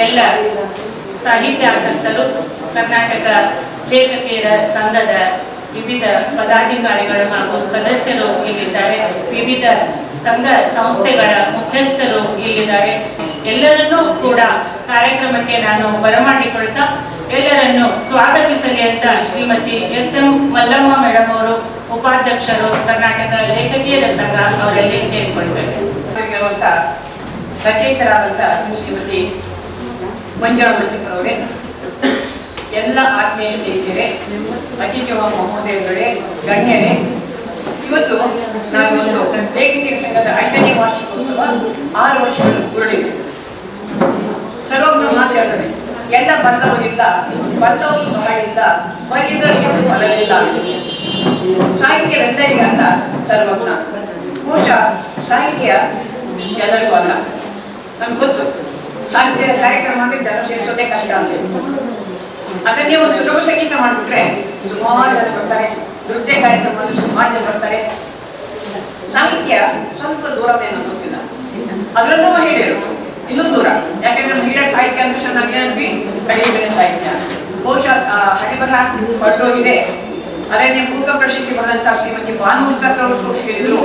ಎಲ್ಲ ಸಾಹಿತ್ಯ ಆಸಕ್ತರು, ಕರ್ನಾಟಕ ಲೇಖಕಿಯರ ಸಂಘದ ವಿವಿಧ ಪದಾಧಿಕಾರಿಗಳು ಹಾಗೂ ಸದಸ್ಯರು ಇಲ್ಲಿದ್ದಾರೆ. ವಿವಿಧ ಸಂಘ ಸಂಸ್ಥೆಗಳ ಮುಖ್ಯಸ್ಥರು ಇಲ್ಲಿದ್ದಾರೆ. ಎಲ್ಲರನ್ನೂ ಕೂಡ ಕಾರ್ಯಕ್ರಮಕ್ಕೆ ನಾನು ಬರಮಾಡಿಕೊಳ್ತಾ ಎಲ್ಲರನ್ನು ಸ್ವಾಗತಿಸಲಿ ಅಂತ ಶ್ರೀಮತಿ ಎಸ್.ಎಂ. ಮಲ್ಲಮ್ಮ ಮೇಡಮ್ ಅವರು, ಉಪಾಧ್ಯಕ್ಷರು, ಕರ್ನಾಟಕ ಲೇಖಕಿಯರ ಸಂಘ, ಅವರಲ್ಲಿ ಕೇಳಿಕೊಳ್ತೇವೆ. ರಚಯಿತರಾದಂಥ ಶ್ರೀಮತಿ ಮಂಜುಳಾ ಮಂಜಪ್ಪರವರೇ, ಎಲ್ಲ ಆತ್ಮೀಯ ಸ್ನೇಹಿತರೆ, ಅತಿಥಿ ಮಹೋದಯಗಳೇ, ಗಣ್ಯರೇ, ಇವತ್ತು ನಾವು ಒಂದು ಲೇಖಕಿಯರ ಸಂಘದ 5ನೇ ವಾರ್ಷಿಕೋತ್ಸವ 6 ವರ್ಷಗಳು ಉರುಳಿವೆ. ಸರ್ವಜ್ಞ ಮಾತಾಡ್ತಾರೆ, ಎಲ್ಲ ಬಲ್ಲವರಿಲ್ಲ, ಬಲ್ಲವರು ಬಹಳಿಲ್ಲ, ಬಲ್ಲಿದರಿಗೆ ಫಲವಿಲ್ಲ. ಸಾಹಿತ್ಯವೆಲ್ಲರಿಗಲ್ಲ ಸರ್ವಜ್ಞ. ಬಹುಶಃ ಸಾಹಿತ್ಯ ಎಲ್ಲರಿಗೂ ಅಲ್ಲ. ನಮ್ಗೆ ಗೊತ್ತು, ಸಾಹಿತ್ಯದ ಕಾರ್ಯಕ್ರಮ ಅಂದ್ರೆ ಜನ ಸೇರಿಸೋದೇ ಕಷ್ಟ ಅಂತ. ಅದನ್ನೇ ಒಂದು ಸುಲಭ ಸಂಗೀತ ಮಾಡಿಬಿಟ್ರೆ ಸುಮಾರು ಜನ ಬರ್ತಾರೆ, ನೃತ್ಯ ಕಾರ್ಯಕ್ರಮ ಸುಮಾರು ಜನ ಬರ್ತಾರೆ. ಸಾಹಿತ್ಯ ಸ್ವಲ್ಪ ದೂರವೇ ಗೊತ್ತಿಲ್ಲ. ಅದರಲ್ಲೂ ಮಹಿಳೆಯರು ಇನ್ನೂ ದೂರ. ಯಾಕಂದ್ರೆ ಮಹಿಳಾ ಸಾಹಿತ್ಯ ಅಂದ್ರೆ ಚೆನ್ನಾಗಿ ಕಡಿಮೆ ಸಾಹಿತ್ಯ. ಬಹುಶಃ ಹರಿಬರ ಹೊರಟೋಗಿದೆ. ಅದನ್ನೇ ಮೂಕ ಪ್ರಶಸ್ತಿ ಬರೆದಂತ ಶ್ರೀಮತಿ ಭಾನುಮುಸ್ತಕರು ಹೇಳಿದ್ರು,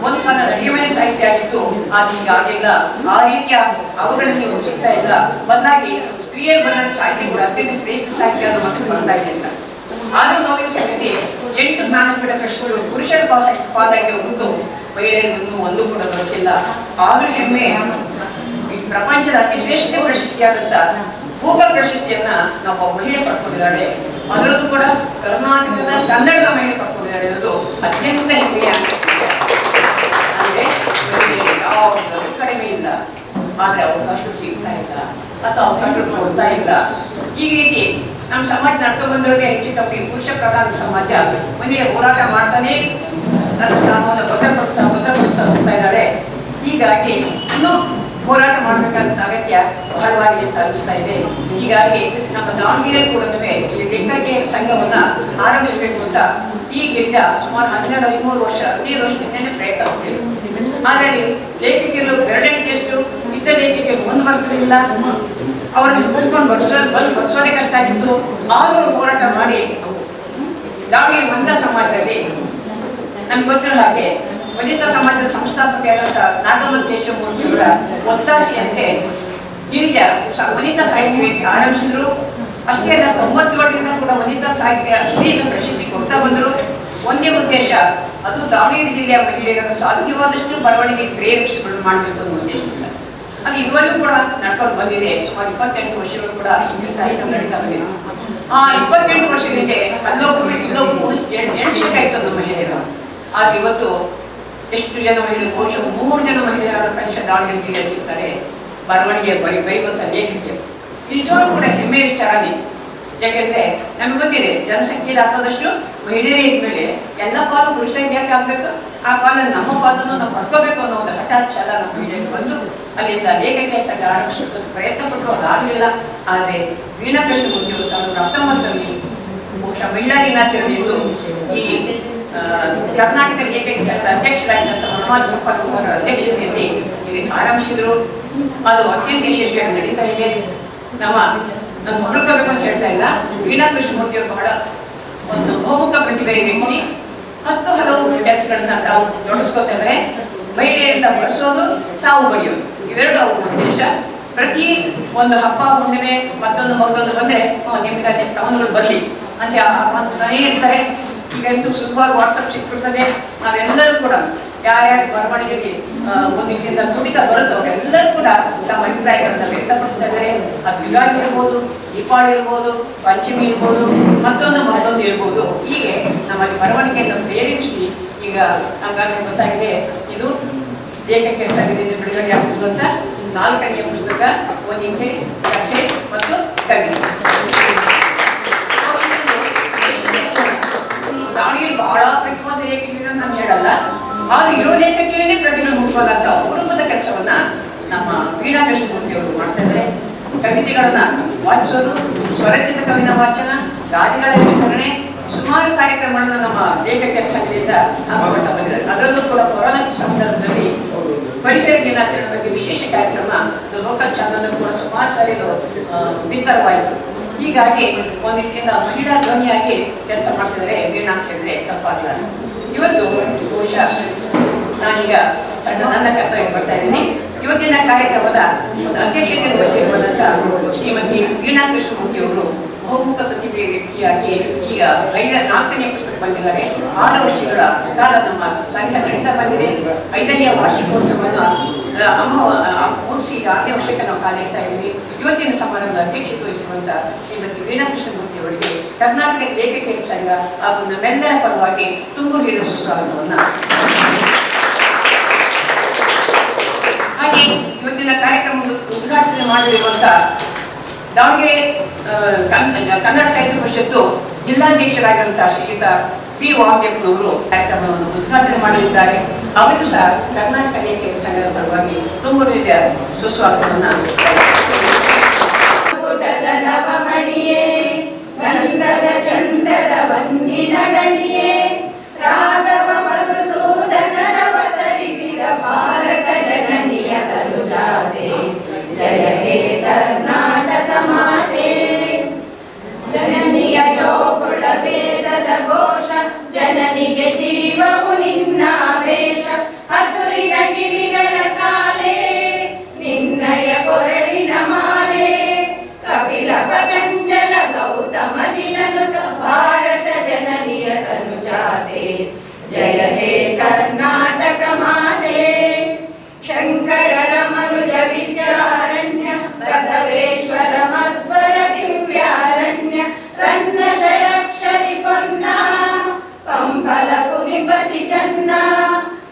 ಒಂದು ಕಾಲ ಅಡಿಗೆಮನೆ ಸಾಹಿತ್ಯ ಆಗಿತ್ತು, ಅದೀಗ ಆಗಿಲ್ಲ. ಆ ರೀತಿಯ ಅವುಗಳಲ್ಲಿ ಸಿಗ್ತಾ ಇಲ್ಲ. ಬದಲಾಗಿ ಸ್ತ್ರೀಯರು ಬರೆದ ಸಾಹಿತ್ಯ ಕೂಡ ಅತ್ಯಂತ ಶ್ರೇಷ್ಠ ಸಾಹಿತ್ಯ ಅದು ಮತ್ತೆ ಬರ್ತಾ ಇದೆ ಅಂತ. ಆದ್ರೂ ನೋವಿನ ಸಂಗತಿ 8 ಜ್ಞಾನಪೀಠ ಪ್ರಶಸ್ತಿಗಳು ಪುರುಷರ ಪಾದಾಗೆ ಉಂಟು, ಮಹಿಳೆಯರಿಗೂ ಒಂದು ಕೂಡ ಗೊತ್ತಿಲ್ಲ. ಆದ್ರೂ ಹೆಮ್ಮೆ, ಪ್ರಪಂಚದ ಅತಿ ಶ್ರೇಷ್ಠ ಪ್ರಶಸ್ತಿಯಾದಂತ ಮೂಕ ಪ್ರಶಸ್ತಿಯನ್ನ ನಾವು ಮಹಿಳೆ ಪಡ್ಕೊಂಡಿದ್ದಾಳೆ. ಅದರಲ್ಲೂ ಕೂಡ ಕರ್ನಾಟಕದ ಕನ್ನಡದ ಮಹಿಳೆ ಪಡ್ಕೊಂಡಿದ್ದಾಳೆ ಅನ್ನೋದು ಅತ್ಯಂತ ಹೆಮ್ಮೆಯ. ಅಂದ್ರೆ ಯಾವುದೂ ಕಡಿಮೆ ಇಲ್ಲ, ಆದ್ರೆ ಅವಕಾಶ ಸಿಗ್ತಾ ಇಲ್ಲ ಅಥವಾ ಅವಕಾಶ ಕೊಡ್ತಾ ಇಲ್ಲ. ಈ ರೀತಿ ನಮ್ಮ ಸಮಾಜ ನಡ್ಕೊಂಡು ಬಂದವರಿಗೆ ಹೆಚ್ಚು ಕಮ್ಮಿ ಪುರುಷ ಪ್ರಧಾನ ಸಮಾಜ. ಮಹಿಳೆ ಹೋರಾಟ ಮಾಡ್ತಾನೆ ನನ್ನ ಸ್ಥಾನವನ್ನು ಭದ್ರಪಡಿಸ್ತಾ ಹೋಗ್ತಾ ಇದ್ದಾಳೆ. ಹೀಗಾಗಿ ಇನ್ನೂ ಹೋರಾಟ ಮಾಡಬೇಕಂತ ಅಗತ್ಯ ಬಹಳವಾಗಿ ಅಂತ ಅನಿಸ್ತಾ ಇದೆ. ಹೀಗಾಗಿ ನಮ್ಮ ದಾವಣಗೆರೆ ಕೂಡ ಇಲ್ಲಿ ಲೇಖಕಿಯರ ಸಂಘವನ್ನ ಆರಂಭಿಸಬೇಕು ಅಂತ ಈ ಗಿರಿಜಾ ಸುಮಾರು 12-13 ವರ್ಷ 15 ವರ್ಷದಿಂದ ಪ್ರಯತ್ನ ಮಾಡ್ತೀವಿ. ಆದರೆ ಲೇಖಕಿಯರು ಬೆರಳೆಣಿಕೆಯಷ್ಟು ಇತರ ಲೇಖಕಿಯರು ಮುಂದೆ ಬರ್ತಿರಲಿಲ್ಲ. ಅವರನ್ನು ಕೂತ್ಕೊಂಡು ಬರ್ಸೋದೇ ಕಷ್ಟ ಆಗಿತ್ತು. ಆದರೂ ಹೋರಾಟ ಮಾಡಿ ದಾವಣಗೆರೆ ವನಿತಾ ಸಮಾಜದಲ್ಲಿ ನಮ್ಗೆ ಗೊತ್ತಿರೋ ಹಾಗೆ ವನಿತಾ ಸಮಾಜದ ಸಂಸ್ಥಾಪಕರಾದ ನಾಗಮಲ್ ಕೇಶವಮೂರ್ತಿಯವರ ಒತ್ತಾಸೆಯಂತೆ ಗಿರಿಜಾ ವನಿತಾ ಸಾಹಿತ್ಯ ವೇದಿಕೆ ಆರಂಭಿಸಿದ್ರು. ಅಷ್ಟೇ ಅಲ್ಲ, 90ರಿಂದ ಕೂಡ ವನಿತಾ ಸಾಹಿತ್ಯ ಶ್ರೀನ ಪ್ರಶಸ್ತಿ ಕೊಡ್ತಾ ಬಂದರು. ಒಂದೇ ಉದ್ದೇಶ, ಅದು ದಾವಣಗೆರೆ ಜಿಲ್ಲೆಯ ಮಹಿಳೆಯರನ್ನು ಸಾಧ್ಯವಾದಷ್ಟು ಬರವಣಿಗೆ ಪ್ರೇರೇಪಿಸಿಕೊಂಡು ಮಾಡಬೇಕು ಅನ್ನೋ ಉದ್ದೇಶದಿಂದ. ಅದು ಇದುವರೆಗೂ ಕೂಡ ನಡ್ಕೊಂಡು ಬಂದಿದೆ. ಸುಮಾರು 28 ವರ್ಷಗಳು ಕೂಡ ಹಿಂದಿ ಸಾಹಿತ್ಯ ನಡೀತಾ ಬಂದಿದೆ. ಆ 28 ವರ್ಷದಿಂದ ಅಲ್ಲೊಬ್ಬರು ಇಲ್ಲೊಬ್ಬರು ಎಣಿಸಬೇಕಾಯ್ತು ನಮ್ಮ ಮಹಿಳೆಯರು. ಆದ್ರೆ ಇವತ್ತು ಎಷ್ಟು ಜನ ಮಹಿಳೆಯರು, ಬಹುಶಃ 3 ಜನ ಮಹಿಳೆಯರ ಕನಿಷ್ಠ ದಾವಣಗೆರೆ ಜಿಲ್ಲೆಯಲ್ಲಿ ಸಿಗ್ತಾರೆ. ಬರವಣಿಗೆ ಬೈವಂತ ಲೇಖಕಿಯರು ನಿಜವಾಗ್ಲೂ ಕೂಡ ಹೆಮ್ಮೆಯ ವಿಚಾರನೇ. ಯಾಕೆಂದ್ರೆ ನಮ್ಗೆ ಗೊತ್ತಿದೆ, ಜನಸಂಖ್ಯೆ ಹಾಕೋದಷ್ಟು ಮಹಿಳೆಯರೇ ಇದ್ಮೇಲೆ ಎಲ್ಲ ಪಾಲು ಪುರುಷರಿಗೆ ಯಾಕೆ ಆಗ್ಬೇಕು, ಆ ಪಾಲನ್ನು ನಮ್ಮ ಪಾಲನ್ನು ನಾವು ಪಡ್ಕೋಬೇಕು ಅನ್ನೋ ಒಂದು ಹಠಾತ್ ಛಲ ನಮ್ಮ ಮಹಿಳೆಯರು ಬಂದು ಅಲ್ಲಿಂದ ಲೇಖಕಿಯರ ಸಂಘ ಆರಂಭಿಸೋದು ಪ್ರಯತ್ನ ಪಟ್ಟರು. ಅದಾಗಲಿಲ್ಲ. ಆದರೆ ವೀಣಾ ಕೃಷ್ಣಮೂರ್ತಿಯವರು 1919ರಲ್ಲಿ ಬಹುಶಃ ಮಹಿಳಾ ದಿನಾಚರಣೆಯಂದು ಈ ಕರ್ನಾಟಕ ಲೇಖಕಿಯರ ಅಧ್ಯಕ್ಷರಾಗಿದ್ದಂಥ ವನಮಾಲ ಸಂಪರ್ಕ ಅಧ್ಯಕ್ಷತೆಯಲ್ಲಿ ಇಲ್ಲಿ ಆರಂಭಿಸಿದ್ರು. ಅದು ಅತ್ಯಂತ ಯಶಸ್ವಿಯಾಗಿ ನಡೀತಾ ಇದೆ. ನಾನು ಹೊರಕೋಬೇಕು ಅಂತ ಹೇಳ್ತಾ ಇಲ್ಲ. ವೀಣಾ ಕೃಷ್ಣಮೂರ್ತಿಯವರು ಬಹಳ ಒಂದು ಬಹುಮುಖ ಪ್ರತಿಭೆ ವ್ಯಕ್ತಿ. 10 ಹಲವು ಕೆಲಸಗಳನ್ನ ತಾವು ಜೋಡಿಸ್ಕೋತಾರೆ. ಮಹಿಳೆಯರಿಂದ ಬಳಸೋದು, ತಾವು ಬರೆಯೋದು, ಇವೆರಡು ಅವ್ರ ಉದ್ದೇಶ. ಪ್ರತಿ ಒಂದು ಹಬ್ಬ ಹುಣ್ಣಿಮೆ ಮತ್ತೊಂದು ಬಂದ್ರೆ ನಿಮ್ಗೆ ಟೌನ್ಗಳು ಬರಲಿ ಅಂತ ಸ್ನೇಹ ಇರ್ತಾರೆ. ಈಗ ಇಂದು ಸುಲಭವಾಗಿ ವಾಟ್ಸಪ್ ಸಿಕ್ಬಿಡ್ತದೆ. ನಾವೆಲ್ಲರೂ ಕೂಡ ಯಾರ್ಯಾರು ಬರವಣಿಗೆಗೆ ಒಂದು ಇದರಿಂದ ತುಡಿತ ಬರುತ್ತೋ ಅವರೆಲ್ಲರೂ ಕೂಡ ತಮ್ಮ ಅಭಿಪ್ರಾಯಗಳನ್ನ ವ್ಯಕ್ತಪಡಿಸ್ತಾ ಇದ್ದಾರೆ. ಅದು ಯುಗಾದಿ ಇರ್ಬೋದು, ದೀಪಾವಳಿ ಇರ್ಬೋದು, ಪಂಚಮಿ ಇರ್ಬೋದು, ಮತ್ತೊಂದು ಇರ್ಬೋದು. ಹೀಗೆ ನಮ್ಮಲ್ಲಿ ಬರವಣಿಗೆಯನ್ನು ಪ್ರೇರೇಪಿಸಿ ಈಗ ನಮ್ಗಾಗಲೇ ಗೊತ್ತಾಗಿದೆ, ಇದು ಲೇಖಕಿಯರ ಸಂಘದಿಂದ ಬಿಡುಗಡೆ ಆಗ್ತಿರುವಂತ 4ನೇ ಪುಸ್ತಕ, ಒಂದಿಕೆ, ಕಥೆ ಮತ್ತು ಕವಿತೆ. ದಾವಣಗೆರೆ ಬಹಳ ಪ್ರತಿವಾದ ಲೇಖಕಿಯರು ನಾನು ಹೇಳಲ್ಲ, ಆದ್ರೆ ಇರೋ ಲೇಖಕಿಯರೇ ಪ್ರತಿಭೆ ಮುಖ್ಯವಾದಂತ ಅಪರೂಪದ ಕೆಲಸವನ್ನ ನಮ್ಮ ವೀಣಾ ಕೃಷ್ಣಮೂರ್ತಿ ಅವರು ಮಾಡ್ತಾ ಇದ್ದಾರೆ. ಕವಿತೆಗಳನ್ನ ವಾಚಿಸೋದು, ಸ್ವರಚಿತ ಕವಿನ ವಾಚನ, ಗಾದೆಗಳ ವಿಸ್ತರಣೆ, ಸುಮಾರು ಕಾರ್ಯಕ್ರಮಗಳನ್ನ ನಮ್ಮ ಲೇಖಕಿಯರ ಸಂಘದಿಂದ ಹಾಕೊಳ್ತಾ ಬಂದಿದ್ದಾರೆ. ಅದರಲ್ಲೂ ಕೂಡ ಕೊರೋನಾ ಸಂದರ್ಭದಲ್ಲಿ ಪರಿಸರ ದಿನಾಚರಣೆ ಬಗ್ಗೆ ವಿಶೇಷ ಕಾರ್ಯಕ್ರಮ ಲೋಕಲ್ ಚಾನಲ್ ಕೂಡ ಸುಮಾರು ಸುಮಾರು ಸಾರಿ ಬಿತ್ತರವಾಯಿತು. ಹೀಗಾಗಿ ಒಂದು ರೀತಿಯಿಂದ ಮಹಿಳಾ ಧ್ವನಿಯಾಗಿ ಕೆಲಸ ಮಾಡ್ತಿದ್ದಾರೆ ವೀಣಾ ಅಂತ ಹೇಳಿದ್ರೆ ತಪ್ಪಾಗಲ್ಲ. ಇವತ್ತು ಬಹುಶಃ ನಾನೀಗ ನನ್ನ ಕರ್ತವ್ಯ ಬರ್ತಾ ಇದ್ದೀನಿ. ಇವತ್ತಿನ ಕಾರ್ಯಕ್ರಮದ ಅಧ್ಯಕ್ಷತೆ ವಹಿಸಿರುವಂಥ ಶ್ರೀಮತಿ ವೀಣಾ ಕೃಷ್ಣಮೂರ್ತಿ ಅವರು ಬಹುಮುಖ ಸಚಿವೆ ವ್ಯಕ್ತಿಯಾಗಿ ಈಗ 4ನೇ ಪುಸ್ತಕ ಬಂದಿದ್ದಾರೆ. 6 ವರ್ಷಗಳ ಕಾಲ ನಮ್ಮ ಸಂಘ ನಡೀತಾ ಬಂದಿದೆ. 5ನೇ ವಾರ್ಷಿಕೋತ್ಸವವನ್ನು ಮುಗಿಸಿ 6ನೇ ವರ್ಷಕ್ಕೆ ನಾವು ಕಾಲಿಡ್ತಾ ಇದ್ದೀವಿ. ಇವತ್ತಿನ ಸಮಾರಂಭದ ಅಧ್ಯಕ್ಷತೆ ವಹಿಸಿರುವಂಥ ಶ್ರೀಮತಿ ವೀಣಾ ಕೃಷ್ಣಮೂರ್ತಿ ಅವರಿಗೆ ಕರ್ನಾಟಕ ಲೇಖಕಿಯರ ಸಂಘ ಹಾಗೂ ನಮ್ಮೆಲ್ಲರ ಪರವಾಗಿ ತುಂಬುಗಿದ ಸುಸ್ವಾಗತವನ್ನು. ಹಾಗೆ ಇವತ್ತಿನ ಕಾರ್ಯಕ್ರಮ ಉದ್ಘಾಟನೆ ಮಾಡಲಿರುವಂಥ ದಾವಣಗೆರೆ ಕನ್ನಡ ಸಾಹಿತ್ಯ ಪರಿಷತ್ತು ಜಿಲ್ಲಾಧ್ಯಕ್ಷರಾಗಿರುವಂತಹ ಶ್ರೀಯುತ ಪಿ ವಾಮದೇವನವರು ಕಾರ್ಯಕ್ರಮವನ್ನು ಉದ್ಘಾಟನೆ ಮಾಡಲಿದ್ದಾರೆ. ಅವರಿಗೂ ಸಹ ಕರ್ನಾಟಕ ಲೇಖಕಿಯರ ಸಂಘದ ಪರವಾಗಿ ತುಂಬ ರೀತಿಯ ಸುಸ್ವಾಗತವನ್ನು. ಜಯ ಹೇ ಕರ್ನಾಟಕ ಮಾತೆ, ಜನನಿಯ ಜೋಗುಳ ವೇದದ ಘೋಷ, ಜನನಿಗೆ ಜೀವವು ನಿನ್ನ ವೇಷ, ಹಸುರಿನ ಗಿರಿಗಳ ಸಾಲೆ ನಿನ್ನಯ ಕೊರಳಿನ ಮಾಲೆ, ಕಪಿಲ ಪತಂಜಲ ಗೌತಮ ಜಿನನುತ ಭಾರತ ಜನನಿಯ ತನುಜಾತೆ. ಜಯ ಹೇ ಕರ್ನಾಟಕ ಮಾತೆ, ಶಂಕರರ ಮನುಜ ವಿದ್ಯಾರಣ್ಯ, ಬಸವೇಶ್ವರ ಮಧ್ವರ ದಿವ್ಯಾರಣ್ಯ, ರನ್ನ ಷಡಕ್ಷರಿ ಪೊನ್ನ, ಪಂಪಲ ಕುಮಿಪತಿ ಚನ್ನ,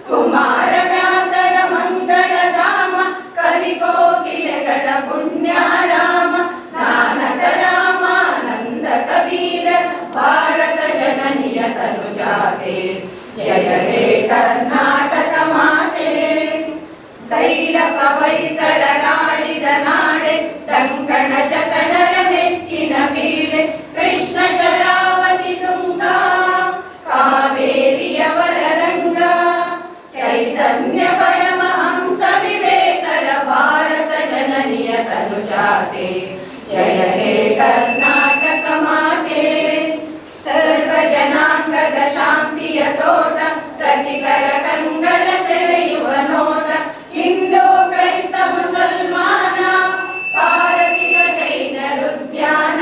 ಕುಮಾರ ವ್ಯಾಸರ ಮಂಗಳ ಧಾಮ, ಕಲಿಕೋಗಿಲೆಗಳ ಪುಣ್ಯಾರಾಮ, ನಾನಕ ರಾಮಾನಂದ ಕಬೀರ, ಭಾರತ ಜನನಿಯ ತನುಜಾತೆ. ಜಯ ಹೇ ಕರ್ನಾಟಕ ಮಾತೆ, ತೈಲಪ ಹೊಯ್ಸಳರಾಳಿದ ನಾಡೆ, ಟಂಕಣ ಜಕಣರ ನೆಚ್ಚಿನ ಬೀಡೆ, ಕೃಷ್ಣ ಶರಾವತಿ ತುಂಗ, ಕಾವೇರಿಯವರ ರಂಗ, ಚೈತನ್ಯ ಪರಮಹಂಸ ವಿವೇಕರ, ಭಾರತ ಜನನಿಯ ತನುಜಾತೆ. ಜಯ ಹೇ ಕರ್ನಾಟಕ ಮಾತೆ, ಸರ್ವ ಜನಾಂಗದ ಶಾಂತಿಯ ತೋಟ, ರಸಿಕರ ಕಂಗಳ ಸೆಳೆಯುವ ನೋಟ, ಹಿಂದೂ ಕ್ರೈಸ್ತ ಮುಸಲ್ಮಾನ, ಪಾರಸಿಕ ಜೈನರುದ್ಯಾನ,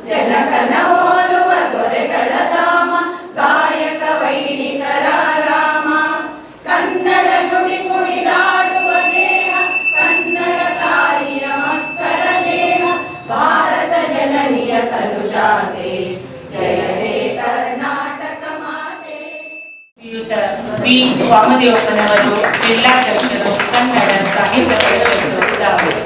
ಜನಕನ ಹೋಲುವ ದೊರೆಗಳ ಧಾಮ, ಗಾಯಕ ವೈಣಿಕರ ರಾಮ, ಕನ್ನಡ ನುಡಿ ಕುಣಿದಾಡುವ ದೇಹ, ಕನ್ನಡ ತಾಯಿಯ ಮಕ್ಕಳ ದೇಹ, ಭಾರತ ಜನನಿಯ ತನುಜಾತೆ. ಜಯ ಹೇ ಕರ್ನಾಟಕ ಮಾತೆ. ಶ್ರೀಯುತ ವಿ ವಾಮದೇವಪ್ಪನವರು ಜಿಲ್ಲಾಧ್ಯಕ್ಷರು, ಕನ್ನಡ ಸಾಹಿತ್ಯ ಪರಿಷತ್ತು ದಾವಣಗೆರೆ.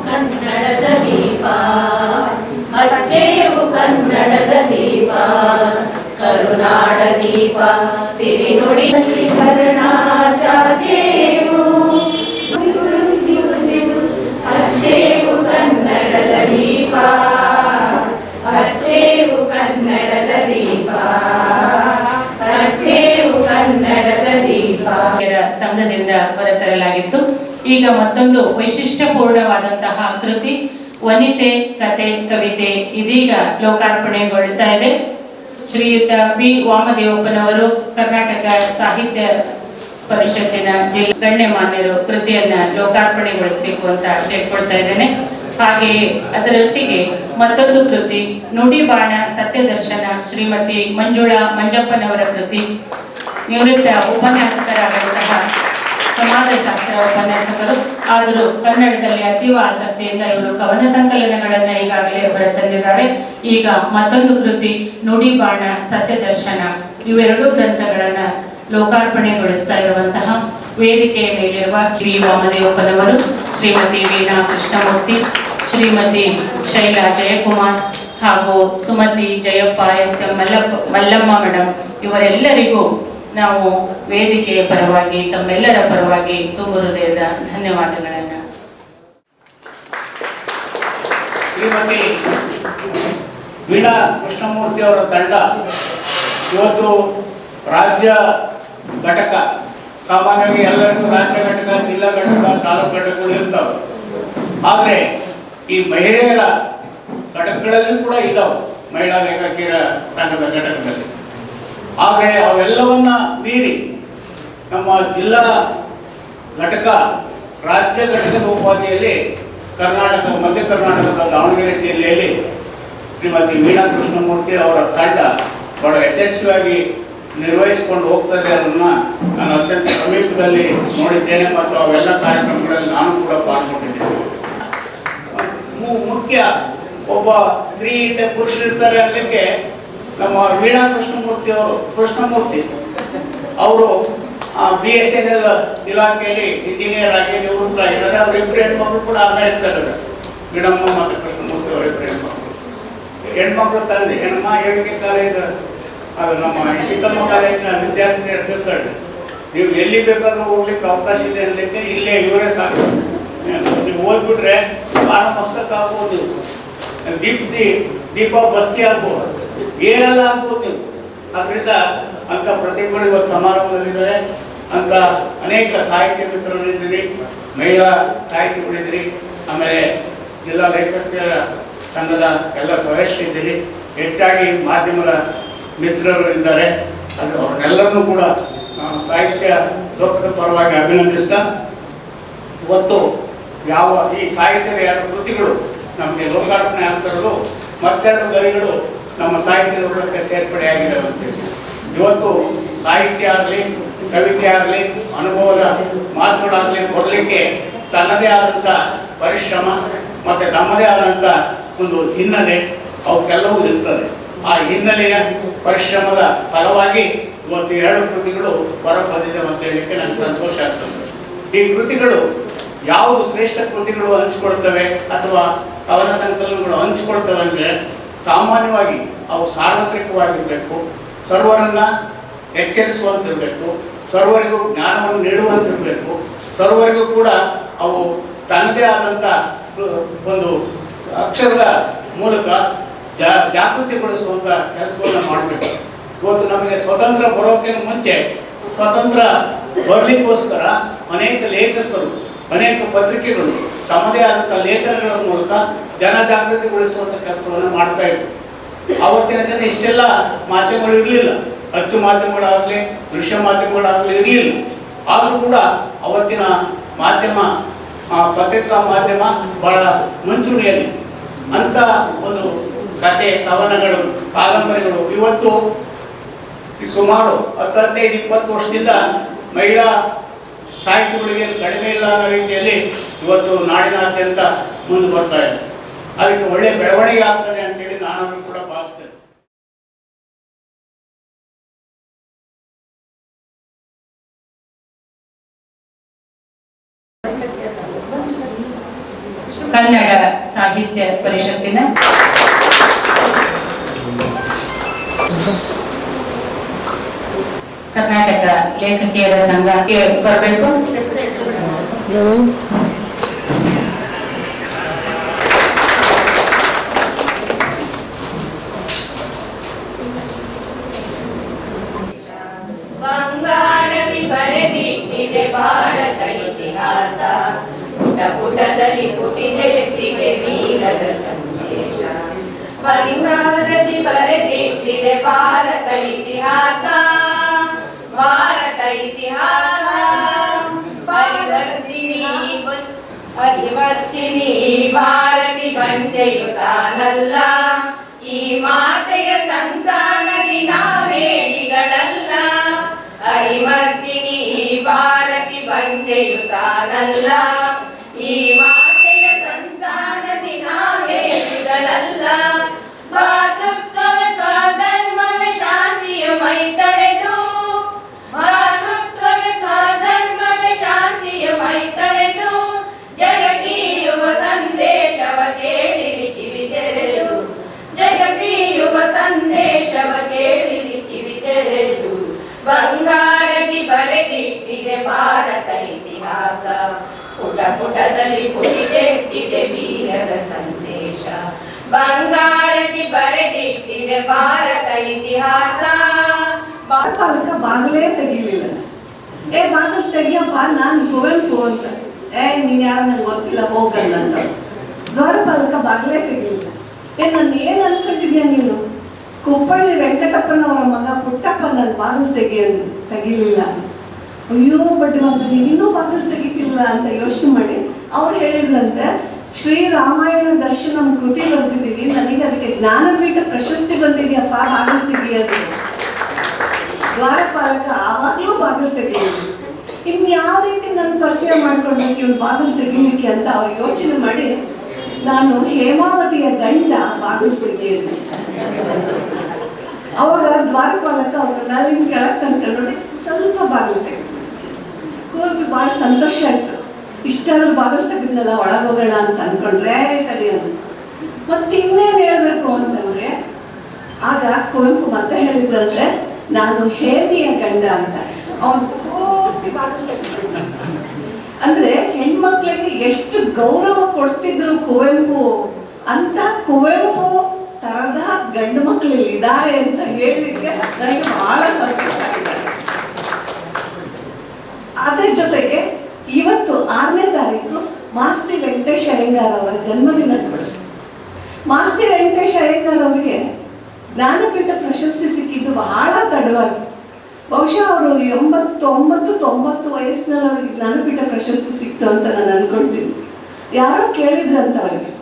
ಕನ್ನಡದ ದೀಪ ಅಚ್ಚೇವು, ಕನ್ನಡದ ದೀಪ ಕರುನಾಡ ದೀಪ, ಸಿರಿನುಡಿ ಕರುಣಾಚಾರ್ಯೇವು, ಅಚ್ಚೇವು ಕನ್ನಡದ ದೀಪ, ಅಚ್ಚೇವು ಕನ್ನಡದ ದೀಪ, ಅಚ್ಚೇವು ಕನ್ನಡದ ದೀಪ. ಸಂಘದಿಂದ ಹೊರತರಲಾಗಿತ್ತು. ಈಗ ಮತ್ತೊಂದು ವೈಶಿಷ್ಟ್ಯಪೂರ್ಣವಾದಂತಹ ಕೃತಿ ವನಿತೆ ಕತೆ ಕವಿತೆ ಇದೀಗ ಲೋಕಾರ್ಪಣೆಗೊಳ್ಳುತ್ತಾ ಇದೆ. ಶ್ರೀಯುತ ಬಿ ವಾಮದೇವಪ್ಪನವರು ಕರ್ನಾಟಕ ಸಾಹಿತ್ಯ ಪರಿಷತ್ತಿನ ಜಿಲ್ಲಾ ಗಣ್ಯಮಾನ್ಯರು ಕೃತಿಯನ್ನ ಲೋಕಾರ್ಪಣೆಗೊಳಿಸಬೇಕು ಅಂತ ಕೇಳ್ಕೊಳ್ತಾ ಇದ್ದೇನೆ. ಹಾಗೆಯೇ ಅದರೊಟ್ಟಿಗೆ ಮತ್ತೊಂದು ಕೃತಿ ನುಡಿಬಾಣ ಸತ್ಯದರ್ಶನ, ಶ್ರೀಮತಿ ಮಂಜುಳಾ ಮಂಜಪ್ಪನವರ ಕೃತಿ. ನಿವೃತ್ತ ಉಪನ್ಯಾಸಕರಾದಂತಹ ಸಮಾಜಶಾಸ್ತ್ರ ಉಪನ್ಯಾಸಕರು, ಆದರೂ ಕನ್ನಡದಲ್ಲಿ ಅತೀವ ಆಸಕ್ತಿಯಿಂದ ಇವರು ಕವನ ಸಂಕಲನಗಳನ್ನ ಈಗಾಗಲೇ ಹೊರತಂದಿದ್ದಾರೆ. ಈಗ ಮತ್ತೊಂದು ಕೃತಿ ನುಡಿಬಾಣ ಸತ್ಯದರ್ಶನ, ಇವೆರಡೂ ಗ್ರಂಥಗಳನ್ನ ಲೋಕಾರ್ಪಣೆಗೊಳಿಸ್ತಾ ಇರುವಂತಹ ವೇದಿಕೆಯ ಮೇಲಿರುವ ವಿ ವಾಮದೇವಪ್ಪನವರು, ಶ್ರೀಮತಿ ವೀಣಾ ಕೃಷ್ಣಮೂರ್ತಿ, ಶ್ರೀಮತಿ ಶೈಲಾ ಜಯಕುಮಾರ್ ಹಾಗೂ ಸುಮತಿ ಜಯಪ್ಪ, ಎಸ್.ಎಂ. ಮಲ್ಲಮ್ಮ ಮೇಡಮ್, ಇವರೆಲ್ಲರಿಗೂ ನಾವು ವೇದಿಕೆಯ ಪರವಾಗಿ ತಮ್ಮೆಲ್ಲರ ಪರವಾಗಿ ತುಂಬ ಹೃದಯದ ಧನ್ಯವಾದಗಳನ್ನು. ಶ್ರೀಮತಿ ವೀಣಾ ಕೃಷ್ಣಮೂರ್ತಿ ಅವರ ತಂಡ ಇವತ್ತು ರಾಜ್ಯ ಘಟಕ ಸಾಮಾನ್ಯವಾಗಿ ಎಲ್ಲರಿಗೂ ರಾಜ್ಯ ಘಟಕ, ಜಿಲ್ಲಾ ಘಟಕ, ತಾಲೂಕು ಘಟಕಗಳು ಇರ್ತಾವೆ. ಆದರೆ ಈ ಮಹಿಳೆಯರ ಘಟಕಗಳಲ್ಲಿ ಕೂಡ ಇದ್ದಾವೆ, ಮಹಿಳಾ ಲೇಖಕಿಯರ ಸಂಘದ ಘಟಕದಲ್ಲಿ. ಆದರೆ ಅವೆಲ್ಲವನ್ನ ಮೀರಿ ನಮ್ಮ ಜಿಲ್ಲಾ ಘಟಕ ರಾಜ್ಯ ಘಟಕದ ಉಪಾಧಿಯಲ್ಲಿ ಮಧ್ಯ ಕರ್ನಾಟಕದ ದಾವಣಗೆರೆ ಜಿಲ್ಲೆಯಲ್ಲಿ ಶ್ರೀಮತಿ ವೀಣಾ ಕೃಷ್ಣಮೂರ್ತಿ ಅವರ ತಂಡ ಬಹಳ ಯಶಸ್ವಿಯಾಗಿ ನಿರ್ವಹಿಸಿಕೊಂಡು ಹೋಗ್ತದೆ. ಅದನ್ನು ನಾನು ಅತ್ಯಂತ ಸಮೀಪದಲ್ಲಿ ನೋಡಿದ್ದೇನೆ ಮತ್ತು ಅವೆಲ್ಲ ಕಾರ್ಯಕ್ರಮಗಳಲ್ಲಿ ನಾನು ಕೂಡ ಪಾಲ್ಗೊಂಡಿದ್ದೇನೆ. ಮುಖ್ಯ ಒಬ್ಬ ಸ್ತ್ರೀ ಇದೆ, ಪುರುಷರಿರ್ತಾರೆ ಅನ್ನಲಿಕ್ಕೆ ನಮ್ಮ ವೀಣಾ ಕೃಷ್ಣಮೂರ್ತಿ ಅವರು BSNL ಇಲಾಖೆಯಲ್ಲಿ ಇಂಜಿನಿಯರ್ ಆಗಿ ನಿವೃತ್ತರಾಗಿದ್ದಾರೆ. ಅವರಿಬ್ಬರು ಹೆಣ್ಮಕ್ಳು ಕೂಡ ಅಮೆರಿಕದಲ್ಲಿ, ವೀಣಮ್ಮ ಮತ್ತು ಕೃಷ್ಣಮೂರ್ತಿ ಅವರಿಬ್ಬರು ಹೆಣ್ಮಕ್ಳು ತಂದೆ ಹೆಣ್ಮ ಹೇಳಿಕೆ ಕಾಲೇಜ್, ಅದು ನಮ್ಮ ಚಿಕ್ಕಮ್ಮ ಕಾಲೇಜಿನ ವಿದ್ಯಾರ್ಥಿನಿ ಇರ್ತಾರೆ. ನೀವು ಎಲ್ಲಿ ಬೇಕಾದ್ರೂ ಹೋಗ್ಲಿಕ್ಕೆ ಅವಕಾಶ ಇದೆ ಅನ್ನಲಿಕ್ಕೆ ಇಲ್ಲೇ ಇವರೇ ಸಾಕು. ನೀವು ಓದ್ಬಿಟ್ರೆ ಬಾಣ ಮಸ್ತಕ ಆಗ್ಬೋದು, ದೀಪ ಬಸ್ತಿ ಆಗ್ಬೋದು, ಏನೆಲ್ಲ ಆಗ್ಬೋದು ನೀವು. ಅದರಿಂದ ಅಂತ ಪ್ರತಿಭೆಗಳು ಇವತ್ತು ಸಮಾರಂಭದಲ್ಲಿದ್ದಾರೆ. ಅಂತ ಅನೇಕ ಸಾಹಿತ್ಯ ಮಿತ್ರರಿದ್ದೀರಿ, ಮಹಿಳಾ ಸಾಹಿತಿಗಳಿದ್ದೀರಿ, ಆಮೇಲೆ ಜಿಲ್ಲಾ ಲೇಖಕಿಯರ ಸಂಘದ ಎಲ್ಲ ಸದಸ್ಯರಿದ್ದೀರಿ, ಹೆಚ್ಚಾಗಿ ಮಾಧ್ಯಮದ ಮಿತ್ರರು ಇದ್ದಾರೆ. ಅದು ಅವರೆಲ್ಲರನ್ನೂ ಕೂಡ ಸಾಹಿತ್ಯ ಲೋಕದ ಪರವಾಗಿ ಅಭಿನಂದಿಸ್ತಾ, ಇವತ್ತು ಯಾವ ಈ ಸಾಹಿತ್ಯದ 2 ಕೃತಿಗಳು ನಮಗೆ ಲೋಕಾರ್ಪಣೆ ಆಗ್ತಿರೋದು, ಮತ್ತೆರಡು ಗರಿಗಳು ನಮ್ಮ ಸಾಹಿತ್ಯ ಲೋಕಕ್ಕೆ ಸೇರ್ಪಡೆಯಾಗಿದೆ ಅಂತ. ಇವತ್ತು ಸಾಹಿತ್ಯ ಆಗಲಿ, ಕವಿತೆ ಆಗಲಿ, ಅನುಭವದ ಮಾತುಗಳಾಗಲಿ ಕೊಡಲಿಕ್ಕೆ ತನ್ನದೇ ಆದಂಥ ಪರಿಶ್ರಮ ಮತ್ತು ನಮ್ಮದೇ ಆದಂಥ ಒಂದು ಹಿನ್ನೆಲೆ ಅವಕ್ಕೆಲ್ಲವೂ ಇರ್ತದೆ. ಆ ಹಿನ್ನೆಲೆಯ ಪರಿಶ್ರಮದ ಫಲವಾಗಿ ಇವತ್ತು 2 ಕೃತಿಗಳು ಹೊರಬಂದಿದೆ ಅಂತ ಹೇಳಲಿಕ್ಕೆ ನನಗೆ ಸಂತೋಷ ಆಗ್ತದೆ. ಈ ಕೃತಿಗಳು ಯಾವುದು ಶ್ರೇಷ್ಠ ಕೃತಿಗಳು ಹಂಚಿಕೊಳ್ತವೆ ಅಥವಾ ಕವನ ಸಂಕಲನಗಳು ಹಂಚಿಕೊಳ್ತವೆ ಅಂದರೆ, ಸಾಮಾನ್ಯವಾಗಿ ಅವು ಸಾರ್ವತ್ರಿಕವಾಗಿರಬೇಕು, ಸರ್ವರನ್ನ ಎಚ್ಚರಿಸುವಂತಿರಬೇಕು, ಸರ್ವರಿಗೂ ಜ್ಞಾನವನ್ನು ನೀಡುವಂತಿರಬೇಕು, ಸರ್ವರಿಗೂ ಕೂಡ ಅವು ತನ್ನದೇ ಆದಂಥ ಒಂದು ಅಕ್ಷರದ ಮೂಲಕ ಜಾಗೃತಿಗೊಳಿಸುವಂಥ ಕೆಲಸವನ್ನು ಮಾಡಬೇಕು. ಇವತ್ತು ನಮಗೆ ಸ್ವತಂತ್ರ ಬರೋಕ್ಕಿಂತ ಮುಂಚೆ ಸ್ವತಂತ್ರ ಬರಲಿಕ್ಕೋಸ್ಕರ ಅನೇಕ ಲೇಖಕರು, ಅನೇಕ ಪತ್ರಿಕೆಗಳು ತಮ್ಮದೇ ಆದಂಥ ಲೇಖನಗಳ ಮೂಲಕ ಜನಜಾಗೃತಿಗೊಳಿಸುವಂಥ ಕೆಲಸವನ್ನು ಮಾಡ್ತಾ ಇದ್ರು. ಆವತ್ತಿನ ದಿನ ಇಷ್ಟೆಲ್ಲ ಮಾಧ್ಯಮಗಳು ಇರಲಿಲ್ಲ, ಅಚ್ಚು ಮಾಧ್ಯಮಗಳಾಗಲಿ, ದೃಶ್ಯ ಮಾಧ್ಯಮಗಳಾಗಲಿ ಇರಲಿಲ್ಲ. ಆದರೂ ಕೂಡ ಅವತ್ತಿನ ಮಾಧ್ಯಮ, ಪತ್ರಿಕಾ ಮಾಧ್ಯಮ ಬಹಳ ಮುಂಚೂಣಿಯಲ್ಲಿ ಅಂತ ಒಂದು ಕಥೆ, ಕವನಗಳು, ಕಾದಂಬರಿಗಳು ಇವತ್ತು ಸುಮಾರು 15-20 ವರ್ಷದಿಂದ ಮಹಿಳಾ ಸಾಹಿತ್ಯಗಳಿಗೆ ಕಡಿಮೆ ಇಲ್ಲ ಅನ್ನೋ ರೀತಿಯಲ್ಲಿ ಇವತ್ತು ನಾಡಿನಾದ್ಯಂತ ಮುಂದೆ ಬರ್ತಾ ಇದೆ. ಅದಕ್ಕೆ ಒಳ್ಳೆ ಬೆಳವಣಿಗೆ ಆಗ್ತದೆ ಅಂತೇಳಿ ನಾನು ಕೂಡ ಭಾವಿಸ್ತೇನೆ. ಕನ್ನಡ ಸಾಹಿತ್ಯ ಪರಿಷತ್ತಿನ ಕರ್ನಾಟಕ ಲೇಖಕಿಯರ ಸಂಘಕ್ಕೆ ಬರಬೇಕು. ಬಂಗಾರದಿ ಬರೆದಿಟ್ಟಿದೆ ಭಾರತ ಇತಿಹಾಸ, ಪುಟ ಪುಟದಲ್ಲಿ ಪುಟಿದೆಟ್ಟಿದೆ ವೀರರ ಸಂದೇಶ. ಬಂಗಾರದಿ ಬರೆದಿಟ್ಟಿದೆ ಭಾರತ ಇತಿಹಾಸ, ಭಾರತ ಇತಿಹಾಸ. ಪರಿವರ್ತಿನಿ ಭಾರತಿ ಬಂಜೆಯು ತಾನಲ್ಲ, ಈ ಮಾತೆಯ ಸಂತಾನದಿ ನಾವೇಡಿಗಳಲ್ಲ. ಪರಿವರ್ತಿನಿ ಭಾರತಿ ಬಂಜೆಯು ತಾನಲ್ಲ, ಈ ಮಾತೆಯ ಸಂತಾನದಿ ನಾವೇಡಿಗಳಲ್ಲ. ಮಾತೃತ್ವವೇ ಸ್ವಧರ್ಮವೇ ಶಾಂತಿಯ ಮೈ ತಡೆದು, ಮಾತೃತ್ವವೇ ಸ್ವಧರ್ಮವೇ ಶಾಂತಿಯ ಮೈ ತಡೆದು, ಜಗತೀಯುವ ಸಂದೇಶವ ಕೇಳಿರಿ ಕಿವಿ ತೆರೆದು, ಜಗತೀಯುವ ಸಂದೇಶವ ಕೇಳಿರಿ ಕಿವಿ ತೆರೆದು. ಬಂಗಾರದಿ ಬರೆದಿಟ್ಟಿದೆ ಭಾರತ ಇತಿಹಾಸ, ಪುಟ ಪುಟದಲ್ಲಿ ಪುಟಿದೆಟ್ಟಿದೆ ವೀರರ ಸಂದೇಶ. ಬಂಗಾರದಿ ಬರೆದಿಟ್ಟಿದೆ ಭಾರತ ಇತಿಹಾಸ, ಬಾಲ್ಪಾಲಕ ಬಾಗಿಲೇ ತೆಗಿಲಿಲ್ಲ. ಬಾಗಿಲು ತೆಗಿಯಪ್ಪ, ನಾನು ಕುವೆಂಪು ಅಂತ. ನೀನು ಯಾರು ನಂಗೆ ಗೊತ್ತಿಲ್ಲ, ಹೋಗಲ್ಲ ಅಂತ. ದ್ವಾರಪಾಲಕ ಬಾಗಿಲೇ ತೆಗಿಲಿಲ್ಲ. ನನ್ನ ಏನು ಅನ್ಕೊಂಡಿದ್ಯಾ ನೀನು? ಕುಪ್ಪಳ್ಳಿ ವೆಂಕಟಪ್ಪನವರ ಮಗ ಪುಟ್ಟಪ್ಪ ನನ್ನ ಬಾಗಿಲು ತೆಗಿಲಿಲ್ಲ. ಅಯ್ಯೋ ಬಡ್ಡಿವಂತ, ನೀನು ಇನ್ನೂ ಬಾಗಿಲು ತೆಗಿತಿಲ್ಲ ಅಂತ ಯೋಚನೆ ಮಾಡಿ ಅವ್ರು ಹೇಳಿದ್ರಂತೆ, ಶ್ರೀರಾಮಾಯಣ ದರ್ಶನಂ ಕೃತಿ ಬರ್ತಿದ್ದೀವಿ, ನನಗೆ ಅದಕ್ಕೆ ಜ್ಞಾನಪೀಠ ಪ್ರಶಸ್ತಿ ಬಂದಿದೆಯಪ್ಪ, ಬಾಗಿಲು ತೆಗಿಯೋದು. ದ್ವಾರಪಾಲಕ ಆವಾಗಲೂ ಬಾಗಿಲು ತೆಗಿಲಿಲ್ಲ. ಇನ್ಯಾವ ರೀತಿ ನನ್ನ ಪರಿಚಯ ಮಾಡ್ಕೊಳ್ಬೇಕು ಇವ್ನು ಬಾಗಿಲು ತೆಗಿಲಿಕ್ಕೆ ಅಂತ ಅವ್ರು ಯೋಚನೆ ಮಾಡಿ, ನಾನು ಹೇಮಾವತಿಯ ಗಂಡ ಬಾಗಿಲು ತೆಗಿಯೋದು. ಅವಾಗ ದ್ವಾರಪಾಲಕ ಅವ್ರ ಮೇಲಿನ ಕೆಳಗೆ ತನಕ ನೋಡಿ ಸ್ವಲ್ಪ ಬಾಗಿಲು ತೆಗೆದು ಕುವೆಂಪು ಭಾಳ ಸಂತೋಷ ಆಯ್ತು. ಇಷ್ಟಾದ್ರೂ ಬಾಗಿಲು ತೆಗೆದ್ನಲ್ಲ, ಒಳಗೋಗೋಣ ಅಂತ ಅನ್ಕೊಂಡ್ರೆ ತಡೆಯೋದು. ಮತ್ತೆ ಇನ್ನೇನು ಹೇಳ್ಬೇಕು ಅಂತಂದ್ರೆ, ಆಗ ಕುವೆಂಪು ಮತ್ತೆ ಹೇಳಿದ್ರಂತೆ, ನಾನು ಹೇಮಿಯ ಗಂಡ ಅಂತ. ಅವನು ಪೂರ್ತಿ ಬಾಗಿಲು ತೆಗೆದು, ಅಂದ್ರೆ ಹೆಣ್ಮಕ್ಳಿಗೆ ಎಷ್ಟು ಗೌರವ ಕೊಡ್ತಿದ್ರು ಕುವೆಂಪು ಅಂತ, ಕುವೆಂಪು ತರದ ಗಂಡು ಮಕ್ಕಳು ಇದ್ದಾರೆ ಅಂತ ಹೇಳಿಕ್ಕೆ ನನಗೆ ಬಹಳ ಸಂತೋಷ ಆಗಿದೆ. ಅದ್ರ ಜೊತೆಗೆ ಇವತ್ತು 6ನೇ ತಾರೀಕು ಮಾಸ್ತಿ ವೆಂಕಟೇಶ್ ಅಯ್ಯಂಗಾರ್ ಅವರ ಜನ್ಮದಿನ ಕೂಡ. ಮಾಸ್ತಿ ವೆಂಕಟೇಶ್ ಅಯ್ಯಂಗಾರ್ ಅವರಿಗೆ ಜ್ಞಾನಪೀಠ ಪ್ರಶಸ್ತಿ ಸಿಕ್ಕಿದ್ದು ಬಹಳ ತಡವಾಗಿ. ಬಹುಶಃ ಅವರು 89-90 ವಯಸ್ಸಿನಲ್ಲಿ ಅವರಿಗೆ ಜ್ಞಾನಪೀಠ ಪ್ರಶಸ್ತಿ ಸಿಕ್ತು ಅಂತ ನಾನು ಅನ್ಕೊಳ್ತೀನಿ. ಯಾರೋ ಕೇಳಿದ್ರಂತ ಅವರಿಗೆ,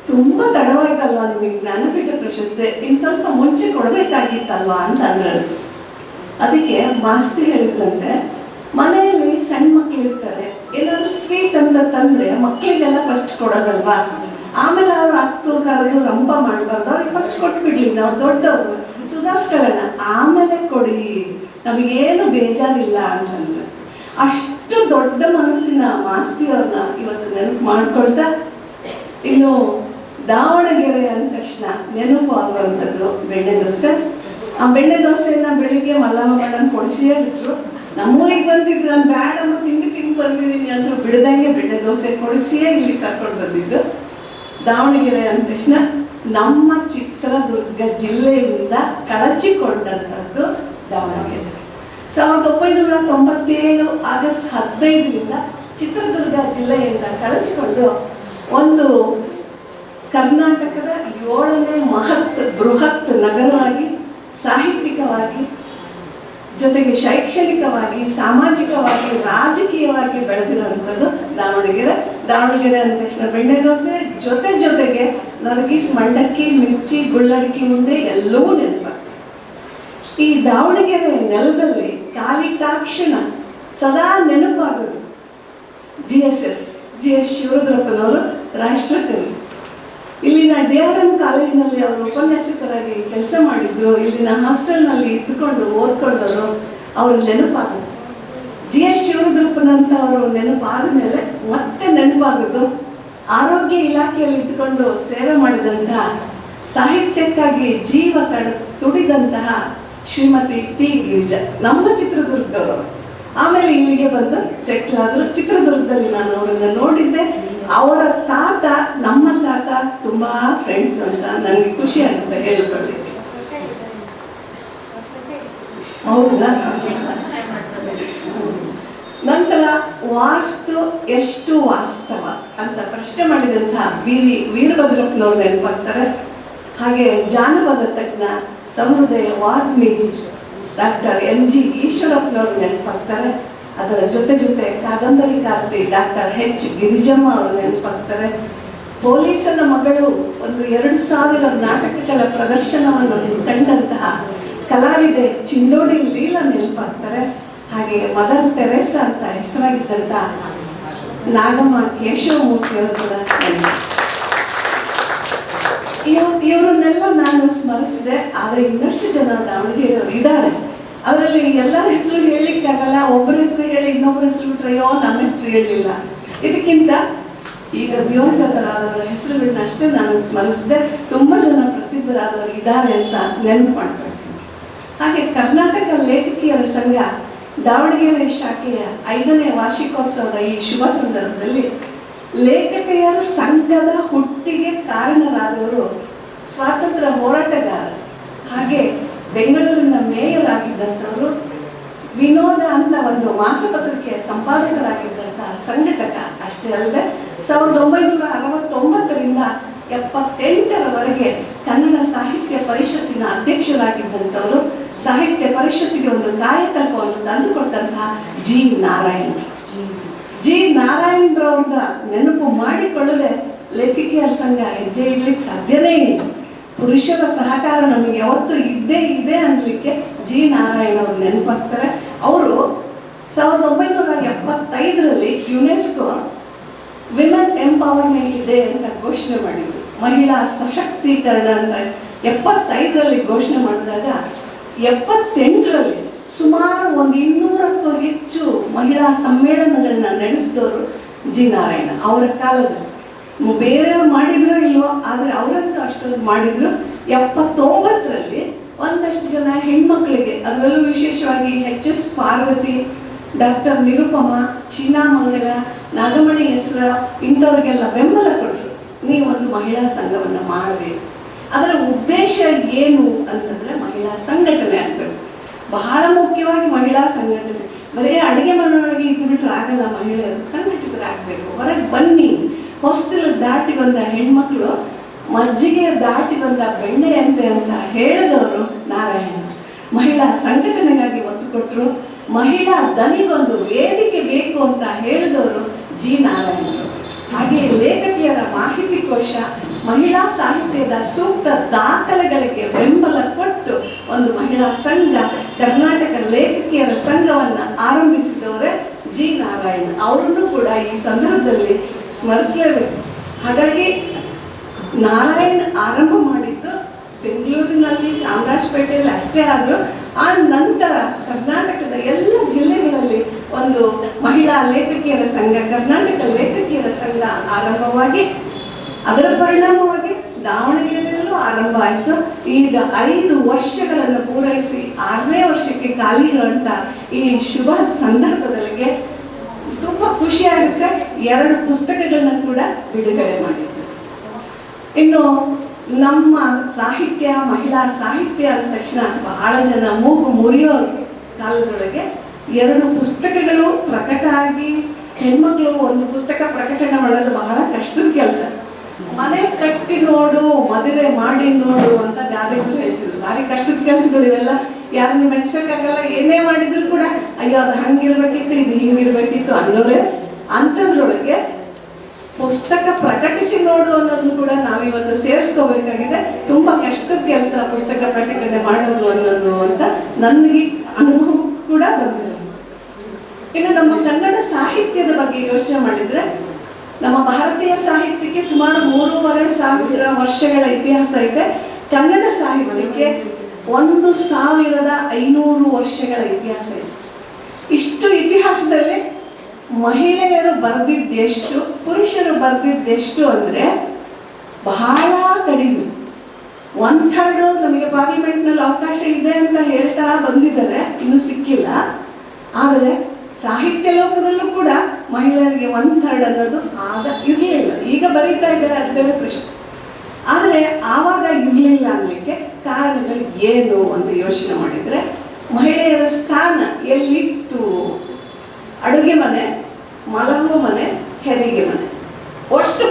ತುಂಬಾ ತಡವಾಯ್ತಲ್ವಾ ನಿಮಗೆ ಜ್ಞಾನಪೀಠ ಪ್ರಶಸ್ತಿ, ಇನ್ನು ಸ್ವಲ್ಪ ಮುಂಚೆ ಕೊಡಬೇಕಾಗಿತ್ತಲ್ವಾ ಅಂತ ಅಂದ್ರೆ. ಅದಕ್ಕೆ ಮಾಸ್ತಿ ಹೇಳಿದ್ರಂತೆ, ಮನೆಯಲ್ಲಿ ಸಣ್ಣ ಮಕ್ಳು ಇರ್ತಾರೆ, ಏನಾದ್ರೂ ಸ್ವೀಟ್ ಅಂತ ತಂದ್ರೆ ಮಕ್ಕಳಿಗೆಲ್ಲ ಫಸ್ಟ್ ಕೊಡೋದಲ್ವಾ, ಆಮೇಲೆ ಅವ್ರು ಹತ್ತು ಕರೆದು ರಂಪ ಮಾಡಬಾರ್ದು, ಅವ್ರಿಗೆ ಫಸ್ಟ್ ಕೊಟ್ಬಿಡ್ಲಿ, ನಾವು ದೊಡ್ಡವರು ಸುಧಾರಿಸ್ಕೊಳ್ಳೋಣ, ಆಮೇಲೆ ಕೊಡಿ, ನಮಗೇನು ಬೇಜಾರಿಲ್ಲ ಅಂತಂದ್ರೆ. ಅಷ್ಟು ದೊಡ್ಡ ಮನಸ್ಸಿನ ಮಾಸ್ತಿಯವ್ರನ್ನ ಇವತ್ತು ನೆನಪು ಮಾಡ್ಕೊಳ್ತಾ, ಇನ್ನು ದಾವಣಗೆರೆ ಅಂದ ತಕ್ಷಣ ನೆನಪು ಆಗುವಂಥದ್ದು ಬೆಣ್ಣೆ ದೋಸೆ. ಆ ಬೆಣ್ಣೆ ದೋಸೆನ ಬೆಳಿಗ್ಗೆ ಮಲ್ಲಮ್ಮ ಮೇಡಮ್ ಕೊಡಿಸಿಯೇ ಬಿಟ್ರು. ನಮ್ಮೂರಿಗೆ ಬಂದಿದ್ದು, ನಾನು ಬೇಡಮ್ಮ ತಿಂಡಿ ಬಂದಿದ್ದೀನಿ ಅಂದ್ರು ಬಿಡದಂಗೆ ಬೆಣ್ಣೆ ದೋಸೆ ಕೊಡಿಸಿಯೇ ಇಲ್ಲಿ ಕರ್ಕೊಂಡು ಬಂದಿದ್ದು. ದಾವಣಗೆರೆ ಅಂದ ತಕ್ಷಣ ನಮ್ಮ ಚಿತ್ರದುರ್ಗ ಜಿಲ್ಲೆಯಿಂದ ಕಳಚಿಕೊಂಡಂಥದ್ದು ದಾವಣಗೆರೆ. 1997 ಆಗಸ್ಟ್ 15ರಿಂದ ಚಿತ್ರದುರ್ಗ ಜಿಲ್ಲೆಯಿಂದ ಕಳಚಿಕೊಂಡು ಒಂದು ಕರ್ನಾಟಕದ 7ನೇ ಬೃಹತ್ ನಗರವಾಗಿ, ಸಾಹಿತ್ಯಿಕವಾಗಿ, ಜೊತೆಗೆ ಶೈಕ್ಷಣಿಕವಾಗಿ, ಸಾಮಾಜಿಕವಾಗಿ, ರಾಜಕೀಯವಾಗಿ ಬೆಳೆದಿರುವಂಥದ್ದು ದಾವಣಗೆರೆ. ದಾವಣಗೆರೆ ಅಂದ ತಕ್ಷಣ ಬೆಣ್ಣೆ ದೋಸೆ ಜೊತೆಗೆ ನರ್ಗಿಸ್, ಮಂಡಕ್ಕಿ, ಮಿರ್ಚಿ, ಗುಳ್ಳಡಿಕೆ ಉಂಡೆ ಎಲ್ಲವೂ ನೆನಪಾಗ್ತದೆ. ಈ ದಾವಣಗೆರೆ ನೆಲದಲ್ಲಿ ಕಾಲಿಟ್ಟಾಕ್ಷಣ ಸದಾ ನೆನಪಾಗೋದು GS ಶಿವರುದ್ರಪ್ಪನವರು, ರಾಷ್ಟ್ರಕವಿ. ಇಲ್ಲಿನ DRM ಕಾಲೇಜಿನಲ್ಲಿ ಅವರು ಉಪನ್ಯಾಸಕರಾಗಿ ಕೆಲಸ ಮಾಡಿದ್ರು. ಇಲ್ಲಿನ ಹಾಸ್ಟೆಲ್ನಲ್ಲಿ ಇದ್ದುಕೊಂಡು ಓದ್ಕೊಂಡವರು ಅವರು ನೆನಪಾಗೋದು. GS ಶಿವರುದ್ರಪ್ಪನಂತ ಅವರು ನೆನಪಾದ ಮೇಲೆ ಮತ್ತೆ ನೆನಪಾಗೋದು ಆರೋಗ್ಯ ಇಲಾಖೆಯಲ್ಲಿ ಇದ್ದುಕೊಂಡು ಸೇವೆ ಮಾಡಿದಂತಹ, ಸಾಹಿತ್ಯಕ್ಕಾಗಿ ಜೀವ ತುಡಿದಂತಹ ಶ್ರೀಮತಿ ಟಿ ಗಿರಿಜಾ, ನಮ್ಮ ಚಿತ್ರದುರ್ಗದವರು. ಆಮೇಲೆ ಇಲ್ಲಿಗೆ ಬಂದು ಸೆಟ್ಲ್ ಆದ್ರು. ಚಿತ್ರದುರ್ಗದಲ್ಲಿ ನಾನು ಅವರನ್ನ ನೋಡಿದ್ದೆ. ಅವರ ತಾತ ನಮ್ಮ ತಾತ ತುಂಬಾ ಫ್ರೆಂಡ್ಸ್ ಅಂತ ನನಗೆ ಖುಷಿ ಆಗುತ್ತೆ ಹೇಳಿಕೊಳ್ಳಿಕ್ಕೆ. ಹೌದಾ? ನಂತರ ವಾಸ್ತು ಎಷ್ಟು ವಾಸ್ತವ ಅಂತ ಪ್ರಶ್ನೆ ಮಾಡಿದಂತಹ ವೀರಭದ್ರಪ್ಪನವ್ರು ನೆನಪಾಗ್ತಾರೆ. ಹಾಗೆ ಜಾನಪದ ತಜ್ಞ, ಸಹೃದಯ ವಾಗ್ಮಿ ಡಾಕ್ಟರ್ MG ಈಶ್ವರಪ್ಪನವರು ನೆನಪಾಗ್ತಾರೆ. ಅದರ ಜೊತೆ ಕಾದಂಬರಿಕಾರ್ತಿ ಡಾಕ್ಟರ್ H ಗಿರಿಜಮ್ಮ ಅವರು ನೆನಪಾಗ್ತಾರೆ. ಪೊಲೀಸನ ಮಗಳು ಒಂದು 2000 ನಾಟಕಗಳ ಪ್ರದರ್ಶನವನ್ನು ಕಂಡಂತಹ ಕಲಾವಿದೆ ಚಿಂದೋಡಿ ಲೀಲಾ ನೆನಪಾಗ್ತಾರೆ. ಹಾಗೆ ಮದರ್ ತೆರೇಸಾ ಅಂತ ಹೆಸರಾಗಿದ್ದಂತಹ ನಾಗಮ್ಮ ಕೇಶವಮೂರ್ತಿ ಅವರು ಕೂಡ ಇವರನ್ನೆಲ್ಲ ನಾನು ಸ್ಮರಿಸಿದೆ. ಆದರೆ ಇನ್ನಷ್ಟು ಜನ ದಾವಣಗೆರೆಯವರು ಇದ್ದಾರೆ. ಅದರಲ್ಲಿ ಎಲ್ಲರ ಹೆಸರು ಹೇಳಲಿಕ್ಕಾಗಲ್ಲ. ಒಬ್ಬರ ಹೆಸರು ಹೇಳಿ ಇನ್ನೊಬ್ಬರ ಹೆಸರು ಬಿಟ್ರೆಯೋ ನಮ್ಮ ಹೆಸರು ಹೇಳಲಿಲ್ಲ. ಇದಕ್ಕಿಂತ ಈಗ ದಿವಂಗತರಾದವರ ಹೆಸರುಗಳನ್ನ ಅಷ್ಟೇ ನಾನು ಸ್ಮರಿಸಿದೆ. ತುಂಬ ಜನ ಪ್ರಸಿದ್ಧರಾದವರು ಇದ್ದಾರೆ ಅಂತ ನೆನಪು ಮಾಡ್ಕೊಳ್ತೀನಿ. ಹಾಗೆ ಕರ್ನಾಟಕ ಲೇಖಕಿಯರ ಸಂಘ ದಾವಣಗೆರೆ ಶಾಖೆಯ 5ನೇ ವಾರ್ಷಿಕೋತ್ಸವದ ಈ ಶುಭ ಸಂದರ್ಭದಲ್ಲಿ ಲೇಖಕಿಯರ ಸಂಘದ ಹುಟ್ಟಿಗೆ ಕಾರಣರಾದವರು ಸ್ವಾತಂತ್ರ್ಯ ಹೋರಾಟಗಾರರು. ಹಾಗೆ ಬೆಂಗಳೂರಿನ ಮೇಯರ್ ಆಗಿದ್ದಂಥವರು, ವಿನೋದ ಅಂತ ಒಂದು ಮಾಸಪತ್ರಿಕೆಯ ಸಂಪಾದಕರಾಗಿದ್ದಂತಹ ಸಂಘಟಕ. ಅಷ್ಟೇ ಅಲ್ಲದೆ 1969ರಿಂದ 78ರವರೆಗೆ ಕನ್ನಡ ಸಾಹಿತ್ಯ ಪರಿಷತ್ತಿನ ಅಧ್ಯಕ್ಷರಾಗಿದ್ದಂಥವರು. ಸಾಹಿತ್ಯ ಪರಿಷತ್ತಿಗೆ ಒಂದು ಕಾಯಕಲ್ಪವನ್ನು ತಂದುಕೊಟ್ಟಂತಹ ಜಿ ನಾರಾಯಣರವ್ರನ್ನ ನೆನಪು ಮಾಡಿಕೊಳ್ಳದೆ ಲೇಖಕಿಯರ ಸಂಘ ಹೆಜ್ಜೆ ಇಡ್ಲಿಕ್ಕೆ ಸಾಧ್ಯನೇ ಇಲ್ಲ. ಪುರುಷರ ಸಹಕಾರ ನಮಗೆ ಯಾವತ್ತೂ ಇದ್ದೇ ಇದೆ ಅನ್ನಲಿಕ್ಕೆ ಜಿ ನಾರಾಯಣ ಅವರು ನೆನಪಾಗ್ತಾರೆ. ಅವರು 1975ರಲ್ಲಿ ಯುನೆಸ್ಕೋ ವಿಮೆನ್ ಎಂಪವರ್ಮೆಂಟ್ ಡೇ ಅಂತ ಘೋಷಣೆ ಮಾಡಿದ್ರು. ಮಹಿಳಾ ಸಶಕ್ತೀಕರಣ ಅಂತ 75ರಲ್ಲಿ ಘೋಷಣೆ ಮಾಡಿದಾಗ 78ರಲ್ಲಿ ಸುಮಾರು 200ಕ್ಕೂ ಹೆಚ್ಚು ಮಹಿಳಾ ಸಮ್ಮೇಳನಗಳನ್ನ ನಡೆಸಿದವರು ಜಿ ನಾರಾಯಣ. ಅವರ ಕಾಲದಲ್ಲಿ ಬೇರೆಯವ್ರು ಮಾಡಿದ್ರು ಇಲ್ವೋ, ಆದರೆ ಅವರಂತೂ ಅಷ್ಟೊಂದು ಮಾಡಿದ್ರು. 79ರಲ್ಲಿ ಒಂದಷ್ಟು ಜನ ಹೆಣ್ಮಕ್ಳಿಗೆ, ಅದರಲ್ಲೂ ವಿಶೇಷವಾಗಿ HS ಪಾರ್ವತಿ, ಡಾಕ್ಟರ್ ನಿರುಪಮ, ಚಿನ್ನಾಮಂಗಲ, ನಾಗಮಣಿ ಹೆಸರು ಇಂಥವ್ರಿಗೆಲ್ಲ ಬೆಂಬಲ ಕೊಟ್ಟರು. ನೀವೊಂದು ಮಹಿಳಾ ಸಂಘವನ್ನು ಮಾಡಬೇಕು. ಅದರ ಉದ್ದೇಶ ಏನು ಅಂತಂದ್ರೆ ಮಹಿಳಾ ಸಂಘಟನೆ ಆಗಬೇಕು. ಬಹಳ ಮುಖ್ಯವಾಗಿ ಮಹಿಳಾ ಸಂಘಟನೆ. ಬರೀ ಅಡುಗೆ ಮನೆಯೊಳಗೆ ಇದು ಬಿಟ್ಟರೆ ಆಗಲ್ಲ. ಮಹಿಳೆಯರು ಸಂಘಟಿತರಾಗಬೇಕು. ಹೊರಗೆ ಬನ್ನಿ. ಹೊಸ್ತಿಲು ದಾಟಿ ಬಂದ ಹೆಣ್ಮಕ್ಳು ಮಜ್ಜಿಗೆ ದಾಟಿ ಬಂದ ಬೆಣ್ಣೆಯಂತೆ ಅಂತ ಹೇಳಿದವರು ನಾರಾಯಣ. ಮಹಿಳಾ ಸಂಘಟನೆಗಾಗಿ ಒತ್ತು ಕೊಟ್ಟರು. ಮಹಿಳಾ ದನಿಗೊಂದು ವೇದಿಕೆ ಬೇಕು ಅಂತ ಹೇಳಿದವರು ಜಿ ನಾರಾಯಣರು. ಹಾಗೆಯೇ ಲೇಖಕಿಯರ ಮಾಹಿತಿ ಕೋಶ, ಮಹಿಳಾ ಸಾಹಿತ್ಯದ ಸೂಕ್ತ ದಾಖಲೆಗಳಿಗೆ ಬೆಂಬಲ ಕೊಟ್ಟು ಒಂದು ಮಹಿಳಾ ಸಂಘ, ಕರ್ನಾಟಕ ಲೇಖಕಿಯರ ಸಂಘವನ್ನು ಆರಂಭಿಸಿದವರೇ ಜಿ ನಾರಾಯಣ. ಅವರನ್ನು ಕೂಡ ಈ ಸಂದರ್ಭದಲ್ಲಿ ಸ್ಮರಿಸಲೇಬೇಕು. ಹಾಗಾಗಿ ನಾರಾಯಣ್ ಆರಂಭ ಮಾಡಿದ್ದು ಬೆಂಗಳೂರಿನಲ್ಲಿ, ಚಾಮರಾಜಪೇಟೆಯಲ್ಲಿ ಅಷ್ಟೇ ಆದರೂ ಆ ನಂತರ ಕರ್ನಾಟಕದ ಎಲ್ಲ ಜಿಲ್ಲೆಗಳಲ್ಲಿ ಒಂದು ಮಹಿಳಾ ಲೇಖಕಿಯರ ಸಂಘ, ಕರ್ನಾಟಕ ಲೇಖಕಿಯರ ಸಂಘ ಆರಂಭವಾಗಿ ಅದರ ಪರಿಣಾಮವಾಗಿ ದಾವಣಗೆರೆಯಲ್ಲೂ ಆರಂಭ ಆಯಿತು. ಈಗ 5 ವರ್ಷಗಳನ್ನು ಪೂರೈಸಿ 6ನೇ ವರ್ಷಕ್ಕೆ ಕಾಲಿಡುವಂಥ ಈ ಶುಭ ಸಂದರ್ಭದಲ್ಲಿಗೆ ತುಂಬ ಖುಷಿಯಾಗುತ್ತೆ. 2 ಪುಸ್ತಕಗಳನ್ನ ಕೂಡ ಬಿಡುಗಡೆ ಮಾಡಿದ್ರು. ಇನ್ನು ನಮ್ಮ ಸಾಹಿತ್ಯ, ಮಹಿಳಾ ಸಾಹಿತ್ಯ ಅಂದ ತಕ್ಷಣ ಬಹಳ ಜನ ಮೂಗು ಮುರಿಯೋ ಕಾಲದೊಳಗೆ 2 ಪುಸ್ತಕಗಳು ಪ್ರಕಟ ಆಗಿ, ಹೆಣ್ಮಕ್ಳು ಒಂದು ಪುಸ್ತಕ ಪ್ರಕಟಣೆ ಮಾಡೋದು ಬಹಳ ಕಷ್ಟದ ಕೆಲಸ. ಮನೆ ಕಟ್ಟಿ ನೋಡು, ಮದುವೆ ಮಾಡಿ ನೋಡು ಅಂತ ಗಾದೆಗಳು ಹೇಳ್ತಿದ್ರು. ಭಾರಿ ಕಷ್ಟದ ಕೆಲಸಗಳು ಇವೆಲ್ಲ. ಯಾರನ್ನು ಮೆಚ್ಚಕ್ಕಾಗಲ್ಲ. ಏನೇ ಮಾಡಿದ್ರು ಕೂಡ ಅಯ್ಯೋ ಅದು ಹಂಗಿರ್ಬೇಕಿತ್ತು, ಇದು ಹಿಂಗಿರ್ಬೇಕಿತ್ತು ಅನ್ನೋರೆ. ಅಂಥದ್ರೊಳಗೆ ಪುಸ್ತಕ ಪ್ರಕಟಿಸಿ ನೋಡು ಅನ್ನೋದನ್ನು ಕೂಡ ನಾವಿವತ್ತು ಸೇರಿಸ್ಕೋಬೇಕಾಗಿದೆ. ತುಂಬ ಕಷ್ಟದ ಕೆಲಸ ಪುಸ್ತಕ ಪ್ರಕಟಣೆ ಮಾಡೋದು ಅನ್ನೋದು ಅಂತ ನನಗೆ ಅನುಭವ ಕೂಡ ಬಂದಿದೆ. ಇನ್ನು ನಮ್ಮ ಕನ್ನಡ ಸಾಹಿತ್ಯದ ಬಗ್ಗೆ ಯೋಚನೆ ಮಾಡಿದ್ರೆ, ನಮ್ಮ ಭಾರತೀಯ ಸಾಹಿತ್ಯಕ್ಕೆ ಸುಮಾರು 3,500 ವರ್ಷಗಳ ಇತಿಹಾಸ ಇದೆ. ಕನ್ನಡ ಸಾಹಿತ್ಯಕ್ಕೆ 1,500 ವರ್ಷಗಳ ಇತಿಹಾಸ ಇದೆ. ಇಷ್ಟು ಇತಿಹಾಸದಲ್ಲಿ ಮಹಿಳೆಯರು ಬರೆದಿದ್ದೆಷ್ಟು, ಪುರುಷರು ಬರೆದಿದ್ದೆಷ್ಟು ಅಂದರೆ ಬಹಳ ಕಡಿಮೆ. 1/3 ನಮಗೆ ಪಾರ್ಲಿಮೆಂಟ್ನಲ್ಲಿ ಅವಕಾಶ ಇದೆ ಅಂತ ಹೇಳ್ತಾ ಬಂದಿದ್ದಾರೆ, ಇನ್ನೂ ಸಿಕ್ಕಿಲ್ಲ. ಆದರೆ ಸಾಹಿತ್ಯ ಲೋಕದಲ್ಲೂ ಕೂಡ ಮಹಿಳೆಯರಿಗೆ 1/3 ಅನ್ನೋದು ಆಗ ಇರಲಿಲ್ಲ. ಈಗ ಬರೀತಾ ಇದ್ದಾರೆ, ಅದು ಬೇರೆ ಪ್ರಶ್ನೆ. ಆದರೆ ಆವಾಗ ಇರಲಿಲ್ಲ ಅನ್ನಲಿಕ್ಕೆ ಕಾರಣಗಳು ಏನು ಅಂತ ಯೋಚನೆ ಮಾಡಿದರೆ, ಮಹಿಳೆಯರ ಸ್ಥಾನ ಎಲ್ಲಿತ್ತು? ಅಡುಗೆ ಮನೆ, ಮಲಗುವ ಮನೆ, ಹೆರಿಗೆ ಮನೆ, ಒಟ್ಟು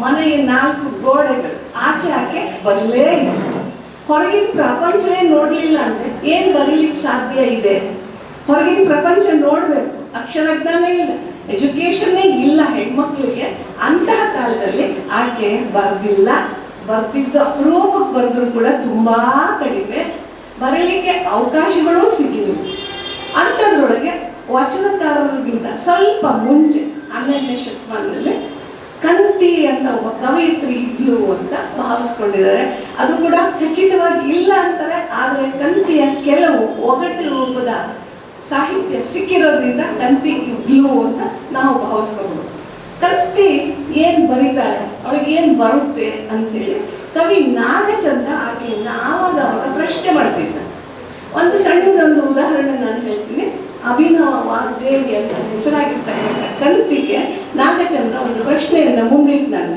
ಮನೆಯ 4 ಗೋಡೆಗಳು. ಆಚೆ ಆಕೆ ಬರಲೇ ಇಲ್ಲ. ಹೊರಗಿನ ಪ್ರಪಂಚವೇ ನೋಡಲಿಲ್ಲ ಅಂದರೆ ಏನು ಬರೀಲಿಕ್ಕೆ ಸಾಧ್ಯ ಇದೆ? ಹೊರಗಿನ ಪ್ರಪಂಚ ನೋಡಬೇಕು. ಅಕ್ಷರಜ್ಞಾನ ಇಲ್ಲ, ಎಜುಕೇಶನ್ನೇ ಇಲ್ಲ ಹೆಣ್ಮಕ್ಳಿಗೆ. ಅಂತಹ ಕಾಲದಲ್ಲಿ ಆಕೆ ಬರೆದಿಲ್ಲ. ಬರ್ತಿದ್ದ ಅಪರೂಪಕ್ಕೆ ಬರೆದ್ರು ಕೂಡ ತುಂಬಾ ಕಡಿಮೆ. ಬರೀಲಿಕ್ಕೆ ಅವಕಾಶಗಳೂ ಸಿಗಲಿಲ್ಲ. ಅಂಥದ್ರೊಳಗೆ ವಚನಕಾರರಿಗಿಂತ ಸ್ವಲ್ಪ ಮುಂಚೆ 12ನೇ ಶತಮಾನದಲ್ಲಿ ಕಂತಿ ಅಂತ ಒಬ್ಬ ಕವಯಿತ್ರಿ ಇದ್ಲು ಅಂತ ಭಾವಿಸ್ಕೊಂಡಿದ್ದಾರೆ. ಅದು ಕೂಡ ಖಚಿತವಾಗಿ ಇಲ್ಲ ಅಂತಾರೆ. ಆದರೆ ಕಂತಿಯ ಕೆಲವು ಒಗಟು ರೂಪದ ಸಾಹಿತ್ಯ ಸಿಕ್ಕಿರೋದ್ರಿಂದ ಕಂತಿ ಇದ್ಲು ಅಂತ ನಾವು ಭಾವಿಸ್ಕೋಬಹುದು. ಕಂತಿ ಏನ್ ಬರೀತಾಳೆ, ಅವಳಿಗೆ ಏನ್ ಬರುತ್ತೆ ಅಂತೇಳಿ ಕವಿ ನಾಗಚಂದ್ರ ಆಕೆಯನ್ನ ಆವಾಗ ಪ್ರಶ್ನೆ ಮಾಡ್ತಿದ್ದ. ಒಂದು ಸಣ್ಣದೊಂದು ಉದಾಹರಣೆ ನಾನು ಹೇಳ್ತೀನಿ. ಅಭಿನವ ವಾಗ್ದೇವಿ ಅಂತ ಹೆಸರಾಗಿರ್ತಕ್ಕಂಥ ಕಂತಿಗೆ ನಾಗಚಂದ್ರ ಒಂದು ಪ್ರಶ್ನೆಯನ್ನ ಮುಂದಿಟ್ಟಾನೆ.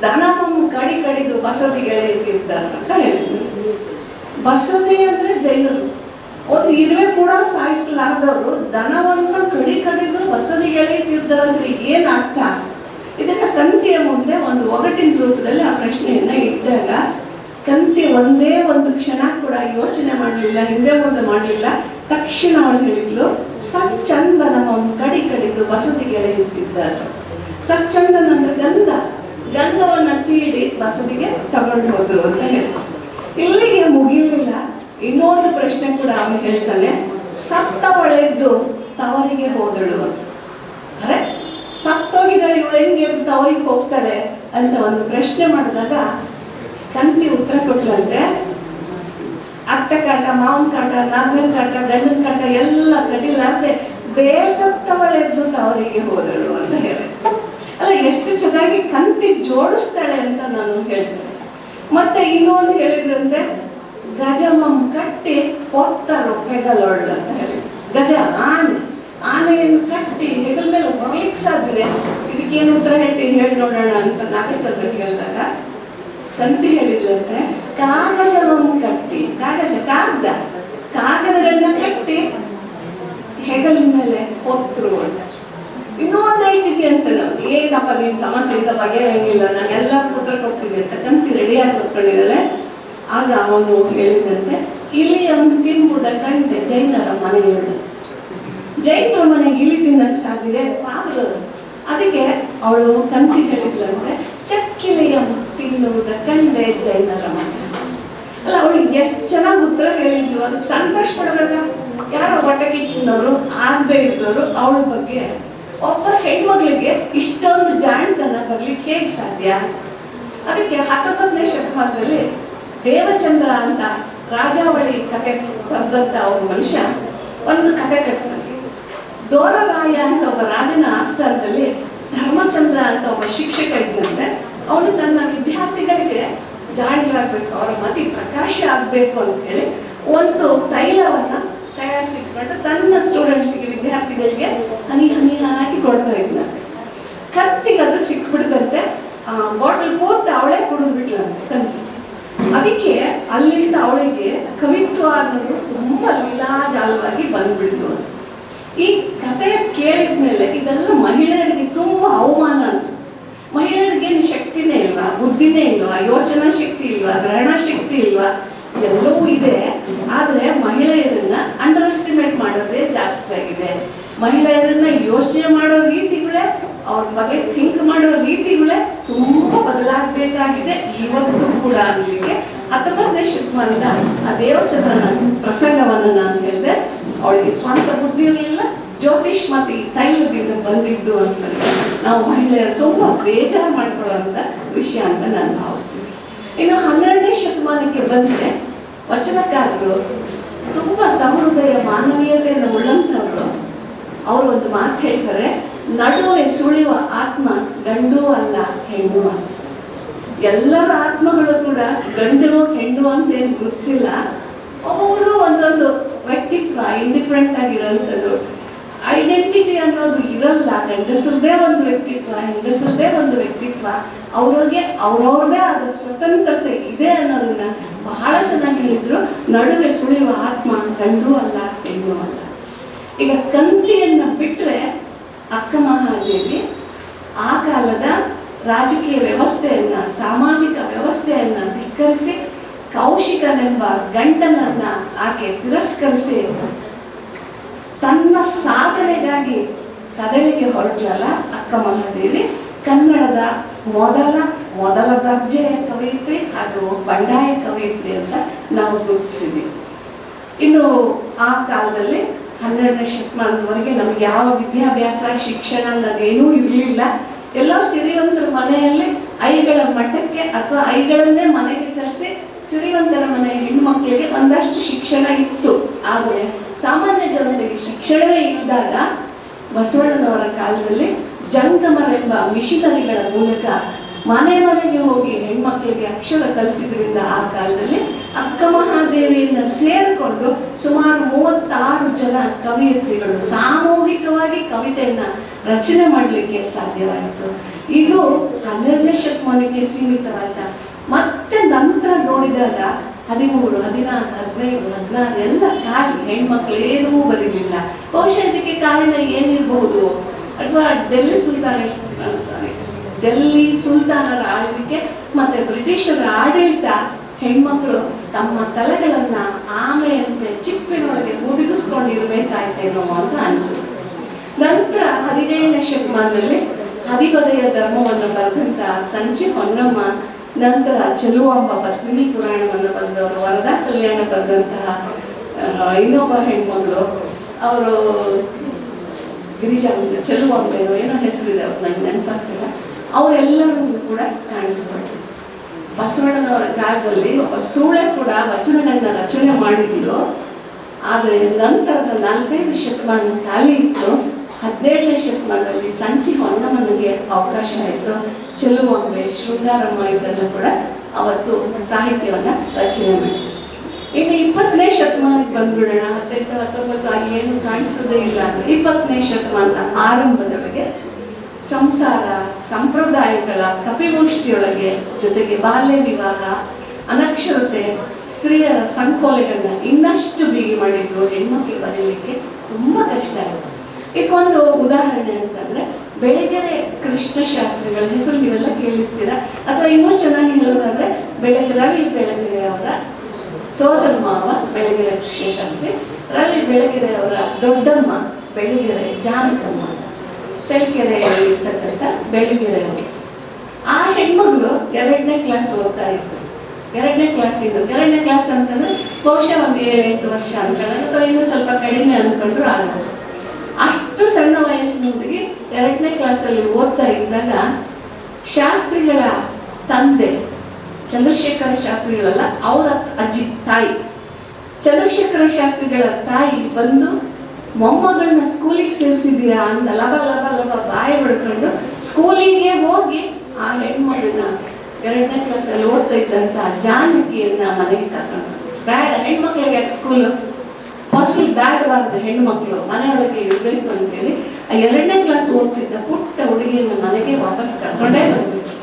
ದನವನ್ನು ಕಡಿದು ಬಸದಿಗೆ ಎಳೆಯುತ್ತಿದ್ದಾರೆ ಅಂತ ಹೇಳ್ತೀನಿ. ಬಸದಿ ಅಂದ್ರೆ ಜೈನರು. ಒಂದು ಇರುವೆ ಕೂಡ ಸಾಯಿಸಲಾರದವರು ದನವನ್ನು ಕಡಿದು ಬಸದಿಗೆ ತಿರ್ದರಂದ್ರೆ ಏನ್ ಅರ್ಥ? ಇದನ್ನ ಕಂತಿಯ ಮುಂದೆ ಒಂದು ಒಗಟಿನ ರೂಪದಲ್ಲಿ ಆ ಪ್ರಶ್ನೆಯನ್ನ ಇಟ್ಟಾಗ ಕಂತಿ ಒಂದೇ ಒಂದು ಕ್ಷಣ ಕೂಡ ಯೋಚನೆ ಮಾಡಲಿಲ್ಲ, ಹಿಂದೆ ಮುಂದೆ ಮಾಡಲಿಲ್ಲ. ತಕ್ಷಣ ಅವಳು ಹೇಳಿದ್ಲು, ಸಚ್ಚಂದನವನ್ನು ಕಡಿದು ಬಸದಿಗೆ ಎಳೆಯುತ್ತಿದ್ದಾರೆ. ಸಚ್ಚಂದನ ಅಂದ್ರೆ ಗಂಧವನ್ನ ತೀಡಿ ಬಸದಿಗೆ ತಗೊಂಡು ಹೋದ್ರು ಅಂತ ಹೇಳಿ. ಇಲ್ಲಿಗೆ ಮುಗಿಲಿಲ್ಲ, ಇನ್ನೊಂದು ಪ್ರಶ್ನೆ ಕೂಡ ಅವನು ಹೇಳ್ತಾನೆ, ಸತ್ತವಳೆದ್ದು ತವರಿಗೆ ಹೋದಳು. ಅರೆ, ಸತ್ತೋಗಿದ್ದಾಳೆ, ಇವಳು ಹೆಂಗೆ ತವರಿಗೆ ಹೋಗ್ತಾಳೆ ಅಂತ ಒಂದು ಪ್ರಶ್ನೆ ಮಾಡಿದಾಗ ಕಂತಿ ಉತ್ತರ ಕೊಟ್ಲಂತೆ, ಅತ್ತೆ ಕಾಟ, ಮಾವನ ಕಾಟ, ನಾಗನ ಕಾಟ, ಗಂಡನ ಕಾಟ ಎಲ್ಲ ಕಡಿಲಾರ್ದೆ ಬೇಸತ್ತವಳೆದ್ದು ತವರಿಗೆ ಹೋದಳು ಅಂತ ಹೇಳಿ. ಅಲ್ಲ, ಎಷ್ಟು ಚೆನ್ನಾಗಿ ಕಂತಿ ಜೋಡಿಸ್ತಾಳೆ ಅಂತ ನಾನು ಹೇಳ್ತೇನೆ. ಮತ್ತೆ ಇನ್ನೊಂದು ಹೇಳಿದ್ರಂತೆ, ಗಜಮಂ ಕಟ್ಟಿ ಪೊತ್ತರು ಹೆಗಲೊಳ್ಳು ಅಂತ ಹೇಳಿ. ಗಜ ಆನೆಯನ್ನು ಕಟ್ಟಿ ಹೆಗಲ ಮೇಲೆ ಬರ್ಲಿಕ್ಕೆ ಸಾಧ್ಯ, ಇದಕ್ಕೇನು ಉತ್ತರ ಹೇಳ್ತೀನಿ ಹೇಳಿ ನೋಡೋಣ ಅಂತ ನಾಗಚಂದ್ರ ಹೇಳಿದಾಗ ಕಂತಿ ಹೇಳಿದ್ರಂತೆ, ಕಾಗಜವನ್ನು ಕಟ್ಟಿ, ಕಾಗದಗಳನ್ನ ಕಟ್ಟಿ ಹೆಗಲಿನ ಮೇಲೆ ಹೊತ್ತರು ಅಂತ. ಇನ್ನೊಂದು ಐತಿದೆ ಅಂತ ನಾವು, ಏನಪ್ಪ ನಿನ್ ಸಮಸ್ಯೆ ಇಂದ ಬಗೆಹರಂಗಿಲ್ಲ, ನಾನು ಎಲ್ಲ ಉತ್ತರ ಕೊಡ್ತೀನಿ ಅಂತ ಕಂತಿ ರೆಡಿಯಾಗಿ ಕೂತ್ಕೊಂಡಿದ್ದಾಳೆ. ಆಗ ಅವನು ಹೇಳಿದಂತೆ, ಇಲಿಯ ತಿಂಬುದ ಕಂಡೆ ಜೈನರ ಮನೆಯೊಳು. ಜೈನರ ಮನೆಗೆ ಇಲಿ ತಿನ್ನಕ್ಕೆ ಸಾಧ್ಯ ಪಾಪದವರು. ಅದಕ್ಕೆ ಅವಳು ಕಂತಿ ಹೇಳಿದ್ಲಂತೆ, ಚಕ್ಕಿಲೆಯ ತಿನ್ನುವುದ ಕಂಡೆ ಜೈನರ ಮನೆ. ಅಲ್ಲ, ಅವಳಿಗೆ ಎಷ್ಟು ಚೆನ್ನಾಗಿ ಉತ್ತರ ಹೇಳಿದ್ಲು, ಅದಕ್ಕೆ ಸಂತೋಷ ಪಡಬೇಕ. ಯಾರೋ ಹೊಟ್ಟೆ ಕಿಚ್ಚಿನವರು ಆಗದೆ ಇದ್ದವರು ಅವಳ ಬಗ್ಗೆ. ಒಬ್ಬ ಹೆಣ್ಮಗಳಿಗೆ ಇಷ್ಟೊಂದು ಜಾಣತನ ಬರ್ಲಿಕ್ಕೆ ಹೇಗೆ ಸಾಧ್ಯ? ಅದಕ್ಕೆ 19ನೇ ಶತಮಾನದಲ್ಲಿ ದೇವಚಂದ್ರ ಅಂತ ರಾಜಾವಳಿ ಕತೆ ಬರೆದಂತ ಅವ್ರ ಮನುಷ್ಯ ಒಂದು ಕತೆ ಕಟ್ತಾನೆ. ದೋರರಾಯ ಅಂತ ಒಬ್ಬ ರಾಜನ ಆಸ್ಥಾನದಲ್ಲಿ ಧರ್ಮಚಂದ್ರ ಅಂತ ಒಬ್ಬ ಶಿಕ್ಷಕ ಇದ್ದಂತೆ. ಅವನು ತನ್ನ ವಿದ್ಯಾರ್ಥಿಗಳಿಗೆ ಜಾಣರಾಗಬೇಕು, ಅವರ ಮತಿ ಪ್ರಕಾಶ ಆಗಬೇಕು ಅಂತ ಹೇಳಿ ಒಂದು ತೈಲವನ್ನ ತಯಾರಿಸಿಟ್ಕೊಂಡು ತನ್ನ ಸ್ಟೂಡೆಂಟ್ಸ್ಗೆ, ವಿದ್ಯಾರ್ಥಿಗಳಿಗೆ ಹನಿ ಹಾಕಿ ಕೊಡ್ತಾ ಇದ್ದಂತೆ. ಕಂತಿಗೆ ಅದು ಸಿಕ್ಬಿಡ್ದಂತೆ, ಬಾಟಲ್ ಪೂರ್ತಿ ಅವಳೇ ಕುಡಿದು ಬಿಟ್ಲಂತೆ ಕಂತಿ. ಅದಕ್ಕೆ ಅಲ್ಲಿಂದ ಅವಳಿಗೆ ಕವಿತ್ವ ಅನ್ನೋದು ತುಂಬಾ ಲೀಲಾಜಾಲವಾಗಿ ಬಂದ್ಬಿಡ್ತು. ಈ ಕಥೆಯ ಕೇಳಿದ್ಮೇಲೆ ಇದೆಲ್ಲ ಮಹಿಳೆಯರಿಗೆ ತುಂಬಾ ಅವಮಾನ ಅನ್ಸುತ್ತೆ. ಮಹಿಳೆಯರಿಗೆ ಶಕ್ತಿನೇ ಇಲ್ವಾ, ಬುದ್ಧಿನೇ ಇಲ್ವಾ, ಯೋಚನಾ ಶಕ್ತಿ ಇಲ್ವಾ, ಗ್ರಹಣ ಶಕ್ತಿ ಇಲ್ವಾ? ಎಲ್ಲವೂ ಇದೆ, ಆದ್ರೆ ಮಹಿಳೆಯರನ್ನ ಅಂಡರ್ ಎಸ್ಟಿಮೇಟ್ ಮಾಡೋದೇ ಜಾಸ್ತಿ ಆಗಿದೆ. ಮಹಿಳೆಯರನ್ನ ಯೋಚನೆ ಮಾಡೋ ರೀತಿಗಳೇ, ಅವ್ರ ಬಗ್ಗೆ ಥಿಂಕ್ ಮಾಡೋ ರೀತಿಗಳೇ ತುಂಬಾ ಬದಲಾಗಬೇಕಾಗಿದೆ ಇವತ್ತು ಕೂಡ ಅನ್ಲಿಕ್ಕೆ. 19ನೇ ಶತಮಾನದ ಆ ದೇವಚಂದ್ರನ ಪ್ರಸಂಗವನ್ನು ನಾನು ಹೇಳಿದೆ. ಅವಳಿಗೆ ಸ್ವಂತ ಬುದ್ಧಿ ಇರಲಿಲ್ಲ, ಜ್ಯೋತಿಷ್ಮತಿ ತೈಲದಿಂದ ಬಂದಿದ್ದು ಅಂತಂದ್ರೆ ನಾವು ಮಹಿಳೆಯರು ತುಂಬಾ ಬೇಜಾರು ಮಾಡ್ಕೊಳ್ಳುವಂತ ವಿಷಯ ಅಂತ ನಾನು ಭಾವಿಸ್ತೀನಿ. ಇನ್ನು 12ನೇ ಶತಮಾನಕ್ಕೆ ಬಂದ್ರೆ ವಚನಕಾರರು ತುಂಬಾ ಸಹೃದಯ ಮಾನವೀಯತೆಯನ್ನು ಉಳ್ಳಂತವರು. ಅವರು ಒಂದು ಮಾತು ಹೇಳ್ತಾರೆ, ನಡುವೆ ಸುಳಿಯುವ ಆತ್ಮ ಗಂಡು ಅಲ್ಲ ಹೆಣ್ಣು ಅಲ್ಲ. ಎಲ್ಲರ ಆತ್ಮಗಳು ಕೂಡ ಗಂಡು ಹೆಣ್ಣು ಅಂತ ಏನು ಗುರ್ತಿಸಿಲ್ಲ. ಒಬ್ಬೊಬ್ರು ಒಂದೊಂದು ವ್ಯಕ್ತಿತ್ವ ಇಂಡಿಫರೆಂಟ್ ಆಗಿರೋಂಥದ್ದು. ಐಡೆಂಟಿಟಿ ಅನ್ನೋದು ಇರಲ್ಲ. ಗಂಡಸರದೇ ಒಂದು ವ್ಯಕ್ತಿತ್ವ, ಹೆಂಗಸರದೇ ಒಂದು ವ್ಯಕ್ತಿತ್ವ, ಅವ್ರಿಗೆ ಅವ್ರವ್ರದೇ ಆದ ಸ್ವತಂತ್ರತೆ ಇದೆ ಅನ್ನೋದನ್ನ ಬಹಳ ಚೆನ್ನಾಗಿ ಹೇಳಿದ್ರು. ನಡುವೆ ಸುಳಿಯುವ ಆತ್ಮ ಗಂಡು ಅಲ್ಲ ಹೆಣ್ಣು ಅಲ್ಲ. ಈಗ ಕಂತಿಯನ್ನ ಬಿಟ್ರೆ ಅಕ್ಕ ಮಹಾದೇವಿ ಆ ಕಾಲದ ರಾಜಕೀಯ ವ್ಯವಸ್ಥೆಯನ್ನ, ಸಾಮಾಜಿಕ ವ್ಯವಸ್ಥೆಯನ್ನ ಧಿಕ್ಕರಿಸಿ ಕೌಶಿಕನೆಂಬ ಗಂಡನನ್ನ ಆಕೆ ತಿರಸ್ಕರಿಸಿ ತನ್ನ ಸಾಧನೆಗಾಗಿ ಕದಳಿಗೆ ಹೊರಟಲ್ಲ ಅಕ್ಕ ಮಹಾದೇವಿ. ಕನ್ನಡದ ಮೊದಲ ದರ್ಜೆಯ ಕವಯಿತ್ರಿ ಹಾಗೂ ಬಂಡಾಯ ಕವಯಿತ್ರಿ ಅಂತ ನಾವು ಗುರುತಿಸಿದ್ದೀವಿ. ಇನ್ನು ಆ ಕಾಲದಲ್ಲಿ 12ನೇ ಶತಮಾನದವರೆಗೆ ನಮ್ಗೆ ಯಾವ ವಿದ್ಯಾಭ್ಯಾಸ, ಶಿಕ್ಷಣ ಅನ್ನೋದೇನೂ ಇರಲಿಲ್ಲ. ಎಲ್ಲೋ ಸಿರಿವಂತರ ಮನೆಯಲ್ಲಿ ಐಗಳ ಮಠಕ್ಕೆ ಅಥವಾ ಐಗಳನ್ನೇ ಮನೆಗೆ ತರಿಸಿ ಸಿರಿವಂತರ ಮನೆ ಹೆಣ್ಮಕ್ಳಿಗೆ ಒಂದಷ್ಟು ಶಿಕ್ಷಣ ಇತ್ತು. ಆದರೆ ಸಾಮಾನ್ಯ ಜನತೆಗೆ ಶಿಕ್ಷಣವೇ ಇಲ್ಲದಾಗ ಬಸವಣ್ಣನವರ ಕಾಲದಲ್ಲಿ ಜಂಗಮರೆಂಬ ಮಿಷನರಿಗಳ ಮೂಲಕ ಮನೆ ಮನೆಗೆ ಹೋಗಿ ಹೆಣ್ಮಕ್ಳಿಗೆ ಅಕ್ಷರ ಕಲಿಸಿದ್ರಿಂದ ಆ ಕಾಲದಲ್ಲಿ ಅಕ್ಕ ಮಹಾದೇವಿಯನ್ನ ಸೇರಿಕೊಂಡು ಸುಮಾರು 36 ಜನ ಕವಯಿತ್ರಿಗಳು ಸಾಮೂಹಿಕವಾಗಿ ಕವಿತೆಯನ್ನ ರಚನೆ ಮಾಡಲಿಕ್ಕೆ ಸಾಧ್ಯವಾಯಿತು. ಇದು 12ನೇ ಶತಮಾನಕ್ಕೆ ಸೀಮಿತವಾದ. ಮತ್ತೆ ನಂತರ ನೋಡಿದಾಗ 13, 14, 15, 16 ಎಲ್ಲ ಖಾಲಿ, ಹೆಣ್ಮಕ್ಳು ಏನೂ ಬರೀಲಿಲ್ಲ. ಬಹುಶಃ ಇದಕ್ಕೆ ಕಾರಣ ಏನಿರಬಹುದು? ಅಥವಾ ಡೆಲ್ಲಿ ಸುಲ್ತಾನರ ಆಳ್ವಿಕೆ ಮತ್ತೆ ಬ್ರಿಟಿಷರ ಆಡಳಿತ ಹೆಣ್ಮಕ್ಳು ತಮ್ಮ ತಲೆಗಳನ್ನ ಆಮೆಯಂತೆ ಚಿಪ್ಪಿನೊಳಗೆ ಮುದುಗಿಸ್ಕೊಂಡಿರ್ಬೇಕಾಯ್ತೇನೋ ಅಂತ ಅನಿಸುತ್ತೆ. ನಂತರ 17ನೇ ಶತಮಾನದಲ್ಲಿ ಹದಿಪದೆಯ ಧರ್ಮವನ್ನು ಬರೆದಂತ ಸಂಚಿ ಹೊನ್ನಮ್ಮ, ನಂತರ ಚೆಲುವಾಂಬ ಪದ್ಮಿನಿ ಪುರಾಣವನ್ನು ಬರೆದವರು, ವರದಾ ಕಲ್ಯಾಣ ಬರೆದಂತಹ ಇನ್ನೊಬ್ಬ ಹೆಣ್ಮಗಳು, ಅವರು ಗಿರಿಜಾ ಚೆಲುವಾಂಬೆನೋ ಏನೋ ಹೆಸರಿದೆ, ಅವ್ರು ನಂಗೆ ನೆನಪಾಗ್ತಿಲ್ಲ. ಅವರೆಲ್ಲರಿಗೂ ಕೂಡ ಕಾಣಿಸ್ಕೊಳ್ತಾರೆ. ಬಸವಣ್ಣನವರ ಕಾಲದಲ್ಲಿ ಒಬ್ಬ ಸೂಳೆ ಕೂಡ ವಚನಗಳನ್ನ ರಚನೆ ಮಾಡಿದ್ರು. ಆದರೆ ನಂತರದ 4-5 ಶತಮಾನ ಖಾಲಿ ಇತ್ತು. 17ನೇ ಶತಮಾನದಲ್ಲಿ ಸಂಚಿ ಹೊನ್ನಮ್ಮನಿಗೆ ಅವಕಾಶ ಆಯಿತು. ಚೆಲುವಾಂಬೆ, ಶೃಂಗಾರಮ್ಮ ಇವರೆಲ್ಲ ಕೂಡ ಅವತ್ತು ಸಾಹಿತ್ಯವನ್ನ ರಚನೆ ಮಾಡಿದ್ರು. ಇನ್ನು 20ನೇ ಶತಮಾನಕ್ಕೆ ಬಂದ್ಬಿಡೋಣ. 18, 19 ಏನು ಕಾಣಿಸೋದೇ ಇಲ್ಲ. 20ನೇ ಶತಮಾನದ ಆರಂಭದೊಳಗೆ ಸಂಸಾರ ಸಂಪ್ರದಾಯಗಳ ಕಪಿಮುಷ್ಟಿಯೊಳಗೆ, ಜೊತೆಗೆ ಬಾಲ್ಯ ವಿವಾಹ, ಅನಕ್ಷರತೆ, ಸ್ತ್ರೀಯರ ಸಂಕೋಲೆಗಳನ್ನ ಇನ್ನಷ್ಟು ಬಿಗಿ ಮಾಡಿದ್ರು. ಹೆಣ್ಮಕ್ಳು ಬರೀಲಿಕ್ಕೆ ತುಂಬಾ ಕಷ್ಟ ಆಯಿತು. ಇದಕ್ಕೊಂದು ಉದಾಹರಣೆ ಅಂತಂದ್ರೆ ಬೆಳಗೆರೆ ಕೃಷ್ಣ ಶಾಸ್ತ್ರಿಗಳ ಹೆಸರು ನೀವೆಲ್ಲ ಕೇಳಿರ್ತೀರ. ಅಥವಾ ಇನ್ನೂ ಚೆನ್ನಾಗಿ ಹೇಳೋದಾದ್ರೆ ರವಿ ಬೆಳಗೆರೆ ಅವರ ಸೋದರ ಮಾವ ಬೆಳಗೆರೆ ಕೃಷ್ಣ ಶಾಸ್ತ್ರಿ, ರವಿ ಬೆಳಗೆರೆ ಅವರ ದೊಡ್ಡಮ್ಮ ಬೆಳಗೆರೆ ಜಾನಕಮ್ಮ, ಚಳ್ಳಕೆರೆಯಲ್ಲಿ ಇರ್ತಕ್ಕಂಥ ಬೆಳಗೆರೆ ಅವರು. ಆ ಹೆಣ್ಮಗಳು 2ನೇ ಕ್ಲಾಸ್ ಓದ್ತಾ ಇದ್ರು. 2ನೇ ಕ್ಲಾಸ್ ಅಂತಂದ್ರೆ ಬಹುಶಃ ಒಂದು 7-8 ವರ್ಷ ಅನ್ಕೊಳ್ಳೋಣ, ಅಥವಾ ಇನ್ನೂ ಸ್ವಲ್ಪ ಕಡಿಮೆ ಅನ್ಕೊಂಡ್ರು ಆಗೋದು. ಅಷ್ಟು ಸಣ್ಣ ವಯಸ್ಸಿನ ಹುಡುಗಿ 2ನೇ ಕ್ಲಾಸಲ್ಲಿ ಓದ್ತಾ ಇದ್ದಾಗ ಶಾಸ್ತ್ರಿಗಳ ತಂದೆ, ಚಂದ್ರಶೇಖರ ಶಾಸ್ತ್ರಿಗಳಲ್ಲ, ಅವರ ಅಜ್ಜಿ ತಾಯಿ, ಚಂದ್ರಶೇಖರ ಶಾಸ್ತ್ರಿಗಳ ತಾಯಿ ಬಂದು ಮೊಮ್ಮಗಳನ್ನ ಸ್ಕೂಲಿಗೆ ಸೇರಿಸಿದ್ದೀರಾ ಅಂತ ಲಬ ಬಾಯಿ ಹೊಡ್ಕೊಂಡು ಸ್ಕೂಲಿಗೆ ಹೋಗಿ ಆ ಹೆಣ್ಮಗಳನ್ನ 2ನೇ ಕ್ಲಾಸಲ್ಲಿ ಓದ್ತಾ ಇದ್ದಂತ ಜಾನಕಿಯನ್ನ ಮನೆಗೆ ಕರ್ಕೊಂಡು, ಬೇಡ ಹೆಣ್ಮಕ್ಳಿಗೆ ಯಾಕೆ ಸ್ಕೂಲು, ಫಸಲ್ ದಾಟಬಾರ್ದು ಹೆಣ್ಮಕ್ಳು, ಮನೆಯೊಳಗೆ ಇರಬೇಕು ಅಂತೇಳಿ ಆ 2ನೇ ಕ್ಲಾಸ್ ಓದ್ತಿದ್ದ ಪುಟ್ಟ ಹುಡುಗಿಯನ್ನು ಮನೆಗೆ ವಾಪಸ್ ಕರ್ಕೊಂಡೇ ಬಂದಿದ್ರು.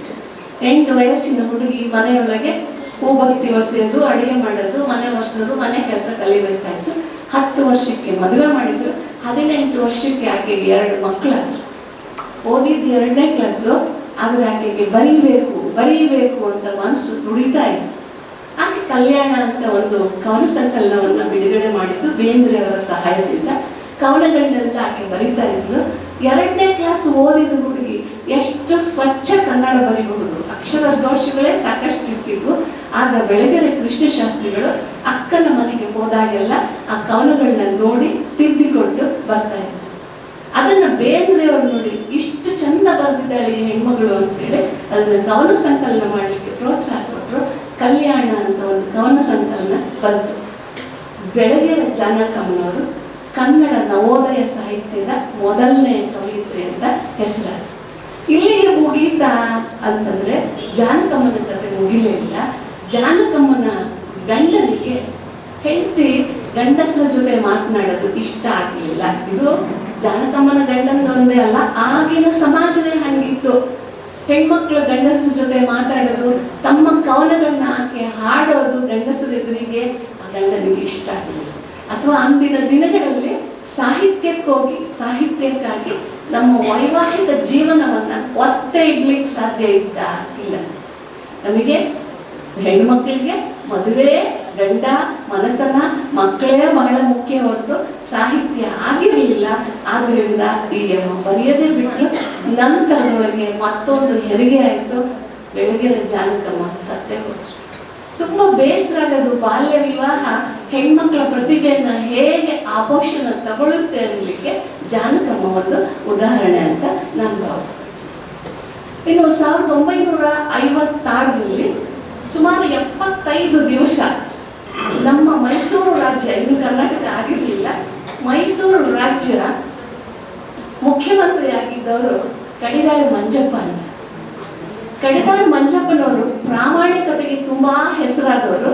8 ವಯಸ್ಸಿನ ಹುಡುಗಿ ಮನೆಯೊಳಗೆ ಹೂಬತ್ತಿ ಒಸೆಯೋದು, ಅಡುಗೆ ಮಾಡೋದು, ಮನೆ ಒರೆಸೋದು, ಮನೆ ಕೆಲಸ ಕಲಿಬೇಕಾಯ್ತು. 10 ವರ್ಷಕ್ಕೆ ಮದುವೆ ಮಾಡಿದ್ರು. 18 ವರ್ಷಕ್ಕೆ ಆಕೆಗೆ 2 ಮಕ್ಕಳಾದ್ರು. ಓದಿದ್ದು 2ನೇ ಕ್ಲಾಸು, ಆದ್ರೆ ಆಕೆಗೆ ಬರೀಬೇಕು ಅಂತ ಮನಸ್ಸು ತುಡಿತಾ ಇತ್ತು. ಆಕೆ ಕಲ್ಯಾಣ ಅಂತ ಒಂದು ಕವನ ಸಂಕಲನವನ್ನ ಬಿಡುಗಡೆ ಮಾಡಿದ್ದು ಬೇಂದ್ರೆ ಅವರ ಸಹಾಯದಿಂದ. ಕವನಗಳನ್ನೆಲ್ಲ ಆಕೆ ಬರೀತಾ ಇದ್ಲು. 2ನೇ ಕ್ಲಾಸ್ ಓದಿದ ಹುಡುಗಿ ಎಷ್ಟು ಸ್ವಚ್ಛ ಕನ್ನಡ ಬರೀಬಹುದು, ಅಕ್ಷರ ದೋಷಗಳೇ ಸಾಕಷ್ಟು ಇರ್ತಿದ್ವು. ಆಗ ಬೆಳಗೆರೆ ಕೃಷ್ಣ ಶಾಸ್ತ್ರಿಗಳು ಅಕ್ಕನ ಮನೆಗೆ ಹೋದಾಗೆಲ್ಲ ಆ ಕವನಗಳನ್ನ ನೋಡಿ ತಿದ್ದಿಕೊಂಡು ಬರ್ತಾ ಇದ್ರು. ಅದನ್ನ ಬೇಂದ್ರೆ ಅವರು ನೋಡಿ ಇಷ್ಟು ಚಂದ ಬರೆದಿದ್ದಾಳೆ ಈ ಹೆಣ್ಮಗಳು ಅಂತೇಳಿ ಅದನ್ನ ಕವನ ಸಂಕಲನ ಮಾಡಲಿಕ್ಕೆ ಪ್ರೋತ್ಸಾಹ ಕೊಟ್ಟರು. ಕಲ್ಯಾಣ ಅಂತ ಒಂದು ಕವನ ಸಂಕಲನ ಬಂತು. ಬೆಳಗೆರೆ ಜಾನಕಮ್ಮನವರು ಕನ್ನಡ ನವೋದಯ ಸಾಹಿತ್ಯದ ಮೊದಲನೇ ಕವಯಿತ್ರಿ ಅಂತ ಹೆಸರಾದ್ರು. ಇಲ್ಲಿಗೆ ಮುಗೀತಾ ಅಂತಂದ್ರೆ ಜಾನಕಮ್ಮನ ಕತೆ ಮುಗಿಲೇ ಇಲ್ಲ. ಜಾನಕಮ್ಮನ ಗಂಡನಿಗೆ ಹೆಂಡತಿ ಗಂಡಸರ ಜೊತೆ ಮಾತನಾಡೋದು ಇಷ್ಟ ಆಗಲಿಲ್ಲ. ಇದು ಜಾನಕಮ್ಮನ ಗಂಡನದೊಂದೇ ಅಲ್ಲ, ಆಗಿನ ಸಮಾಜವೇ ಹಂಗಿತ್ತು. ಹೆಣ್ಮಕ್ಳು ಗಂಡಸರ ಜೊತೆ ಮಾತಾಡೋದು, ತಮ್ಮ ಕವನಗಳನ್ನ ಆಕೆ ಹಾಡೋದು ಗಂಡಸರ ಎದುರಿಗೆ ಆ ಗಂಡನಿಗೆ ಇಷ್ಟ ಆಗಲಿಲ್ಲ. ಅಥವಾ ಅಂದಿನ ದಿನಗಳಲ್ಲಿ ಸಾಹಿತ್ಯಕ್ಕಾಗಿ ನಮ್ಮ ವೈವಾಹಿಕ ಜೀವನವನ್ನ ಒತ್ತೆ ಇಡ್ಲಿಕ್ಕೆ ಸಾಧ್ಯ ಇಲ್ಲ. ನಮಗೆ ಹೆಣ್ಮಕ್ಳಿಗೆ ಮದುವೆ, ಗಂಡ, ಮನೆತನ, ಮಕ್ಕಳೇ ಬಹಳ ಮುಖ್ಯ ಹೊರತು ಸಾಹಿತ್ಯ ಆಗಿರಲಿಲ್ಲ. ಆದ್ರಿಂದ ಈಗ ಬರೆಯದೇ ಬಿಟ್ಟರು. ನಂತರದೊಳಗೆ ಮತ್ತೊಂದು ಹೆರಿಗೆ ಆಯಿತು. ಬೆಳಗೆರೆ ಜಾನಕಮ್ಮ ಸತ್ಯ ಕೊಟ್ಟರು. ತುಂಬಾ ಬೇಸರ ಆಗೋದು. ಬಾಲ್ಯ ವಿವಾಹ ಹೆಣ್ಮಕ್ಳ ಪ್ರತಿಭೆಯನ್ನ ಹೇಗೆ ಆಪೋಷಣ ತಗೊಳ್ಳುತ್ತೆ ಅನ್ನಲಿಕ್ಕೆ ಜಾನಕಮ್ಮ ಒಂದು ಉದಾಹರಣೆ ಅಂತ ನಾನು ಭಾವಿಸ್ಕೊಳ್ತೀನಿ. ಇನ್ನು 1956ರಲ್ಲಿ ಸುಮಾರು 75 ದಿವಸ ನಮ್ಮ ಮೈಸೂರು ರಾಜ್ಯ, ಇನ್ನು ಕರ್ನಾಟಕ ಆಗಿರಲಿಲ್ಲ, ಮೈಸೂರು ರಾಜ್ಯ ಮುಖ್ಯಮಂತ್ರಿ ಆಗಿದ್ದವರು ಕಡಿದಾಳು ಮಂಜಪ್ಪ ಅಂತ. ಕಡಿದಾಳು ಮಂಜಪ್ಪನವರು ಪ್ರಾಮಾಣಿಕತೆಗೆ ತುಂಬಾ ಹೆಸರಾದವರು.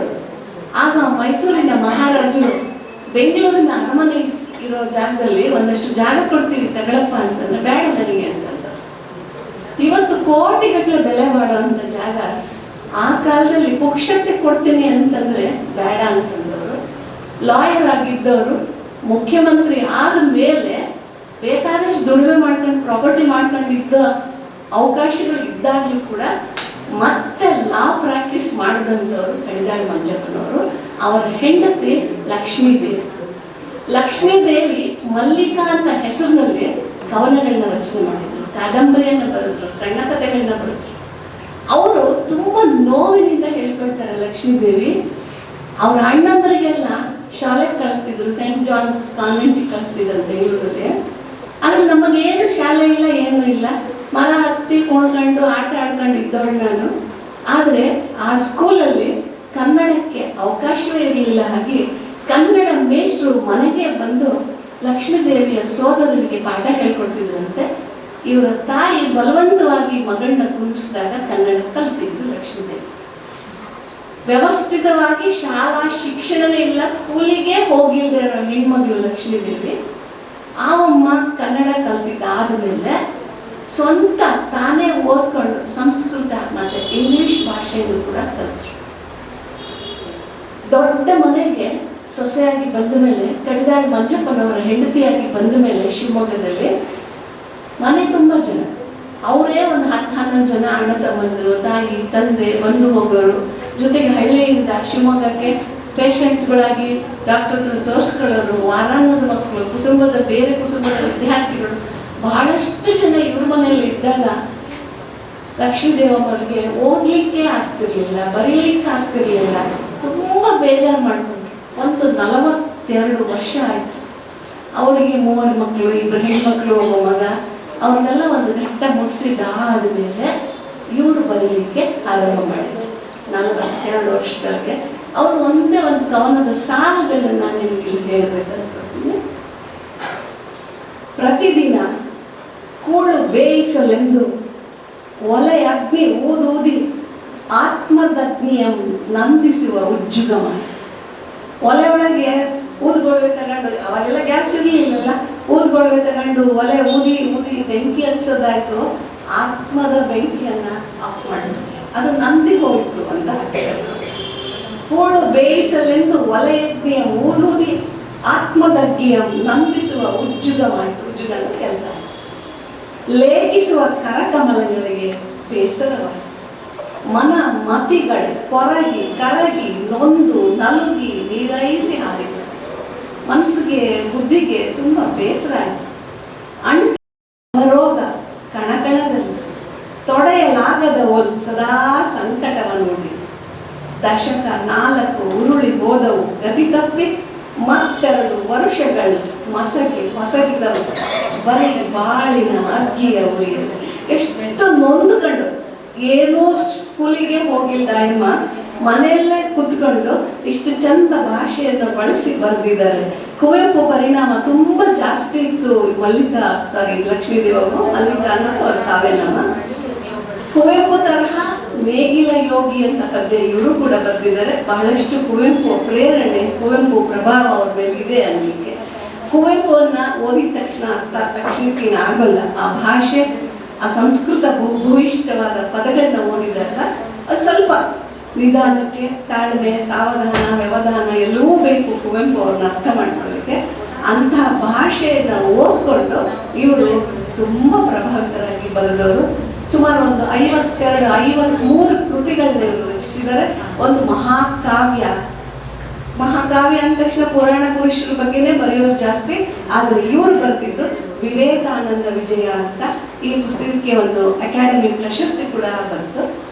ಆಗ ಮೈಸೂರಿನ ಮಹಾರಾಜರು ಬೆಂಗಳೂರಿನ ಅರಮನೆ ಇರೋ ಜಾಗದಲ್ಲಿ ಒಂದಷ್ಟು ಜಾಗ ಕೊಡ್ತೀವಿ ತಗಳಪ್ಪ ಅಂತಂದ್ರೆ ಬೇಡ ನನಗೆ ಅಂತಂದ. ಇವತ್ತು ಕೋಟಿಗಟ್ಟಲೆ ಬೆಲೆ ಬಾಳುವಂತ ಜಾಗ ಆ ಕಾಲದಲ್ಲಿ ಪುಕ್ಷತೆ ಕೊಡ್ತೀನಿ ಅಂತಂದ್ರೆ ಬೇಡ ಅಂತಂದವರು. ಲಾಯರ್ ಆಗಿದ್ದವರು ಮುಖ್ಯಮಂತ್ರಿ ಆದ ಮೇಲೆ ಬೇಕಾದಷ್ಟು ದುಡಿಮೆ ಮಾಡ್ಕೊಂಡು ಪ್ರಾಪರ್ಟಿ ಮಾಡ್ಕೊಂಡಿದ್ದ ಅವಕಾಶಗಳು ಇದ್ದಾಗಲೂ ಕೂಡ ಮತ್ತೆ ಲಾ ಪ್ರಾಕ್ಟೀಸ್ ಮಾಡಿದಂಥವ್ರು ಕಡಿದಾಳ್ ಮಂಜಪ್ಪನವರು. ಅವರ ಹೆಂಡತಿ ಲಕ್ಷ್ಮೀದೇವಿ. ಲಕ್ಷ್ಮೀದೇವಿ ಮಲ್ಲಿಕಾ ಅಂತ ಹೆಸರಿನಲ್ಲಿ ಕವನಗಳನ್ನ ರಚನೆ ಮಾಡಿದ್ರು, ಕಾದಂಬರಿಯನ್ನ ಬರೆದ್ರು, ಸಣ್ಣ ಕಥೆಗಳನ್ನ ಬರೆದ್ರು. ಅವರು ತುಂಬಾ ನೋವಿನಿಂದ ಹೇಳ್ಕೊಳ್ತಾರೆ ಲಕ್ಷ್ಮೀದೇವಿ. ಅವ್ರ ಅಣ್ಣಂದರಿಗೆಲ್ಲ ಶಾಲೆಗೆ ಕಳಿಸ್ತಿದ್ರು, ಸೆಂಟ್ ಜಾನ್ಸ್ ಕಾನ್ವೆಂಟಿಗೆ ಕಳಿಸ್ತಿದ್ರು ಬೆಂಗಳೂರಿಗೆ. ಆದ್ರೆ ನಮಗೇನು ಶಾಲೆ ಇಲ್ಲ, ಏನೂ ಇಲ್ಲ, ಮರ ಹತ್ತಿ ಕುಣ್ಕೊಂಡು ಆಟ ಆಡ್ಕೊಂಡು ಇದ್ದವಳು ನಾನು. ಆದರೆ ಆ ಸ್ಕೂಲಲ್ಲಿ ಕನ್ನಡಕ್ಕೆ ಅವಕಾಶವೇ ಇರಲಿಲ್ಲ. ಹಾಗೆ ಕನ್ನಡ ಮೇಷ್ಟ್ರು ಮನೆಗೆ ಬಂದು ಲಕ್ಷ್ಮೀದೇವಿಯ ಸೋದರರಿಗೆ ಪಾಠ ಹೇಳ್ಕೊಡ್ತಿದ್ರಂತೆ. ಇವರ ತಾಯಿ ಬಲವಂತವಾಗಿ ಮಗಳನ್ನ ಕುಂದಿಸಿದಾಗ ಕನ್ನಡ ಕಲ್ತಿದ್ದು ಲಕ್ಷ್ಮೀದೇವಿ. ವ್ಯವಸ್ಥಿತವಾಗಿ ಶಾಲಾ ಶಿಕ್ಷಣವೇ ಇಲ್ಲ, ಸ್ಕೂಲಿಗೆ ಹೋಗಿಲ್ಲದೆ ಇರೋ ಹೆಣ್ಮಗಳು ಲಕ್ಷ್ಮೀದೇವಿ. ಆವಮ್ಮ ಕನ್ನಡ ಕಲ್ತಿದ್ದಾದ ಮೇಲೆ ಸ್ವಂತ ತಾನೇ ಓದ್ಕೊಂಡು ಸಂಸ್ಕೃತ ಮತ್ತೆ ಇಂಗ್ಲಿಷ್ ಭಾಷೆಯನ್ನು ಕೂಡ ಕಲಿತರು. ದೊಡ್ಡ ಮನೆಗೆ ಸೊಸೆಯಾಗಿ ಬಂದ ಮೇಲೆ, ಕಡಿದಾಳ್ ಮಂಜಪ್ಪನವರ ಹೆಂಡತಿಯಾಗಿ ಬಂದ ಮೇಲೆ ಶಿವಮೊಗ್ಗದಲ್ಲಿ ಮನೆ ತುಂಬ ಜನ, ಅವರೇ ಒಂದು 10-11 ಜನ ಅಣ್ಣ ತಮ್ಮಂದಿರು, ತಾಯಿ ತಂದೆ, ಬಂಧು ಹೋಗೋರು, ಜೊತೆಗೆ ಹಳ್ಳಿಯಿಂದ ಶಿವಮೊಗ್ಗಕ್ಕೆ ಪೇಷಂಟ್ಸ್ಗಳಾಗಿ ಡಾಕ್ಟರ್ ತೋರಿಸ್ಕೊಳ್ಳೋರು, ವಾರಾನ್ನದ ಮಕ್ಕಳು, ಕುಟುಂಬದ ಬೇರೆ ಕುಟುಂಬದ ವಿದ್ಯಾರ್ಥಿಗಳು ಬಹಳಷ್ಟು ಜನ ಇವ್ರ ಮನೆಯಲ್ಲಿ ಇದ್ದಾಗ ಲಕ್ಷ್ಮೀದೇವಮ್ಮರಿಗೆ ಓದ್ಲಿಕ್ಕೆ ಆಗ್ತಿರ್ಲಿಲ್ಲ, ಬರೀಲಿಕ್ಕೆ ಆಗ್ತಿರ್ಲಿಲ್ಲ. ತುಂಬಾ ಬೇಜಾರು ಮಾಡ್ಕೊಂಡ್ರು. ಒಂದು 42 ವರ್ಷ ಆಯ್ತು. ಅವರಿಗೆ 3 ಮಕ್ಕಳು, 2 ಹೆಣ್ಮಕ್ಳು, ಒಬ್ಬ ಮಗ. ಅವ್ರನ್ನೆಲ್ಲ ಒಂದು ಘಟ್ಟ ಮುಗಿಸಿದಾದ ಮೇಲೆ ಇವರು ಬರೀಲಿಕ್ಕೆ ಆರಂಭ ಮಾಡಿದ್ರು. 42 ವರ್ಷದೊಳಗೆ ಅವರು ಒಂದೇ ಒಂದು ಕವನದ ಸಾಲುಗಳನ್ನ ನಾನು ನಿಮಗೆ ಹೇಳಬೇಕಂತೀನಿ. ಪ್ರತಿದಿನ ಕೂಳು ಬೇಯಿಸಲೆಂದು ಒಲೆ ಅಗ್ನಿ ಊದೂದಿ ಆತ್ಮದಗ್ನಿಯ ನಂದಿಸುವ ಉಜ್ಜುಗ ಮಾಡಿ. ಒಲೆ ಒಳಗೆ ಊದ್ಗೊಳ್ವೆ ತಗೊಂಡು, ಅವಾಗೆಲ್ಲ ಗ್ಯಾಸ್ ಇರಲಿಲ್ಲ, ಊದ್ಗೊಳ್ವೆ ತಗೊಂಡು ಒಲೆ ಊದಿ ಊದಿ ಬೆಂಕಿ ಹಚ್ಚೋದಾಯ್ತು. ಆತ್ಮದ ಬೆಂಕಿಯನ್ನ ಆಫ್ ಮಾಡಿದ್ರು, ಅದು ನಂದಿ ಹೋಯಿತು ಅಂತ ಹೇಳ್ತಾರೆ. ಕೂಳು ಬೇಯಿಸಲೆಂದು ಒಲೆ ಅಗ್ನಿಯ ಊದೂದಿ ಆತ್ಮದಗ್ನಿಯ ನಂದಿಸುವ ಉಜ್ಜುಗ ಮಾಡಿತು. ಉಜ್ಜುಗ ಅಂತ ಕೆಲಸ. ಲೇಖಿಸುವ ಕರಕಮಲಗಳಿಗೆ ಬೇಸರವಾಯಿತು. ಮನ ಮತಿಗಳು ಕೊರಗಿ ಕರಗಿ ನೊಂದು ನಲುಗಿ ನೀರೈಸಿ ಹಾರಿತು. ಮನಸ್ಸಿಗೆ ಬುದ್ಧಿಗೆ ತುಂಬಾ ಬೇಸರ ಆಯಿತು. ರೋಗ ಕಣಕಣದಲ್ಲಿ ತೊಡೆಯಲಾಗದ ಒಂದು ಸದಾ ಸಂಕಟವ ನೋಡಿ. ದಶಕ 4 ಉರುಳಿ ಹೋದವು, ಗತಿ ತಪ್ಪಿ ಮತ್ತೆರಡು ವರ್ಷಗಳು ಮಸಗಿ ಹೊಸಗಿದವು. ಬರೀ ಬಾಳಿನ ಅಗ್ಗಿಯ ಉರಿಯಲು ಎಷ್ಟು ನೊಂದುಕೊಂಡು, ಏನೋ ಸ್ಕೂಲಿಗೆ ಹೋಗಿಲ್ಲ ಅಮ್ಮ, ಮನೆಯಲ್ಲೇ ಕುತ್ಕೊಂಡು ಇಷ್ಟು ಚಂದ ಭಾಷೆಯನ್ನು ಬಳಸಿ ಬರೆದಿದ್ದಾರೆ. ಕುವೆಂಪು ಪರಿಣಾಮ ತುಂಬಾ ಜಾಸ್ತಿ ಇತ್ತು. ಲಕ್ಷ್ಮೀದೇವಮ್ಮ, ಮಲ್ಲಿಕಾ ಅನ್ನೋದು ಅವ್ರ ಕಾವ್ಯನಾಮ. ಕುವೆಂಪು ತರಹ ನೇಗಿಲ ಯೋಗಿ ಅಂತ ಪದ್ಯ ಇವರು ಕೂಡ ಬರೆದಿದ್ದಾರೆ. ಬಹಳಷ್ಟು ಕುವೆಂಪು ಪ್ರೇರಣೆ, ಕುವೆಂಪು ಪ್ರಭಾವ ಅವ್ರ ಮೇಲಿದೆ ಅನ್ನಲಿಕ್ಕೆ. ಕುವೆಂಪುವನ್ನ ಓದಿದ ತಕ್ಷಣ ಅರ್ಥ ತಕ್ಷಣಕ್ಕೇನು ಆಗೋಲ್ಲ. ಆ ಭಾಷೆ, ಆ ಸಂಸ್ಕೃತ ಭೂಯಿಷ್ಠವಾದ ಪದಗಳನ್ನ ಓದಿದಾಗ ಅದು ಸ್ವಲ್ಪ ನಿಧಾನಕ್ಕೆ, ತಾಳ್ಮೆ, ಸಾವಧಾನ, ವ್ಯವಧಾನ ಎಲ್ಲವೂ ಬೇಕು ಕುವೆಂಪು ಅವ್ರನ್ನ ಅರ್ಥ ಮಾಡ್ಕೊಳ್ಳಿಕ್ಕೆ. ಅಂತಹ ಭಾಷೆಯನ್ನು ಓದ್ಕೊಂಡು ಇವರು ತುಂಬ ಪ್ರಭಾವಿತರಾಗಿ ಬರೆದವರು. ಸುಮಾರು ಒಂದು 53 ಕೃತಿಗಳನ್ನ ಇವರು ರಚಿಸಿದ್ದಾರೆ. ಒಂದು ಮಹಾಕಾವ್ಯ. ಮಹಾಕಾವ್ಯ ಅಂದ ತಕ್ಷಣ ಪುರಾಣ ಪುರುಷರ ಬಗ್ಗೆನೇ ಬರೆಯೋರು ಜಾಸ್ತಿ. ಆದರೆ ಇವರು ಬರೆದಿದ್ದು ವಿವೇಕಾನಂದ ವಿಜಯ ಅಂತ. ಈ ಪುಸ್ತಕಕ್ಕೆ ಒಂದು ಅಕಾಡೆಮಿ ಪ್ರಶಸ್ತಿ ಕೂಡ ಬಂತು.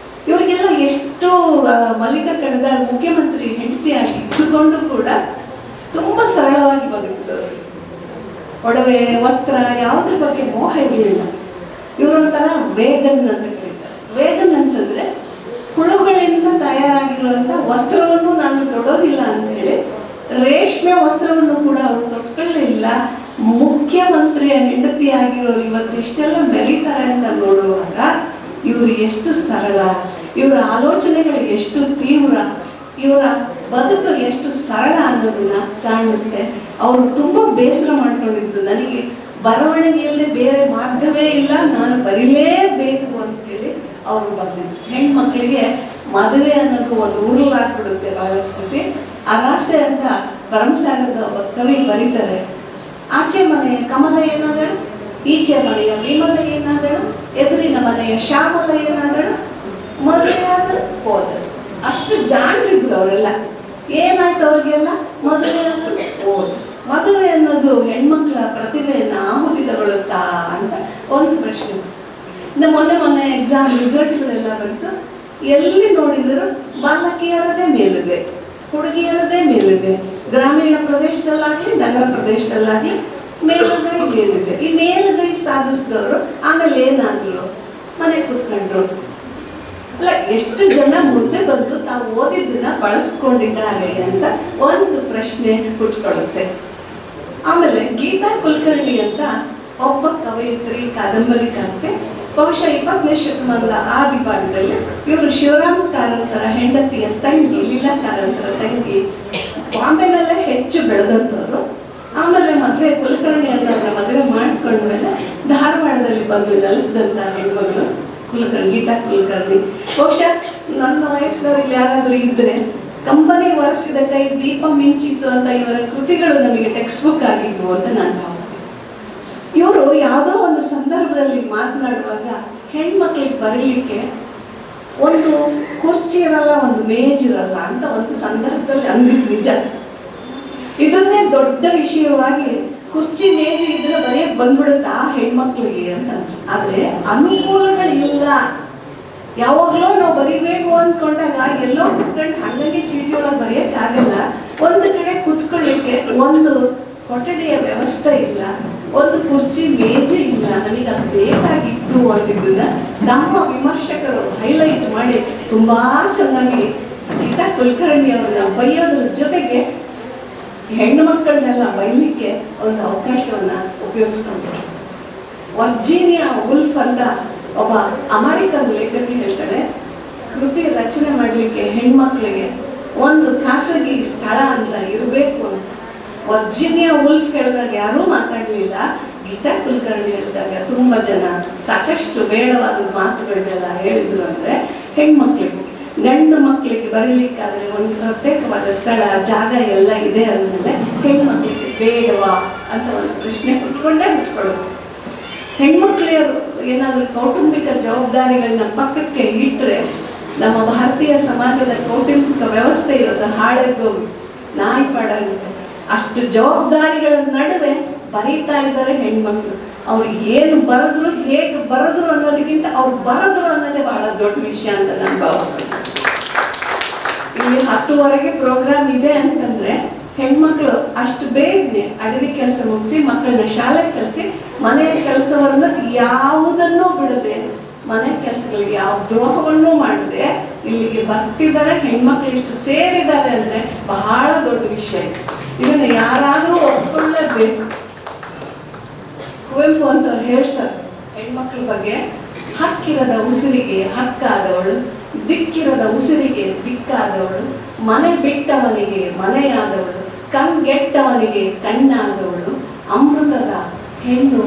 ಇವರಿಗೆಲ್ಲ ಎಷ್ಟು ಮಲ್ಲಿಕಾ ಕಡಿದಾಳ್ ಮುಖ್ಯಮಂತ್ರಿ ಹೆಂಡತಿಯಾಗಿ ಇದ್ದುಕೊಂಡು ಕೂಡ ತುಂಬಾ ಸರಳವಾಗಿ ಬದುಕಿದವರು. ಒಡವೆ, ವಸ್ತ್ರ ಯಾವುದ್ರ ಬಗ್ಗೆ ಮೋಹ ಇರಲಿಲ್ಲ. ಇವರೊಂಥರ ವೇಗನ್ ಅಂತ ಕರೀತಾರೆ. ವೇಗನ್ ಅಂತಂದ್ರೆ ಹುಳುಗಳಿಂದ ತಯಾರಾಗಿರುವಂತ ವಸ್ತ್ರವನ್ನು ನಾನು ತೊಡೋದಿಲ್ಲ ಅಂತ ಹೇಳಿ ರೇಷ್ಮೆ ವಸ್ತ್ರವನ್ನು ಕೂಡ ಅವರು ತೊಟ್ಕೊಳ್ಳಿಲ್ಲ. ಮುಖ್ಯಮಂತ್ರಿಯ ಹೆಂಡತಿ ಆಗಿರೋರು ಇವತ್ತು ಇಷ್ಟೆಲ್ಲ ಮೆರೀತಾರೆ ಅಂತ ನೋಡುವಾಗ ಇವರು ಎಷ್ಟು ಸರಳ, ಇವರ ಆಲೋಚನೆಗಳು ಎಷ್ಟು ತೀವ್ರ, ಇವರ ಬದುಕು ಎಷ್ಟು ಸರಳ ಅನ್ನೋದನ್ನ ಕಾಣುತ್ತೆ. ಅವರು ತುಂಬಾ ಬೇಸರ ಮಾಡ್ಕೊಂಡಿದ್ದು, ನನಗೆ ಬರವಣಿಗೆ ಇಲ್ಲದೆ ಬೇರೆ ಮಾರ್ಗವೇ ಇಲ್ಲ, ನಾನು ಬರೀಲೇಬೇಕು ಅಂತೇಳಿ ಅವರು ಬಂದಿದ್ರು. ಹೆಣ್ಮಕ್ಳಿಗೆ ಮದುವೆ ಅನ್ನೋದು ಒಂದು ಉರುಳಾಗ್ಬಿಡುತ್ತೆ ಬಹಳಷ್ಟು. ಆ ರಾಸೆ ಅಂತ ಭರಮಸಾಗರದ ಒಬ್ಬ ಕವಿ ಬರೀತಾರೆ, ಆಚೆ ಮನೆಯ ಕಮಲ ಏನಾದಳು, ಈಚೆ ಮನೆಯ ವಿಮಲ ಏನಾದಳು, ಎದುರಿನ ಮನೆಯ ಶ್ಯಾಮಲ ಏನಾದಳು, ಮದುವೆ ಆದಳು ಹೋದಳು. ಅಷ್ಟು ಜಾಣರಿದ್ರು ಅವರೆಲ್ಲ. ಏನಾಯ್ತು ಅವ್ರಿಗೆಲ್ಲ? ಮದುವೆ ಆದಳು ಹೋದ್ರು. ಮದುವೆ ಅನ್ನೋದು ಹೆಣ್ಮಕ್ಳ ಪ್ರತಿಭೆಯನ್ನ ಆಹುತಿ ತಗೊಳುತ್ತಾ ಅಂತ ಒಂದು ಪ್ರಶ್ನೆ. ಮೊನ್ನೆ ಎಕ್ಸಾಮ್ ರಿಸಲ್ಟ್ಗಳೆಲ್ಲ ಬಂತು. ಎಲ್ಲಿ ನೋಡಿದ್ರು ಬಾಲಕಿಯರದೇ ಮೇಲುಗೆ, ಹುಡುಗಿಯರದೇ ಮೇಲುಗೆ. ಗ್ರಾಮೀಣ ಪ್ರದೇಶದಲ್ಲಾಗ್ಲಿ ನಗರ ಪ್ರದೇಶದಲ್ಲಾಗ್ಲಿ ಮೇಲುಗೈ ಮೇಲಿದೆ. ಈ ಮೇಲುಗೈ ಸಾಧಿಸಿದವರು ಆಮೇಲೆ ಏನಾದ್ರು? ಮನೆ ಕೂತ್ಕೊಂಡ್ರು. ಅಲ್ಲ, ಎಷ್ಟು ಜನ ಮುಂದೆ ಬಂದು ತಾವು ಓದಿದ್ದನ್ನ ಬಳಸ್ಕೊಂಡಿದ್ದಾರೆ ಅಂತ ಒಂದು ಪ್ರಶ್ನೆ ಹುಟ್ಕೊಳ್ಳುತ್ತೆ. ಆಮೇಲೆ ಗೀತಾ ಕುಲಕರ್ಣಿ ಅಂತ ಒಬ್ಬ ಕವಯಿತ್ರಿ, ಕಾದಂಬರಿಕಾರ್ತೆ. ಬಹುಶಃ 20ನೇ ಶತಮಾನದ ಆದಿ ಭಾಗದಲ್ಲಿ ಇವರು ಶಿವರಾಮ ಕಾರಂತರ ಹೆಂಡತಿಯ ತಂಗಿ, ಲೀಲಾ ಕಾರಂತರ ತಂಗಿ. ಬಾಂಬೆನಲ್ಲೇ ಹೆಚ್ಚು ಬೆಳೆದಂಥವ್ರು. ಆಮೇಲೆ ಮದುವೆ ಕುಲಕರ್ಣಿ ಅನ್ನೋರ ಮದುವೆ ಮಾಡ್ಕೊಂಡ್ಮೇಲೆ ಧಾರವಾಡದಲ್ಲಿ ಬಂದು ನೆಲೆಸಿದಂಥ ಹೆಣ್ಮಗಳು ಕುಲಕರ್ಣಿ, ಗೀತಾ ಕುಲಕರ್ಣಿ. ಬಹುಶಃ ನನ್ನ ವಯಸ್ಸಿನವ್ರಿಗೆ ಯಾರಾದರೂ ಇದ್ರೆ ಕಂಬನಿ ಒರೆಸಿದ ಕೈ ದೀಪ ಮಿಂಚಿತು ಅಂತ ಇವರ ಕೃತಿಗಳು ನಮಗೆ ಟೆಕ್ಸ್ಟ್ ಬುಕ್ ಆಗಿದ್ವು ಅಂತ ನಾನು ಭಾವಿಸ್ತೇನೆ. ಇವರು ಯಾವುದೋ ಒಂದು ಸಂದರ್ಭದಲ್ಲಿ ಮಾತನಾಡುವಾಗ ಹೆಣ್ಮಕ್ಳಿಗೆ ಬರೀಲಿಕ್ಕೆ ಒಂದು ಕುರ್ಚಿ ಇರಲ್ಲ, ಒಂದು ಮೇಜ್ ಇರಲ್ಲ ಅಂತ ಒಂದು ಸಂದರ್ಭದಲ್ಲಿ ಅಂದಿದ್ದು ನಿಜ. ಇದನ್ನೇ ದೊಡ್ಡ ವಿಷಯವಾಗಿ ಕುರ್ಚಿ ಮೇಜು ಇದ್ರೆ ಬರೆಯಕ್ ಬಂದ್ಬಿಡುತ್ತಾ ಹೆಣ್ಮಕ್ಳಿಗೆ ಅಂತಂದ್ರು. ಆದ್ರೆ ಅನುಕೂಲಗಳಿಲ್ಲ. ಯಾವಾಗ್ಲೂ ನಾವು ಬರಿಬೇಕು ಅಂದ್ಕೊಂಡಾಗ ಎಲ್ಲೋ ಕುತ್ಕೊಂಡು ಹಂಗಾಗಿ ಚೀಟಿ ಒಳಗೆ ಬರೆಯಕ್ ಆಗಲ್ಲ. ಒಂದು ಕಡೆ ಕುತ್ಕೊಳ್ಳಿಕ್ಕೆ ಒಂದು ಕೊಠಡಿಯ ವ್ಯವಸ್ಥೆ ಇಲ್ಲ, ಒಂದು ಕುರ್ಚಿ ಮೇಜು ಇಲ್ಲ. ನಮಗೆ ಅದು ಬೇಕಾಗಿತ್ತು ಅಂತಿದ್ದನ್ನ ನಮ್ಮ ವಿಮರ್ಶಕರು ಹೈಲೈಟ್ ಮಾಡಿ ತುಂಬಾ ಚೆನ್ನಾಗಿ ಗೀತಾ ಕುಲಕರ್ಣಿ ಅವ್ರನ್ನ ಬೈಯೋದ್ರ ಜೊತೆಗೆ ಹೆಣ್ಣು ಮಕ್ಕಳನ್ನೆಲ್ಲ ಬೈಲಿಕ್ಕೆ ಒಂದು ಅವಕಾಶವನ್ನ ಉಪಯೋಗಿಸ್ಕೊಂಡ್ರು. ವರ್ಜೀನಿಯಾ ವುಲ್ಫ್ ಅಂತ ಒಬ್ಬ ಅಮೆರಿಕನ್ ಲೇಖಕಿ ಹೇಳ್ತಾಳೆ, ಕೃತಿ ರಚನೆ ಮಾಡಲಿಕ್ಕೆ ಹೆಣ್ಮಕ್ಳಿಗೆ ಒಂದು ಖಾಸಗಿ ಸ್ಥಳ ಅಂತ ಇರಬೇಕು ಅಂತ. ವರ್ಜೀನಿಯಾ ವುಲ್ಫ್ ಹೇಳಿದಾಗ ಯಾರೂ ಮಾತಾಡಲಿಲ್ಲ. ಗೀತಾ ಕುಲಕರ್ಣಿ ಹೇಳಿದಾಗ ತುಂಬಾ ಜನ ಸಾಕಷ್ಟು ಬೇಡವಾದ ಮಾತುಗಳನ್ನೆಲ್ಲ ಹೇಳಿದ್ರು. ಅಂದ್ರೆ ಹೆಣ್ಮಕ್ಳಿಗೆ, ಗಂಡು ಮಕ್ಕಳಿಗೆ ಬರೀಲಿಕ್ಕಾದ್ರೆ ಒಂದು ಪ್ರತ್ಯೇಕವಾದ ಸ್ಥಳ, ಜಾಗ ಎಲ್ಲ ಇದೆ ಅಂದಮೇಲೆ ಹೆಣ್ಮಕ್ಳಿಗೆ ಬೇಡವಾ ಅಂತ ಒಂದು ಪ್ರಶ್ನೆ ಹುಟ್ಕೊಳ್ಳೋದು. ಹೆಣ್ಮಕ್ಳಿಯರು ಏನಾದರೂ ಕೌಟುಂಬಿಕ ಜವಾಬ್ದಾರಿಗಳನ್ನ ಪಕ್ಕಕ್ಕೆ ಇಟ್ಟರೆ ನಮ್ಮ ಭಾರತೀಯ ಸಮಾಜದ ಕೌಟುಂಬಿಕ ವ್ಯವಸ್ಥೆ ಇರೋದು ಹಾಳೆದ್ದು ನಾಯಿ ಪಾಡಾಗುತ್ತೆ. ಅಷ್ಟು ಜವಾಬ್ದಾರಿಗಳ ನಡುವೆ ಬರೀತಾ ಇದ್ದಾರೆ ಹೆಣ್ಮಕ್ಳು. ಅವ್ರಿಗೆ ಏನು ಬರೆದ್ರು, ಹೇಗೆ ಬರೆದ್ರು ಅನ್ನೋದಕ್ಕಿಂತ ಅವ್ರು ಬರೆದ್ರು ಅನ್ನೋದೇ ಬಹಳ ದೊಡ್ಡ ವಿಷಯ ಅಂತ ನಾನು ಭಾವಿಸ್ತೇನೆ. ಇಲ್ಲಿ 10ವರೆಗೆ ಪ್ರೋಗ್ರಾಮ್ ಇದೆ ಅಂತಂದ್ರೆ ಹೆಣ್ಮಕ್ಳು ಅಷ್ಟು ಬೇಗನೆ ಅಡವಿ ಕೆಲಸ ಮುಗಿಸಿ ಮಕ್ಕಳನ್ನ ಶಾಲೆಗೆ ಕಳಿಸಿ ಮನೆಯ ಕೆಲಸವನ್ನ ಯಾವುದನ್ನೂ ಬಿಡದೆ, ಮನೆ ಕೆಲಸಗಳಿಗೆ ಯಾವ ದ್ರೋಹವನ್ನೂ ಮಾಡದೆ ಇಲ್ಲಿಗೆ ಬರ್ತಿದ್ದಾರೆ. ಹೆಣ್ಮಕ್ಳು ಇಷ್ಟು ಸೇರಿದ್ದಾರೆ ಅಂದ್ರೆ ಬಹಳ ದೊಡ್ಡ ವಿಷಯ. ಇದನ್ನ ಯಾರಾದ್ರೂ ಒಪ್ಕೊಳ್ಳೇಬೇಕು. ಕುವೆಂಪು ಅಂತವ್ರು ಹೇಳ್ತಾರೆ ಹೆಣ್ಮಕ್ಳ ಬಗ್ಗೆ, ಹಕ್ಕಿರದ ಉಸಿರಿಗೆ ಹಕ್ಕಾದವಳು, ದಿಕ್ಕಿರದ ಉಸಿರಿಗೆ ದಿಕ್ಕಾದವಳು, ಮನೆ ಬಿಟ್ಟವನಿಗೆ ಮನೆಯಾದವಳು, ಕಂಗೆಟ್ಟವನಿಗೆ ಕಣ್ಣಾದವಳು, ಅಮೃತದ ಹೆಣ್ಣು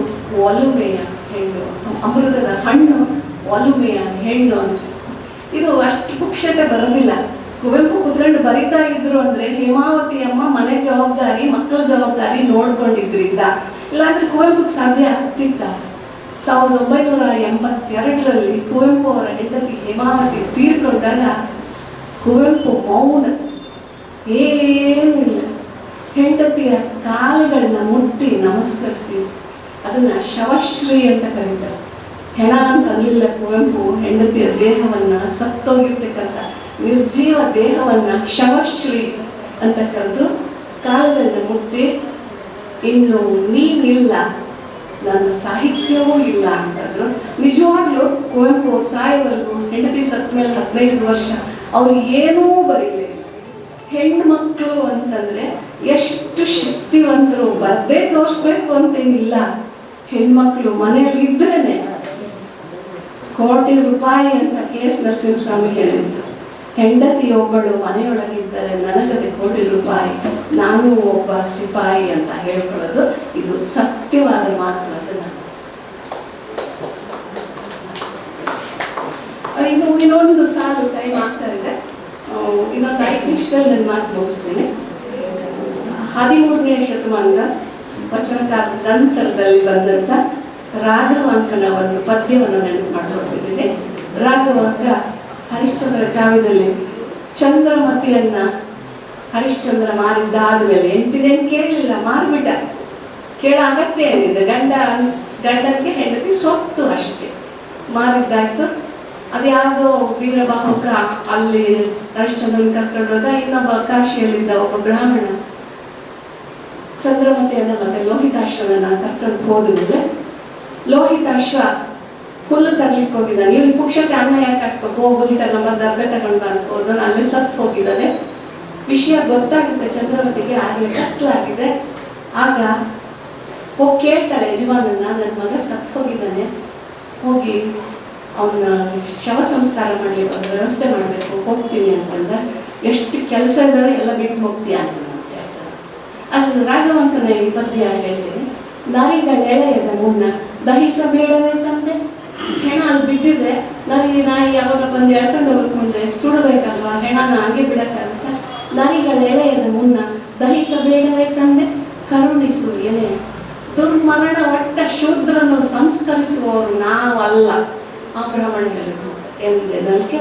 ಒಲುಮೆಯ ಹೆಣ್ಣು, ಅಮೃತದ ಹಣ್ಣು ಒಲುಮೆಯ ಹೆಣ್ಣು ಅಂತ. ಇದು ಅಷ್ಟು ಪುಕ್ಷತೆ ಬರೋದಿಲ್ಲ. ಕುವೆಂಪು ಕುತ್ಕೊಂಡು ಬರಿತಾ ಇದ್ರು ಅಂದ್ರೆ ಹೇಮಾವತಿ ಅಮ್ಮ ಮನೆ ಜವಾಬ್ದಾರಿ, ಮಕ್ಕಳ ಜವಾಬ್ದಾರಿ ನೋಡ್ಕೊಂಡಿದ್ರಿಂದ. ಇಲ್ಲಾಂದ್ರೆ ಕುವೆಂಪುಗೆ ಸಾಧ್ಯ ಆಗ್ತಿತ್ತ? 1982ರಲ್ಲಿ ಕುವೆಂಪು ಅವರ ಹೆಂಡತಿ ಹೇಮಾವತಿ ತೀರ್ಕೊಂಡಾಗ ಕುವೆಂಪು ಮೌನ, ಏನೂ ಇಲ್ಲ. ಹೆಂಡತಿಯ ಕಾಲುಗಳನ್ನ ಮುಟ್ಟಿ ನಮಸ್ಕರಿಸಿ ಅದನ್ನ ಶವಶ್ರೀ ಅಂತ ಕರೀತಾರೆ. ಹೆಣ ಅಂತ ಅಲ್ಲಿಲ್ಲ ಕುವೆಂಪು. ಹೆಂಡತಿಯ ದೇಹವನ್ನ, ಸತ್ತೋಗಿರ್ತಕ್ಕಂಥ ನಿರ್ಜೀವ ದೇಹವನ್ನ ಶವಶ್ರೀ ಅಂತ ಕರೆದು ಕಾಲುಗಳನ್ನ ಮುಟ್ಟಿ, ಇನ್ನು ನೀನಿಲ್ಲ, ನನ್ನ ಸಾಹಿತ್ಯವೂ ಇಲ್ಲ ಅಂತಂದ್ರು. ನಿಜವಾಗ್ಲೂ ಕುವೆಂಪು ಸಾಯೋವರೆಗೂ, ಹೆಂಡತಿ ಸತ್ತ ಮೇಲೆ 15 ವರ್ಷ ಅವ್ರು ಏನೂ ಬರೀಲಿಲ್ಲ. ಹೆಣ್ಣು ಮಕ್ಕಳು ಅಂತಂದ್ರೆ ಎಷ್ಟು ಶಕ್ತಿವಂತರು, ಬರ್ದೇ ತೋರಿಸ್ಬೇಕು ಅಂತೇನಿಲ್ಲ. ಹೆಣ್ಮಕ್ಳು ಮನೆಯಲ್ಲಿ ಇದ್ರೇನೆ ಕೋಟಿ ರೂಪಾಯಿ ಅಂತ KS ನರಸಿಂಹಸ್ವಾಮಿ ಹೇಳಿದ್ರು. ಹೆಂಡತಿಯೊಬ್ಬಳು ಮನೆಯೊಳಗಿದ್ದರೆ ನನಗದೆ ಕೋಟಿ ರೂಪಾಯಿ, ನಾನು ಒಬ್ಬ ಸಿಪಾಯಿ ಅಂತ ಹೇಳ್ಕೊಳ್ಳೋದು ಇದು ಸತ್ಯವಾದ ಮಾತು. ಅದನ್ನ ಇನ್ನೊಂದು ಸಾಲು ಟೈಮ್ ಆಗ್ತಾ ಇದೆ. ಇನ್ನೊಂದು 5 ನಿಮಿಷದಲ್ಲಿ ನನ್ನ ಮಾತು ಮುಗಿಸ್ತೇನೆ. 13ನೇ ಶತಮಾನದ ವಚನಕಾರದ ನಂತರದಲ್ಲಿ ಬಂದಂಥ ರಾಘವಾಂಕನ ಒಂದು ಪದ್ಯವನ್ನು ನೆನಪು ಮಾಡಿಕೊಡ್ತಿದ್ದೀನಿ. ರಾಘವಾಂಕ ಹರಿಶ್ಚಂದ್ರ ಕಾವ್ಯದಲ್ಲಿ ಚಂದ್ರಮತಿಯನ್ನ ಹರಿಶ್ಚಂದ್ರ ಮಾರಿದ್ದಾದ ಮೇಲೆ ಎಂತಿದೇನು ಕೇಳಲಿಲ್ಲ, ಮಾರ್ಬಿಟ್ಟ. ಕೇಳೋ ಅಗತ್ಯ ಏನಿದೆ? ಗಂಡನಿಗೆ ಹೆಂಡತಿ ಸ್ವತ್ತು ಅಷ್ಟೇ, ಮಾರಿದ್ದಾಯ್ತು. ಅದ್ಯಾವುದೋ ವೀರಬಾಹುಕ ಅಲ್ಲಿ ಹರಿಶ್ಚಂದ್ರನ್ ಕರ್ಕೊಂಡೋದ. ಇನ್ನೊಬ್ಬ ಕಾಶಿಯಲ್ಲಿದ್ದ ಒಬ್ಬ ಬ್ರಾಹ್ಮಣ ಚಂದ್ರಮತಿಯನ್ನ ಮತ್ತೆ ಲೋಹಿತಾಶ್ವನ ಕರ್ಕೊಂಡು ಹೋದ್ಮೇಲೆ ಲೋಹಿತಾಶ್ವ ಹುಲ್ಲು ತರ್ಲಿಕ್ಕೆ ಹೋಗಿದ್ದಾನೆ. ನೀವು ಪುಕ್ಷಕ್ಕೆ ಅನ್ನ ಯಾಕೆ ಹಾಕ್ಬೇಕು, ಹುಲ್ಲು ತಗೊಂಡ ದರ್ಬೆ ತಗೊಂಡು ಹೋದನು, ಅಲ್ಲಿ ಸತ್ತು ಹೋಗಿದ್ದಾನೆ. ವಿಷಯ ಗೊತ್ತಾಗುತ್ತೆ ಚಂದ್ರಮತಿಗೆ, ಆಗಲೇ ಕತ್ಲಾಗಿದೆ. ಆಗ ಹೋಗಿ ಕೇಳ್ತಾಳೆ ಯಜಮಾನನ್ನ, ನನ್ನ ಮಗ ಸತ್ತು ಹೋಗಿದ್ದಾನೆ, ಹೋಗಿ ಅವನ ಶವ ಸಂಸ್ಕಾರ ಮಾಡಲಿಕ್ಕೆ ಒಂದು ವ್ಯವಸ್ಥೆ ಮಾಡಬೇಕು, ಹೋಗ್ತೀನಿ ಅಂತಂದ. ಎಷ್ಟು ಕೆಲಸ ಇದ್ದಾವೆ ಎಲ್ಲ ಬಿಟ್ಟು ಹೋಗ್ತೀಯ ಅಂತ ಹೇಳ್ತಾರೆ. ಅದು ರಾಘವಾಂಕನ ಈ ಪದ್ಯ ಹೇಳ್ತೀನಿ. ನಾಯಿಗಳೆಳೆಯದ ಮುನ್ನ ದಹಿಸಬೇಡವೇ ತಂದೆ. ಹೆಣ ಅಲ್ಲಿ ಬಿದ್ದಿದೆ, ನಾಯಿ ಯಾವಾಗ ಬಂದು ಎಳ್ಕೊಂಡು ಹೋಗಕ್ ಮುಂದೆ ಸುಡಬೇಕಲ್ವಾ, ಹೆಣನ ಹಾಗೆ ಬಿಡಕ್ಕಾಗತ್ತ. ನಾಯಿಗಳೆಳೆಯದ ಮುನ್ನ ದಹಿಸಬೇಡವೇ ತಂದೆ, ಕರುಣಿಸು ಏನೇ ದುರ್ಮರಣ ಒಟ್ಟ ಶೂದ್ರನು ಸಂಸ್ಕರಿಸುವವರು ನಾವಲ್ಲ. ಆ ಬ್ರಾಹ್ಮಣಗಳಿಗೂ ಎಂದೆನಲ್ಕೆ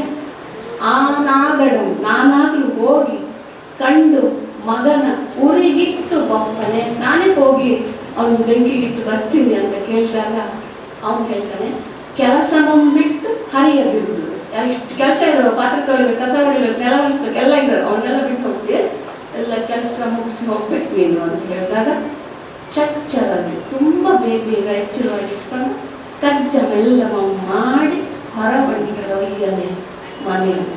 ಆನಾದಡಂ, ನಾನಾದ್ರೂ ಹೋಗಿ ಕಂಡು ಮಗನ ಉರಿಗಿತ್ತು ಬಪ್ಪನೆ, ನಾನೇ ಹೋಗಿ ಅವನು ಬೆಂಕಿಗಿಟ್ಟು ಬರ್ತೀನಿ ಅಂತ ಕೇಳಿದಾಗ ಅವನು ಹೇಳ್ತಾನೆ, ಕೆಲಸ ಬಿಟ್ಟು ಹರಿಯ ಬಿಸಿದು. ಇಷ್ಟು ಕೆಲಸ ಇದಾವೆ, ಪಾತ್ರೆ ತೊಳಿಬೇಕು, ಕಸ ಹೊಡಿಬೇಕು, ನೆಲ ಒರೆಸ್ಬೇಕು, ಎಲ್ಲ ಇದ್ದಾವೆ, ಅವನ್ನೆಲ್ಲ ಬಿಟ್ಟು ಹೋಗ್ತೀಯ, ಎಲ್ಲ ಕೆಲಸ ಮುಗಿಸಿ ಹೋಗ್ಬೇಕು ನೀನು ಅಂತ ಹೇಳಿದಾಗ ಚಚ್ಚರದಲ್ಲಿ ತುಂಬ ಬೇಗ ಎಚ್ಚರವಾಗಿಟ್ಕೊಂಡು ಕಜ್ಜಮೆಲ್ಲ ಮಾಡಿ ಹೊರಬಂದಿರೋ ಈಗಲೇ ಮನೆಯಲ್ಲಿ.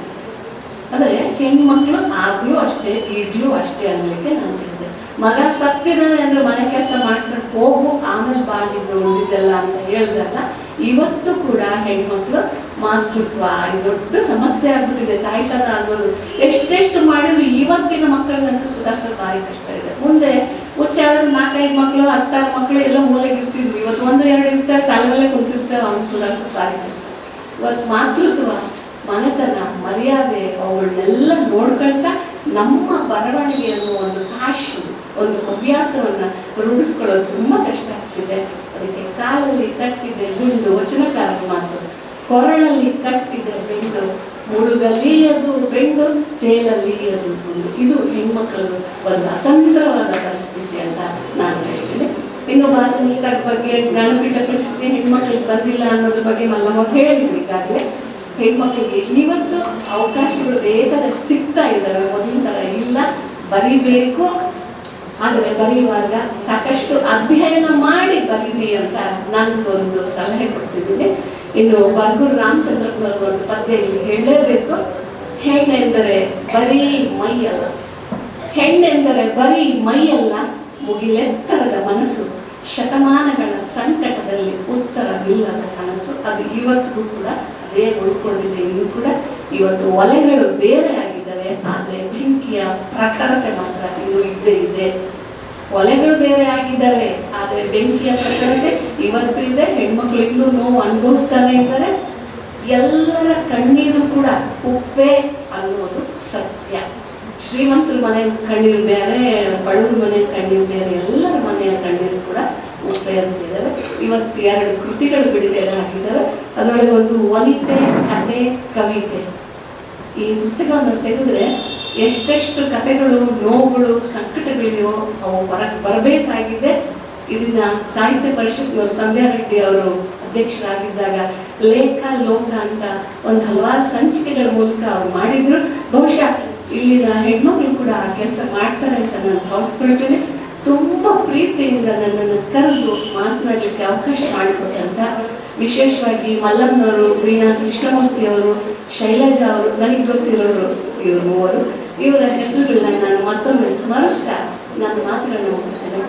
ಆದರೆ ಹೆಣ್ಮಕ್ಳು ಆಗ್ಲೂ ಅಷ್ಟೇ, ಈಗಲೂ ಅಷ್ಟೇ ಅನ್ಲಿಕ್ಕೆ ನಾನು ಹೇಳಿದೆ. ಮಗ ಸತ್ತಿದ್ದಾನೆ ಅಂದ್ರೆ ಮನೆ ಕೆಲಸ ಮಾಡ್ಕೊಂಡು ಹೋಗು, ಆಮೇಲೆ ಬಾಗಿದ್ದು ಉಳಿದೆಲ್ಲ ಅಂತ ಹೇಳಿದಾಗ ಇವತ್ತು ಕೂಡ ಹೆಣ್ಮಕ್ಳು ಮಾತೃತ್ವ ದೊಡ್ಡ ಸಮಸ್ಯೆ ಆಗ್ಬಿಟ್ಟಿದೆ. ತಾಯ್ತನ ಅನ್ನೋದು ಎಷ್ಟೆಷ್ಟು ಮಾಡಿದ್ರು ಇವತ್ತಿನ ಮಕ್ಕಳನ್ನಂತೂ ಸುಧಾರಿಸೋದು ಭಾರಿ ಕಷ್ಟ ಇದೆ. ಮುಂದೆ ಮುಚ್ಚಾದ್ರೆ 4-5 ಮಕ್ಕಳು 10-6 ಮಕ್ಕಳು ಎಲ್ಲ ಮೂಲೆಗೆ ಇರ್ತಿದ್ವಿ. ಇವತ್ತು 1-2 ಇರ್ತಾರೆ, ತಲೆ ಮೇಲೆ ಕುಂತಿರ್ತಾರೆ, ಅವ್ನು ಸುಧಾರಿಸೋದು ಭಾರಿ ಕಷ್ಟ. ಇವತ್ತು ಮಾತೃತ್ವ, ಮನೆತನ, ಮರ್ಯಾದೆ ಅವುಗಳನ್ನೆಲ್ಲ ನೋಡ್ಕೊಳ್ತಾ ನಮ್ಮ ಬರವಣಿಗೆ ಅನ್ನೋ ಒಂದು ಪ್ಯಾಷನ್, ಒಂದು ಹವ್ಯಾಸವನ್ನ ರೂಢಿಸ್ಕೊಳ್ಳೋದು ತುಂಬಾ ಕಷ್ಟ ಆಗ್ತಿದೆ. ಅದಕ್ಕೆ ಕಾಲಲ್ಲಿ ಕಟ್ಟಿದೆ ಗುಂಡು ವಚನಕಾರರ ಮಾತು, ಕೊರಳಲ್ಲಿ ಕಟ್ಟಿದೆ ಬೆಂಡು, ಮುಳುಗಲ್ಲಿ ಅದು ಬೆಂಡು, ತೇಲಲ್ಲಿ ಅದು ಗುಂಡು. ಇದು ಹೆಣ್ಮಕ್ಳದು ಒಂದು ಅತಂತ್ರವಾದ ಪರಿಸ್ಥಿತಿ ಅಂತ ನಾನು ಹೇಳ್ತೀನಿ. ಇನ್ನು ಭಾರತ ಬಗ್ಗೆ ಜ್ಞಾನಪೀಠ ಪ್ರಶಸ್ತಿ ಹೆಣ್ಮಕ್ಳಿಗೆ ಬಂದಿಲ್ಲ ಅನ್ನೋದ್ರ ಬಗ್ಗೆ ಮಲ್ಲಮ್ಮ ಹೇಳಿದ್ರು. ಈಗಾಗಲೇ ಹೆಣ್ಮಕ್ಳಿಗೆ ಇವತ್ತು ಅವಕಾಶಗಳು ಬೇಕಾದಷ್ಟು ಸಿಗ್ತಾ ಇದ್ದಾವೆ, ಮೊದಲಿನ ಥರ ಇಲ್ಲ. ಬರಿಬೇಕು, ಆದರೆ ಬರೆಯುವಾಗ ಸಾಕಷ್ಟು ಅಧ್ಯಯನ ಮಾಡಿ ಬರೀರಿ ಅಂತ ನನಗೊಂದು ಸಲಹೆ ಕೊಡ್ತಿದ್ದೀನಿ. ಇನ್ನು ಬರ್ಗೂರು ರಾಮಚಂದ್ರಪ್ಪನವ್ರಿಗೆ ಒಂದು ಪದ್ಯ ಇಲ್ಲಿ ಹೇಳಲೇಬೇಕು. ಹೆಣ್ಣೆಂದರೆ ಬರೀ ಮೈಯಲ್ಲ, ಹೆಣ್ಣೆಂದರೆ ಬರೀ ಮೈಯಲ್ಲ, ಮುಗಿಲೆತ್ತರದ ಮನಸ್ಸು, ಶತಮಾನಗಳ ಸಂಕಟದಲ್ಲಿ ಉತ್ತರವಿಲ್ಲದ ಕನಸು. ಅದು ಇವತ್ತಿಗೂ ಕೂಡ ಅದೇ ಉಳ್ಕೊಂಡಿದೆ. ಇನ್ನು ಕೂಡ ಇವತ್ತು ಒಲೆಗಳು ಬೇರೆ ಆಗಿದ್ದಾವೆ, ಆದರೆ ಬೆಂಕಿಯ ಪ್ರಖರತೆ ಮಾತ್ರ ಇನ್ನು ಇದ್ದೇ ಇದೆ. ಒಲೆಗಳು ಬೇರೆ ಆಗಿದ್ದಾವೆ, ಆದರೆ ಬೆಂಕಿಯ ಪ್ರಖರತೆ ಇವತ್ತು ಇದೆ. ಹೆಣ್ಮಕ್ಳು ಇನ್ನೂ ನೋವು ಅನುಭವಿಸ್ತಾನೆ ಇದ್ದಾರೆ. ಎಲ್ಲರ ಕಣ್ಣೀರು ಕೂಡ ಉಪ್ಪೆ ಅನ್ನೋದು ಸತ್ಯ. ಶ್ರೀಮಂತರ ಮನೆ ಕಣ್ಣೀರು ಬೇರೆ, ಬಡವ್ರ ಮನೆ ಕಣ್ಣೀರು ಬೇರೆ, ಎಲ್ಲರ ಮನೆಯ ಕಣ್ಣೀರು ಕೂಡ ಉಪ್ಪೆ ಅಂತಿದ್ದಾರೆ. ಇವತ್ತು 2 ಕೃತಿಗಳು ಬಿಡುಗಡೆ ಹಾಕಿದ್ದಾರೆ. ಅದರೊಳಗೆ ಒಂದು ವನಿತೆ, ಕತೆ, ಕವಿತೆ. ಈ ಪುಸ್ತಕವನ್ನು ತೆಗೆದ್ರೆ ಎಷ್ಟೆಷ್ಟು ಕಥೆಗಳು, ನೋವುಗಳು, ಸಂಕಟಗಳಿವೆಯೋ ಅವು ಹೊರಗೆ ಬರಬೇಕಾಗಿದೆ. ಇದನ್ನ ಸಾಹಿತ್ಯ ಪರಿಷತ್ನವರು ಸಂಧ್ಯಾ ರೆಡ್ಡಿ ಅವರು ಅಧ್ಯಕ್ಷರಾಗಿದ್ದಾಗ ಲೇಖ ಲೋಕ ಅಂತ ಒಂದು ಹಲವಾರು ಸಂಚಿಕೆಗಳ ಮೂಲಕ ಅವ್ರು ಮಾಡಿದ್ರು. ಬಹುಶಃ ಇಲ್ಲಿನ ಹೆಣ್ಮಕ್ಳು ಕೂಡ ಆ ಕೆಲಸ ಮಾಡ್ತಾರೆ ಅಂತ ನಾನು ಭಾವಿಸ್ಕೊಳ್ತೇನೆ. ತುಂಬ ಪ್ರೀತಿಯಿಂದ ನನ್ನನ್ನು ಕರೆದು ಮಾತನಾಡಲಿಕ್ಕೆ ಅವಕಾಶ ಮಾಡಿಕೊಟ್ಟಂತ ವಿಶೇಷವಾಗಿ ಮಲ್ಲಮ್ಮನವರು, ವೀಣಾ ಕೃಷ್ಣಮೂರ್ತಿ ಅವರು, ಶೈಲಜಾ ಅವರು, ನನಗೆ ಗೊತ್ತಿರೋರು ಇವರು ಮೂವರು. ಇವರ ಹೆಸರುಗಳನ್ನ ನಾನು ಮತ್ತೊಮ್ಮೆ ಸ್ಮರಿಸ್ತಾ ನನ್ನ ಮಾತುಗಳನ್ನು ಮುಗಿಸ್ತೇನೆ.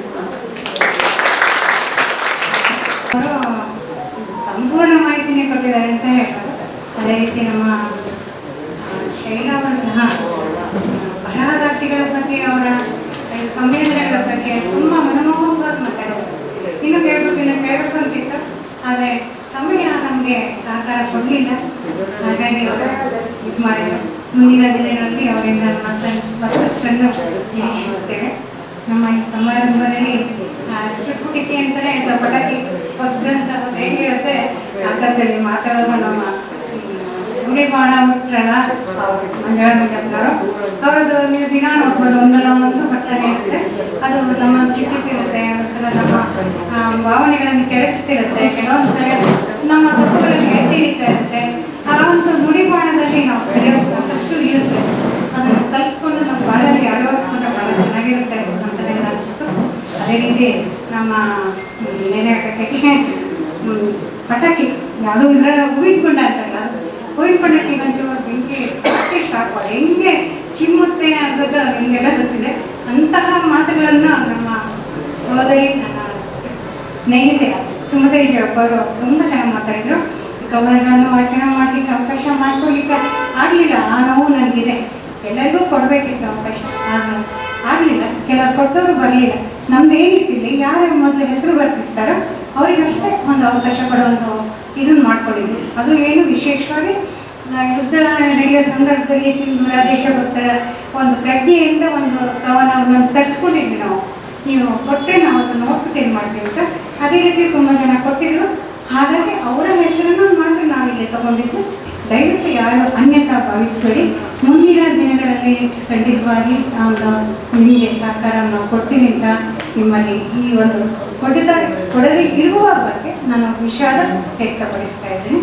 ಸಂಪೂರ್ಣ ಮಾಹಿತಿನೇ ಕೊಟ್ಟಿದ್ದಾರೆ ಅಂತ ಹೇಳ್ತಾರೆ. ಅದೇ ರೀತಿ ನಮ್ಮ ಶೈಲಾ ಅವರು ಸಹ ಬರಹಗಾರ್ತಿಗಳ ಬಗ್ಗೆ, ಅವರ ಸಂವೇದನೆಗಳ ಬಗ್ಗೆ ತುಂಬ ಮನಮೋಹಕವಾಗಿ ಮಾತಾಡೋದು. ಇನ್ನೂ ಕೇಳಬೇಕು ಅಂತಿತ್ತು, ಆದರೆ ಸಮಯ ನಮಗೆ ಸಹಕಾರ ಕೊಡಲಿಲ್ಲ. ಹಾಗಾಗಿ ಅವರು ಇದು ಮಾಡಿದ್ರು. ಮುಂದಿನ ದಿನಗಳಲ್ಲಿ ಅವರಿಂದ ಮತ್ತಷ್ಟನ್ನು ನಿರೀಕ್ಷಿಸ್ತೇವೆ. ನಮ್ಮ ಈ ಸಮಾರಂಭದಲ್ಲಿ ಚುಟುಕಿಟಿ ಅಂತಲೇ ಪಟಾಕಿ ಪಕ್ಕಂತ ಹೇಗಿರುತ್ತೆ ಆ ಥರದಲ್ಲಿ ಮಾತಾಡೋದು ನಮ್ಮ ಗುಡಿಬಾಣ ಬಿಟ್ರಲ್ಲ ಅವರು ಮಂಜುಳಾ ಮೇಡಮ್ನವರು ಅವರದ್ದು ನೀವು ದಿನ ನೋಡ್ಬೋದು, ಒಂದಲ್ಲ ಒಂದು ಬರ್ತಾನೆ ಇರುತ್ತೆ. ಅದು ನಮ್ಮ ಚಿಟ್ಟಿರುತ್ತೆ, ಒಂದ್ಸಲ ನಮ್ಮ ಭಾವನೆಗಳನ್ನು ಕೆರಳಿಸ್ತಿರುತ್ತೆ, ಕೆಲವೊಂದು ಸಲ ನಮ್ಮ ತಪ್ಪುಗಳನ್ನು ಎತ್ತಿ ಹಿಡಿತಾ ಇರುತ್ತೆ. ಆ ಒಂದು ಗುಡಿಬಾಣದಲ್ಲಿ ನಾವು ಕಲಿಯೋದು ಸಾಕಷ್ಟು ಇರುತ್ತೆ. ಅದನ್ನು ಕಲ್ತ್ಕೊಂಡು ನಮ್ಮ ಬಾಳಲ್ಲಿ ಅಳವಡಿಸ್ಕೊಂಡ್ರೆ ಭಾಳ ಚೆನ್ನಾಗಿರುತ್ತೆ ಅಂತಲೇ ಅನಿಸ್ತು. ಅದೇ ರೀತಿ ನಮ್ಮ ನೆನೆಗೆ ಪಟಾಕಿ ಯಾವುದೂ ಇದರ ಹೂವಿನ ಅಂತಲ್ಲ, ಹೂವಿನ ಪಟಾಕಿ ಒಂಚೂರು ಬೆಂಕಿ ಹಾಕಿ ಸಾಕು, ಹೆಂಗೆ ಚಿಮ್ಮುತ್ತೆ ಅನ್ನೋದು ನಿಮಗೆಲ್ಲ ಗೊತ್ತಿದೆ. ಅಂತಹ ಮಾತುಗಳನ್ನು ನಮ್ಮ ಸೋದರಿ, ನನ್ನ ಸ್ನೇಹಿತೆ ಸುಮಧೇಶ್ ಒಬ್ಬರು ತುಂಬ ಚೆನ್ನಾಗಿ ಮಾತಾಡಿದರು. ಕವನಗಳನ್ನು ವಾಚನ ಮಾಡಲಿಕ್ಕೆ ಅವಕಾಶ ಮಾಡ್ಕೊಳ್ಳಿಕ್ಕೆ ಆಗಲಿಲ್ಲ. ಆ ನೋವು ನನಗಿದೆ. ಎಲ್ಲರಿಗೂ ಕೊಡಬೇಕಿತ್ತು ಅವಕಾಶ, ಆಗಲಿಲ್ಲ. ಕೆಲವರು ಕೊಟ್ಟವರು ಬರಲಿಲ್ಲ. ನಮ್ದು ಏನಿತ್ತಿಲ್ಲ, ಯಾರು ಮೊದಲು ಹೆಸರು ಬರ್ತಿರ್ತಾರೋ ಅವರಿಗಷ್ಟೇ ಒಂದು ಅವಕಾಶ ಕೊಡುವಂಥ ಇದನ್ನು ಮಾಡ್ಕೊಂಡಿದ್ವಿ. ಅದು ಏನು ವಿಶೇಷವಾಗಿ ಯುದ್ಧ ನಡೆಯೋ ಸಂದರ್ಭದಲ್ಲಿ ಸಿಂಧೂರ ದೇಶಭಕ್ತರ ಒಂದು ಪ್ರಜ್ಞೆಯಿಂದ ಒಂದು ಕವನವನ್ನು ತರಿಸ್ಕೊಂಡಿದ್ವಿ ನಾವು. ನೀವು ಕೊಟ್ಟರೆ ನಾವು ಅದನ್ನು ನೋಡ್ಬಿಟ್ಟು ಏನು ಮಾಡ್ತೀವಿ ಅಂತ. ಅದೇ ರೀತಿ ತುಂಬ ಜನ ಕೊಟ್ಟಿದ್ರು. ಹಾಗಾಗಿ ಅವರ ಹೆಸರನ್ನು ಮಾತ್ರ ನಾವಿಲ್ಲಿ ತಗೊಂಡಿದ್ದು. ದಯವಿಟ್ಟು ಯಾರು ಅನ್ಯತಾ ಭಾವಿಸಬೇಡಿ. ಮುಂದಿನ ದಿನಗಳಲ್ಲಿ ಖಂಡಿತವಾಗಿ ನಿಮಗೆ ಸಹಕಾರ ನಾವು ಕೊಡ್ತೀವಿ ಅಂತ ನಿಮ್ಮಲ್ಲಿ ಈ ಒಂದು ಕೊಡದೇ ಇರುವ ಬಗ್ಗೆ ನಾನು ವಿಷಾದ ವ್ಯಕ್ತಪಡಿಸ್ತಾ ಇದ್ದೀನಿ.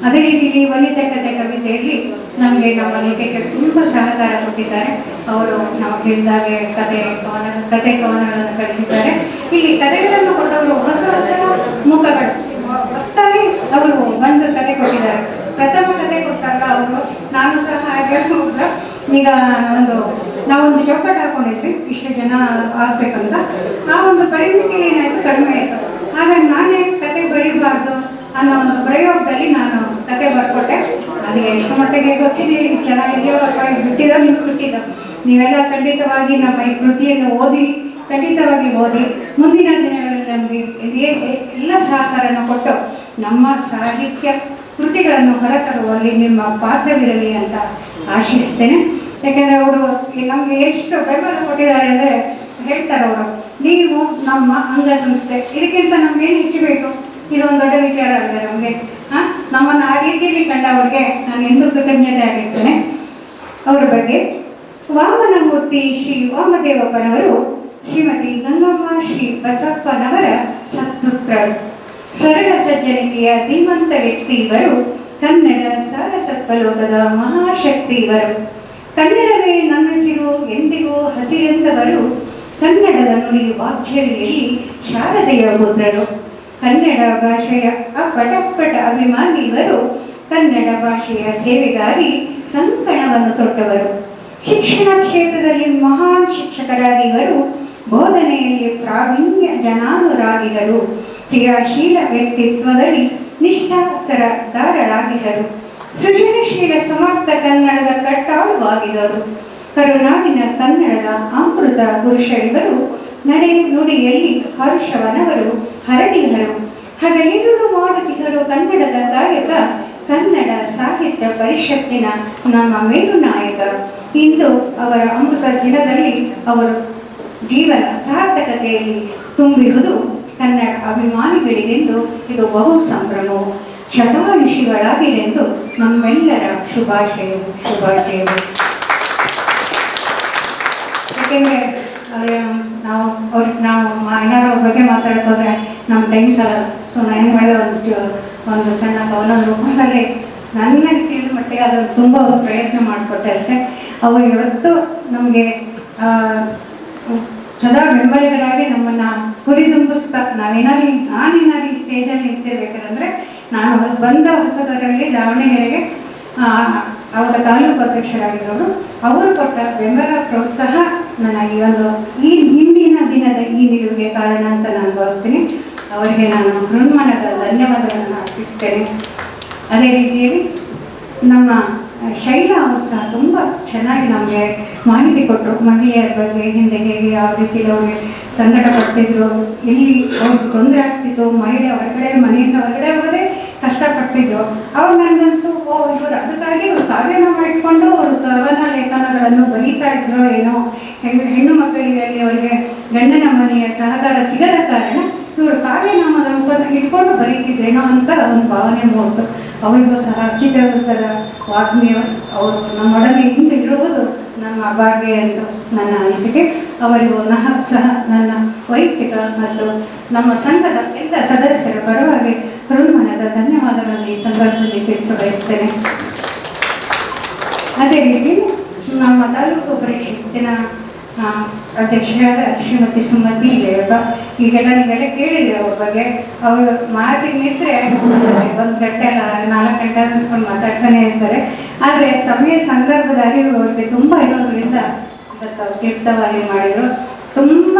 ಅದೇ ರೀತಿ ವನಿತೆ ಕಥೆ ಕವಿತೆಯಲ್ಲಿ ನಮಗೆ ನಮ್ಮ ಲೇಖಕರು ತುಂಬ ಸಹಕಾರ ಕೊಟ್ಟಿದ್ದಾರೆ. ಅವರು ನಾವು ಹೇಳಿದಾಗೆ ಕಥೆ ಕವನಗಳನ್ನು ಕಳಿಸಿದ್ದಾರೆ. ಇಲ್ಲಿ ಕಥೆಗಳನ್ನು ಕೊಟ್ಟವರು ಹೊಸ ಮುಖಗಳು ಹೊಸದಾಗಿ ಅವರು ಬಂದು ಕತೆ ಕೊಟ್ಟಿದ್ದಾರೆ. ಪ್ರಥಮ ಕತೆ ಕೊಟ್ಟಾಗ ಅವರು, ನಾನು ಸಹ ಹಾಗೆ ಈಗ ನಾವೊಂದು ಚೌಕಟ್ಟು ಹಾಕೊಂಡಿದ್ವಿ, ಇಷ್ಟು ಜನ ಆಗ್ಬೇಕಂತ. ಆ ಒಂದು ಪರಿಮಿತಿ ಏನಾಯಿತು, ಕಡಿಮೆ ಆಯಿತು. ಹಾಗಾಗಿ ನಾನೇ ಕತೆ ಬರೀಬಾರ್ದು ಅನ್ನೋ ಒಂದು ಪ್ರಯೋಗದಲ್ಲಿ ನಾನು ಕತೆ ಬರ್ಕೊಟ್ಟೆ. ಅದು ಎಷ್ಟು ಮಟ್ಟಿಗೆ ಗೊತ್ತಿದೆ, ಚೆನ್ನಾಗಿದೆಯೋ ಅಥವಾ ಬಿಟ್ಟಿರೋ ನೀವು ಬಿಟ್ಟಿದ್ದೋ, ನೀವೆಲ್ಲ ಖಂಡಿತವಾಗಿ ನಮ್ಮ ಈ ಕೃತಿಯನ್ನು ಖಂಡಿತವಾಗಿ ಓದಿ ಮುಂದಿನ ದಿನಗಳಲ್ಲಿ ನಮಗೆ ಎಲ್ಲ ಸಹಕಾರವನ್ನು ಕೊಟ್ಟು ನಮ್ಮ ಸಾಹಿತ್ಯ ಕೃತಿಗಳನ್ನು ಹೊರತರುವಲ್ಲಿ ನಿಮ್ಮ ಪಾತ್ರವಿರಲಿ ಅಂತ ಆಶಿಸ್ತೇನೆ. ಯಾಕೆಂದರೆ ಅವರು ನಮಗೆ ಎಷ್ಟು ಬೆಂಬಲ ಕೊಟ್ಟಿದ್ದಾರೆ ಅಂದರೆ, ಹೇಳ್ತಾರೆ ಅವರು, ನೀವು ನಮ್ಮ ಅಂಗಸಂಸ್ಥೆ, ಇದಕ್ಕಿಂತ ನಮಗೇನು ಹೆಚ್ಚು ಬೇಕು? ಇದೊಂದು ದೊಡ್ಡ ವಿಚಾರ ಅಲ್ಲ ನಮಗೆ. ನಮ್ಮನ್ನು ಆ ರೀತಿಯಲ್ಲಿ ಕಂಡವರಿಗೆ ನಾನು ಎಂದೂ ಕೃತಜ್ಞತೆ ಆಗಿರ್ತೇನೆ. ಅವರ ಬಗ್ಗೆ ವಾಮನಮೂರ್ತಿ ಶ್ರೀ ವಾಮದೇವಪ್ಪನವರು ಶ್ರೀಮತಿ ಗಂಗಮ್ಮ ಶ್ರೀ ಬಸಪ್ಪನವರ ಸತ್ಪುತ್ರರು. ಸರಳ ಸಜ್ಜನಿಕೆಯ ಧೀಮಂತ ವ್ಯಕ್ತಿ ಇವರು. ಕನ್ನಡ ಸಾರಸತ್ವಲೋಕದ ಮಹಾಶಕ್ತಿ ಇವರು. ಕನ್ನಡವೇ ನನ್ನುಸಿರು ಎಂದಿಗೂ ಹಸಿರೆಂದವರು. ಕನ್ನಡದ ನುಡಿ ವಾಗ್ಝರಿಯಲ್ಲಿ ಶಾರದೆಯ ಪುತ್ರರು. ಕನ್ನಡ ಭಾಷೆಯ ಅಪಟಪಟ ಅಭಿಮಾನಿ ಇವರು. ಕನ್ನಡ ಭಾಷೆಯ ಸೇವೆಗಾಗಿ ಕಂಕಣವನ್ನು ತೊಟ್ಟವರು. ಶಿಕ್ಷಣ ಕ್ಷೇತ್ರದಲ್ಲಿ ಮಹಾನ್ ಶಿಕ್ಷಕರಾಗಿ ಇವರು. ಬೋಧನೆಯಲ್ಲಿ ಪ್ರಾವೀಣ್ಯ ಜನಾನುರಾಗಿದರು. ಕ್ರಿಯಾಶೀಲ ವ್ಯಕ್ತಿತ್ವದಲ್ಲಿ ನಿಷ್ಠಾಸರದಾರರಾಗಿದ್ದರು. ಸೃಜನಶೀಲ ಸಮರ್ಥ ಕನ್ನಡದ ಕಟ್ಟಾಳುವಾಗಿದ್ದರು. ಕರುನಾಡಿನ ಕನ್ನಡದ ಅಮೃತ ಪುರುಷರಿವರು. ನಡೆ ನುಡಿಯಲ್ಲಿ ಹರ್ಷವನವರು ಹರಡಿದರು. ಹಗಲಿರುಳು ಮಾಡುತ್ತಿದ್ದರು ಕನ್ನಡದ ಗಾಯಕ. ಕನ್ನಡ ಸಾಹಿತ್ಯ ಪರಿಷತ್ತಿನ ನಮ್ಮ ಮೇರು ನಾಯಕ. ಇಂದು ಅವರ ಅಮೃತ ದಿನದಲ್ಲಿ ಅವರು ಜೀವನ ಸಾರ್ಥಕತೆಯಲ್ಲಿ ತುಂಬಿರುವುದು ಕನ್ನಡ ಅಭಿಮಾನಿಗಳಿಗೆಂದು ಇದು ಬಹು ಸಂಭ್ರಮವು. ಶತಾಯುಷಿಗಳಾಗಿರೆಂದು ನಮ್ಮೆಲ್ಲರ ಶುಭಾಶಯವು. ಏಕೆಂದರೆ ನಾವು ಏನಾದ್ರು ಅವ್ರ ಬಗ್ಗೆ ಮಾತಾಡೋದ್ರೆ ನಮ್ಮ ಟೈಮ್ ಸಾಲಲ್ಲ. ಸೊ ನಾನು ಏನು ಮಾಡಿದೆ, ಒಂದು ಸಣ್ಣ ಕವನ ರೂಪದಲ್ಲಿ ನನಗೆ ತಿಳಿದ ಮಟ್ಟಿಗೆ ಅದನ್ನು ತುಂಬ ಒಂದು ಪ್ರಯತ್ನ ಮಾಡಿಕೊಟ್ಟೆ ಅಷ್ಟೇ. ಅವರು ಇವತ್ತು ನಮಗೆ ಸದಾ ಬೆಂಬಲಿಗರಾಗಿ ನಮ್ಮನ್ನು ಹುರಿದುಂಬಿಸ್ತಾ ನಾನೇನಾದ್ರು ಈ ಸ್ಟೇಜಲ್ಲಿ ನಿಂತಿರ್ಬೇಕಾದ್ರೆ, ನಾನು ಬಂದ ಹೊಸದರಲ್ಲಿ ದಾವಣಗೆರೆಗೆ ಅವರ ತಾಲೂಕು ಅಧ್ಯಕ್ಷರಾಗಿದ್ದವರು. ಅವರು ಕೊಟ್ಟ ಬೆಂಬಲ ಪ್ರೋತ್ಸಾಹ ನನ್ನ ಈ ಇಂದಿನ ದಿನದ ಈ ನಿಲುವಿಗೆ ಕಾರಣ ಅಂತ ನಾನು ಭಾವಿಸ್ತೀನಿ. ಅವರಿಗೆ ನಾನು ಹೃನ್ಮನದ ಧನ್ಯವಾದಗಳನ್ನು ಅರ್ಪಿಸ್ತೇನೆ. ಅದೇ ರೀತಿಯಲ್ಲಿ ನಮ್ಮ ಶೈಲಾ ಅವರು ಸಹ ತುಂಬ ಚೆನ್ನಾಗಿ ನಮಗೆ ಮಾಹಿತಿ ಕೊಟ್ಟರು. ಮಹಿಳೆಯರ ಬಗ್ಗೆ ಹಿಂದೆ ಹೇಗೆ ಯಾವ ರೀತಿಯಲ್ಲಿ ಅವ್ರಿಗೆ ಸಂಕಟ ಪಡ್ತಿದ್ರು, ಎಲ್ಲಿ ಅವ್ರಿಗೆ ತೊಂದರೆ ಆಗ್ತಿತ್ತು, ಮಹಿಳೆ ಮನೆಯಿಂದ ಹೊರಗಡೆ ಹೋಗೋದೇ ಕಷ್ಟಪಟ್ಟಿದ್ರು. ಅವಾಗ ನನಗಂತೂ ಇವರು ಅದಕ್ಕಾಗಿ ಒಂದು ಕಾವ್ಯನಾಮ ಇಟ್ಕೊಂಡು ಅವರು ಕವನ ಲೇಖನಗಳನ್ನು ಬರೀತಾ ಇದ್ರು ಏನೋ. ಹೆಣ್ಣು ಮಕ್ಕಳಿಗೆ ಅಲ್ಲಿ ಅವರಿಗೆ ಗಂಡನ ಮನೆಯ ಸಹಕಾರ ಸಿಗದ ಕಾರಣ ಇವರು ಕಾವ್ಯನಾಮದ ರೂಪದಲ್ಲಿ ಇಟ್ಕೊಂಡು ಬರೀತಿದ್ರೇನೋ ಅಂತ ಒಂದು ಭಾವನೆ ಮೂಡ್ತು. ಅವರಿಗೂ ಸಹ ಅಚ್ಯುತಾನಂದರ ವಾಗ್ಮಿ ಅವರು ನಮ್ಮೊಡನೆ ಹಿಂದೆ ಇರುವುದು ನಮ್ಮ ಭಾಗ್ಯ ಎಂದು ನನ್ನ ಅನಿಸಿಕೆ. ಅವರಿಗೂ ಸಹ ನನ್ನ ವೈಯಕ್ತಿಕ ಮತ್ತು ನಮ್ಮ ಸಂಘದ ಎಲ್ಲ ಸದಸ್ಯರ ಪರವಾಗಿ ಹೃನ್ಮನದ ಧನ್ಯವಾದಗಳನ್ನು ಈ ಸಂದರ್ಭದಲ್ಲಿ ತಿಳಿಸ ಬಯಸ್ತೇನೆ. ಅದೇ ರೀತಿ ನಮ್ಮ ತಾಲೂಕು ಪರಿಷತ್ತಿನ ಅಧ್ಯಕ್ಷರಾದ ಶ್ರೀಮತಿ ಸುಮತಿ ದೇವಪ್ಪ, ಈಗೆಲ್ಲ ನೀವೆಲ್ಲ ಕೇಳಿದ್ರಿ ಅವ್ರ ಬಗ್ಗೆ. ಅವರು ಮಾತಿನಿದ್ರೆ 1 ಗಂಟೆ 4 ಗಂಟೆ ಅಂದ್ಕೊಂಡು ಮಾತಾಡ್ತಾನೆ ಇರ್ತಾರೆ. ಆದರೆ ಸಮಯ ಸಂದರ್ಭದ ಅರಿವು ಅವ್ರಿಗೆ ತುಂಬ ಇರೋದ್ರಿಂದ ಇವತ್ತು ತೀರ್ಥವಾಗಿ ಮಾಡಿದರು. ತುಂಬ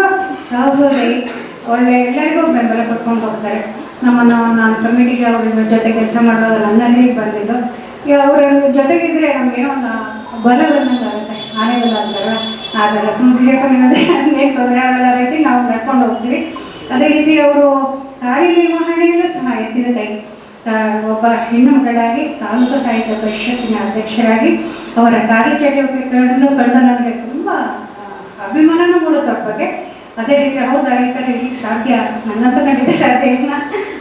ಸಹೃದಯಿ, ಒಳ್ಳೆ ಎಲ್ಲರಿಗೂ ಬೆಂಬಲ ಕೊಟ್ಕೊಂಡು ಹೋಗ್ತಾರೆ. ನಾನು ಕಮಿಟಿಗೆ ಅವ್ರ ಜೊತೆ ಕೆಲಸ ಮಾಡುವಾಗ ನನ್ನಲ್ಲಿ ಬಂದಿದ್ದು. ಅವರ ಜೊತೆಗಿದ್ರೆ ನಮಗೇನೋ ಒಂದು ಬಲ ಬಂದಂಗಾಗುತ್ತೆ, ಆನೆಬಲ ಅಂತಾರಲ್ಲ ಆ ಥರ. ಸುಮ್ಮನೆ ಅದೇನು ತೊಂದರೆ ಆಗಲ್ಲ ರೀತಿ ನಾವು ನಡ್ಕೊಂಡು ಹೋಗ್ತೀವಿ. ಅದೇ ರೀತಿ ಅವರು ಕಾರ್ಯನಿರ್ವಹಣೆಯಲ್ಲೂ ಸಹ ಎತ್ತಿದ ಕೈ. ಒಬ್ಬ ಹೆಣ್ಣು ಮಗಳಾಗಿ ತಾಲೂಕು ಸಾಹಿತ್ಯ ಪರಿಷತ್ತಿನ ಅಧ್ಯಕ್ಷರಾಗಿ ಅವರ ಕಾರ್ಯಚಟುವಟಿಕೆಗಳನ್ನು ಕಂಡು ನನಗೆ ತುಂಬ ಅಭಿಮಾನನೂ ಮೂಡುತ್ತೆ ಅವ್ರ ಬಗ್ಗೆ. ಅದೇ ರೀತಿ ಹೌದಾ ಈ ಥರ ಇರ್ಲಿಕ್ಕೆ ಸಾಧ್ಯ, ನನ್ನಂತೂ ಖಂಡಿತ ಸಾಧ್ಯ ಇಲ್ಲ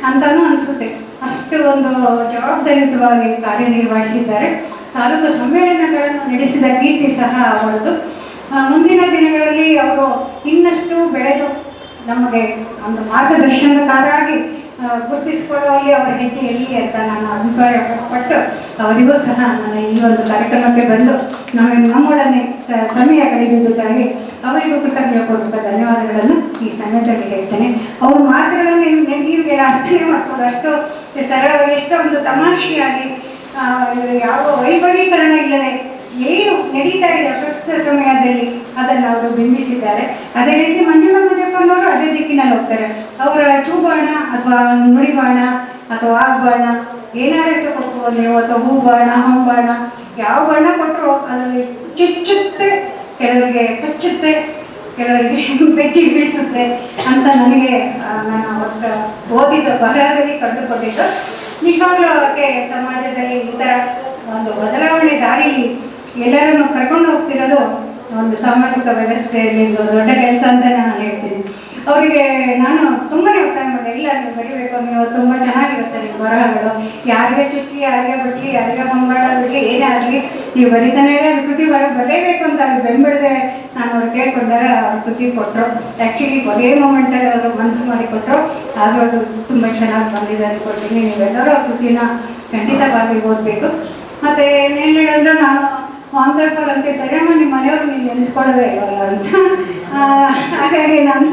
ಅಂತಲೂ ಅನಿಸುತ್ತೆ. ಅಷ್ಟು ಒಂದು ಜವಾಬ್ದಾರಿಯುತವಾಗಿ ಕಾರ್ಯನಿರ್ವಹಿಸಿದ್ದಾರೆ. ತಾಲೂಕು ಸಮ್ಮೇಳನಗಳನ್ನು ನಡೆಸಿದ ಕೀರ್ತಿ ಸಹ ಅವರದು. ಮುಂದಿನ ದಿನಗಳಲ್ಲಿ ಅವರು ಇನ್ನಷ್ಟು ಬೆಳೆದು ನಮಗೆ ಒಂದು ಮಾರ್ಗದರ್ಶನಕಾರಾಗಿ ಗುರುತಿಸಿಕೊಳ್ಳುವಲ್ಲಿ ಅವರ ಹೆಜ್ಜೆ ಎಲ್ಲಿ ಅಂತ ನಾನು ಅಭಿಪ್ರಾಯಪಟ್ಟು ಅವರಿಗೂ ಸಹ ನನ್ನ ಈ ಒಂದು ಕಾರ್ಯಕ್ರಮಕ್ಕೆ ಬಂದು ನಮ್ಮೊಡನೆ ಸಮಯ ಕಳೆದಿದ್ದಕ್ಕಾಗಿ ಅವರಿಗೂ ಕೃತಜ್ಞಪೂರ್ವಕ ಧನ್ಯವಾದಗಳನ್ನು ಈ ಸಮಯದಲ್ಲಿ ಹೇಳ್ತೇನೆ. ಅವ್ರ ಮಾತುಗಳನ್ನು ನೀವುಗೆಲ್ಲ ಅರ್ಥನೆ ಮಾಡಿಕೊಂಡು ಅಷ್ಟು ಸರಳವಾಗಿ, ಎಷ್ಟೋ ಒಂದು ತಮಾಷೆಯಾಗಿ, ಯಾವ ವೈಭವೀಕರಣ ಇಲ್ಲದೆ ಏನು ನಡೀತಾ ಇದೆ ಪ್ರಸ್ತುತ ಸಮಯದಲ್ಲಿ ಅದನ್ನು ಅವರು ಬಿಂಬಿಸಿದ್ದಾರೆ. ಅದೇ ರೀತಿ ಮಂಜುಳಮ್ಮ ಜಪ್ಪನವರು ಅದೇ ದಿಕ್ಕಿನಲ್ಲಿ ಹೋಗ್ತಾರೆ. ಅವರ ಚೂಬಾಣ ಅಥವಾ ನುಡಿಬಾಣ ಅಥವಾ ಆಗ್ಬಾಣ ಏನಾದ್ರು ಹೆಸರು ಕೊಡ್ಬೋದು ನೀವು, ಅಥವಾ ಹೂಬಾಣ, ಹೊಂಬಾಣ, ಯಾವ ಬಣ್ಣ ಕೊಟ್ಟರು ಅದರಲ್ಲಿ ಚುಚ್ಚುತ್ತೆ, ಕೆಲವರಿಗೆ ಕಚ್ಚುತ್ತೆ, ಕೆಲವರಿಗೆ ಬೆಚ್ಚಿ ಬೀಳಿಸುತ್ತೆ ಅಂತ ನನಗೆ ನಾನು ಅವತ್ತು ಓದಿದ ಬರಹದಲ್ಲಿ ಕಂಡುಕೊಂಡಿದ್ದು. ನಿಜವಾಗ್ಲೂ ಅದಕ್ಕೆ ಸಮಾಜದಲ್ಲಿ ಈ ಥರ ಒಂದು ಬದಲಾವಣೆ ದಾರಿಯಲ್ಲಿ ಎಲ್ಲರನ್ನು ಕರ್ಕೊಂಡು ಹೋಗ್ತಿರೋದು ಒಂದು ಸಾಮಾಜಿಕ ವ್ಯವಸ್ಥೆಯಲ್ಲಿ ಒಂದು ದೊಡ್ಡ ಕೆಲಸ ಅಂತ ನಾನು ಹೇಳ್ತೀನಿ. ಅವರಿಗೆ ನಾನು ತುಂಬಾ ಒತ್ತಾಯ ಮಾಡಿದೆ, ಇಲ್ಲ ನೀವು ಬರೀಬೇಕು, ನೀವು ತುಂಬ ಚೆನ್ನಾಗಿರುತ್ತೆ ನಿಮ್ಮ ಬರಹಗಳು, ಯಾರಿಗೆ ಚುಚ್ಚಿ, ಯಾರಿಗೆ ಬಚ್ಚಿ, ಯಾರಿಗೆ ಹೊಂಬಾಡೋರಿಗೆ ಏನೇ ಆಗಲಿ ನೀವು ಬರೀತಾನೆ ಅದು ಕೃತಿ ಬರಲೇಬೇಕು ಅಂತ ಅವ್ರು ಬೆಂಬಡದೆ ನಾನು ಅವ್ರು ಕೇಳ್ಕೊಂಡಾಗ ಅವ್ರು ಕೃತಿ ಕೊಟ್ಟರು. ಆ್ಯಕ್ಚುಲಿ ಕೊನೆಯ ಮೂಮೆಂಟಲ್ಲಿ ಅವರು ಮನಸ್ಸು ಮಾಡಿಕೊಟ್ರು. ಆದರೂ ಅದು ತುಂಬ ಚೆನ್ನಾಗಿ ಬಂದಿದೆ ಅಂದ್ಕೊಳ್ತೀನಿ. ನೀವೆಲ್ಲರೂ ಆ ಕೃತಿನ ಖಂಡಿತವಾಗಿ ಓದಬೇಕು. ಮತ್ತು ಏನು ಹೇಳಿದ್ರೆ, ನಾನು ಆಂಧ್ರಪುರ ಅಂತಿದ್ದಾರೆ, ನಿಮ್ಮ ಮನೆಯವರು ನೀವು ನೆನೆಸ್ಕೊಳ್ಳೋದೇ ಇರೋಲ್ಲ ಅಂತ. ಹಾಗಾಗಿ ನಾನು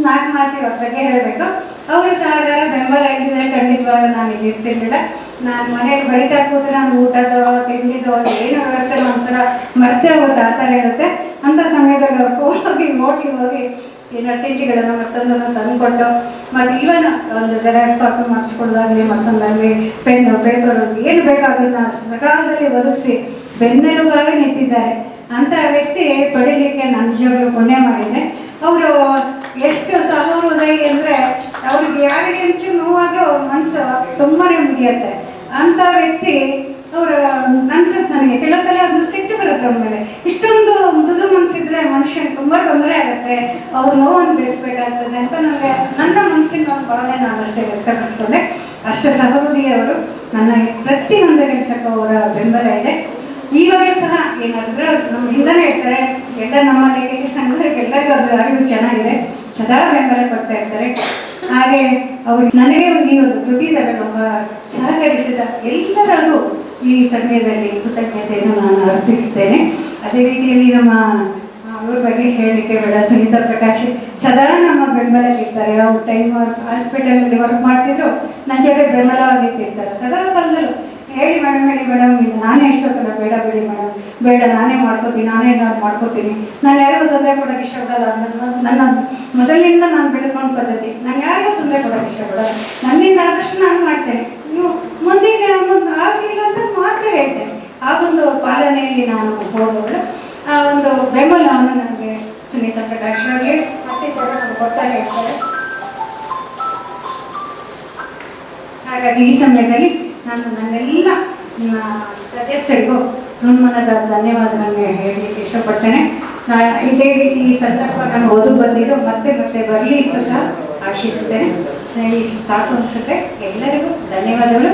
4 ಮಾತು ಇವ್ರ ಬಗ್ಗೆ ಹೇಳಬೇಕು. ಅವರು ಸಹಕಾರ ಬೆಂಬಲ ಇದ್ದಿದ್ರೆ ಖಂಡಿತವಾಗ ನಾನು ಇಲ್ಲಿ ಇರ್ತಿರ್ಲಿಲ್ಲ. ನಾನು ಮನೆಯಲ್ಲಿ ಬರಿತಾ ಕೂತ್ರೆ ನಾನು ಊಟದೋ ತಿಂಡಿದೋ ಏನು ವ್ಯವಸ್ಥೆ ಒಂದ್ಸಲ ಮರ್ತೇ ಹೋಗುತ್ತೆ, ಆ ಥರ ಇರುತ್ತೆ. ಅಂಥ ಸಮಯದಲ್ಲಿ ಅವ್ರು ಹೋಗಿ ಹೋಟ್ಲಿಗೆ ಹೋಗಿ ಏನೋ ತಿಂಡಿಗಳನ್ನು ಮತ್ತೊಂದನ್ನು ತಂದುಕೊಟ್ಟು, ಮತ್ತು ಇವನ್ ಒಂದು ಜೆರಾಕ್ಸ್ ಕಾಪಿ ಮಾಡಿಸ್ಕೊಳ್ಳೋದಾಗಲಿ, ಮತ್ತೊಂದಾಗಲಿ ಪೆನ್ನು ಪೇಪರು ಏನು ಬೇಕಾದನ್ನ ಸಕಾಲದಲ್ಲಿ ಒದಗಿಸಿ ಬೆನ್ನೆಲುಬಾಗಿ ನಿಂತಿದ್ದಾರೆ. ಅಂಥ ವ್ಯಕ್ತಿ ಪಡೀಲಿಕ್ಕೆ ನಾನು ನಿಜವಾಗ್ಲೂ ಪುಣ್ಯ ಮಾಡಿದ್ದೆ. ಅವರು ಎಷ್ಟು ಸಹೃದಯಿ ಅಂದರೆ ಅವ್ರಿಗೆ ಯಾರಿಗೆ ಹೆಚ್ಚು ನೋವಾದರೂ ಅವ್ರ ಮನಸ್ಸು ತುಂಬಾ ಮುಗಿಯುತ್ತೆ. ಅಂಥ ವ್ಯಕ್ತಿ ಅವರು ಅನ್ಸುತ್ತೆ ನನಗೆ ಕೆಲವು ಸಲ ಅದು ಸಿಟ್ಟು ಬರುತ್ತೆ ಅವ್ರ ಮೇಲೆ. ಇಷ್ಟೊಂದು ಮೃದು ಮನಸ್ಸಿದ್ರೆ ಮನುಷ್ಯನಿಗೆ ತುಂಬ ತೊಂದರೆ ಆಗುತ್ತೆ, ಅವ್ರ ನೋವನ್ನು ಬೇಯಿಸ್ಬೇಕಾಗ್ತದೆ ಅಂತ ನನಗೆ ನನ್ನ ಮನಸ್ಸಿನ ಒಂದು ಭಾವನೆ ನಾನು ಅಷ್ಟೇ ವ್ಯಕ್ತಪಡಿಸ್ಕೊಂಡೆ. ಅಷ್ಟು ಸಹೃದಯಿಯವರು. ನನ್ನ ಪ್ರತಿಯೊಂದು ಕೆಲಸಕ್ಕೂ ಅವರ ಬೆಂಬಲ ಇದೆ. ಈವಾಗ ಸಹ ಏನಾದರೂ ನಮ್ಮ ಹಿಂದನೇ ಇರ್ತಾರೆ. ಎಲ್ಲ ನಮ್ಮ ಲೇಖಕಿ ಸಂಘದವರಿಗೆ ಎಲ್ಲರಿಗೂ ಅದು ಅರಿವು ಚೆನ್ನಾಗಿದೆ, ಸದಾ ಬೆಂಬಲ ಕೊಡ್ತಾ ಇರ್ತಾರೆ. ಹಾಗೆ ಅವರು ನನಗೆ ಈ ಒಂದು ಕೃತಿಗಳನ್ನು ಸಹಕರಿಸಿದ ಎಲ್ಲರಿಗೂ ಈ ಸಮಯದಲ್ಲಿ ಕೃತಜ್ಞತೆಯನ್ನು ನಾನು ಅರ್ಪಿಸುತ್ತೇನೆ. ಅದೇ ರೀತಿಯಲ್ಲಿ ನಮ್ಮ ಅವ್ರ ಬಗ್ಗೆ ಹೇಳಲಿಕ್ಕೆ ಬೇಡ, ಸುನೀತಾ ಪ್ರಕಾಶ್ ಸದಾ ನಮ್ಮ ಬೆಂಬಲಕ್ಕಿರ್ತಾರೆ. ಅವ್ರು ಟೈಮ್ ಹಾಸ್ಪಿಟಲಲ್ಲಿ ವರ್ಕ್ ಮಾಡ್ತಿದ್ರು, ನನ್ನ ಜೊತೆ ಬೆಂಬಲವಾಗಿರ್ತಿರ್ತಾರೆ ಸದಾ ಕಾಲದಲ್ಲೂ. ಹೇಳಿ ಮೇಡಮ್ ಇದು ನಾನೇ ಎಷ್ಟೊತ್ತಲ್ಲ, ಬೇಡ ಬಿಡಿ ಮೇಡಮ್, ಬೇಡ ನಾನೇ ಮಾಡ್ಕೋತೀನಿ, ನಾನೇ ಏನಾದ್ರು ಮಾಡ್ಕೋತೀನಿ, ನಾನು ಯಾರಿಗೂ ತೊಂದರೆ ಕೊಡೋಕ್ಕೆ ಇಷ್ಟಪಡಲ್ಲ. ನನ್ನ ಮೊದಲಿನಿಂದ ನಾನು ಬೆಳ್ಕೊಂಡು ಪದ್ಧತಿ, ನಾನು ಯಾರಿಗೂ ತೊಂದರೆ ಕೊಡೋಕ್ಕೆ ಇಷ್ಟಪಡಲ್ಲ. ನನ್ನಿಂದ ಆದಷ್ಟು ನಾನು ಮಾಡ್ತೇನೆ, ನೀವು ಮುಂದಿನ ಆಗಲಿಲ್ಲ ಅಂತ ಮಾತ್ರ ಹೇಳ್ತೇನೆ. ಆ ಒಂದು ಪಾಲನೆಯಲ್ಲಿ ನಾನು ಹೋದವಳು. ಆ ಒಂದು ಬೆಂಬಲವನ್ನು ನನಗೆ ಸುನೀತಾ ಪ್ರಕಾಶ್ ಅವರಿಗೆ ಮತ್ತಿದ್ದರೆ ನನಗೆ ಗೊತ್ತಾಗಿ ಹೇಳ್ತಾರೆ. ಹಾಗಾಗಿ ಈ ಸಮಯದಲ್ಲಿ ನಾನು ನನ್ನೆಲ್ಲ ಸದಸ್ಯರಿಗೂ ಹೃನ್ಮನದ ಧನ್ಯವಾದಗಳನ್ನು ಹೇಳಲಿಕ್ಕೆ ಇಷ್ಟಪಡ್ತೇನೆ. ಇದೇ ರೀತಿ ಈ ಸಂದರ್ಭ ನಾನು ಓದು ಬಂದಿದ್ದು ಮತ್ತೆ ಮತ್ತೆ ಬರಲಿ ಅಂತ ಸಹ ಆಶಿಸ್ತೇನೆ. ಇಷ್ಟು ಸಾಕು ಅನಿಸುತ್ತೆ. ಎಲ್ಲರಿಗೂ ಧನ್ಯವಾದಗಳು.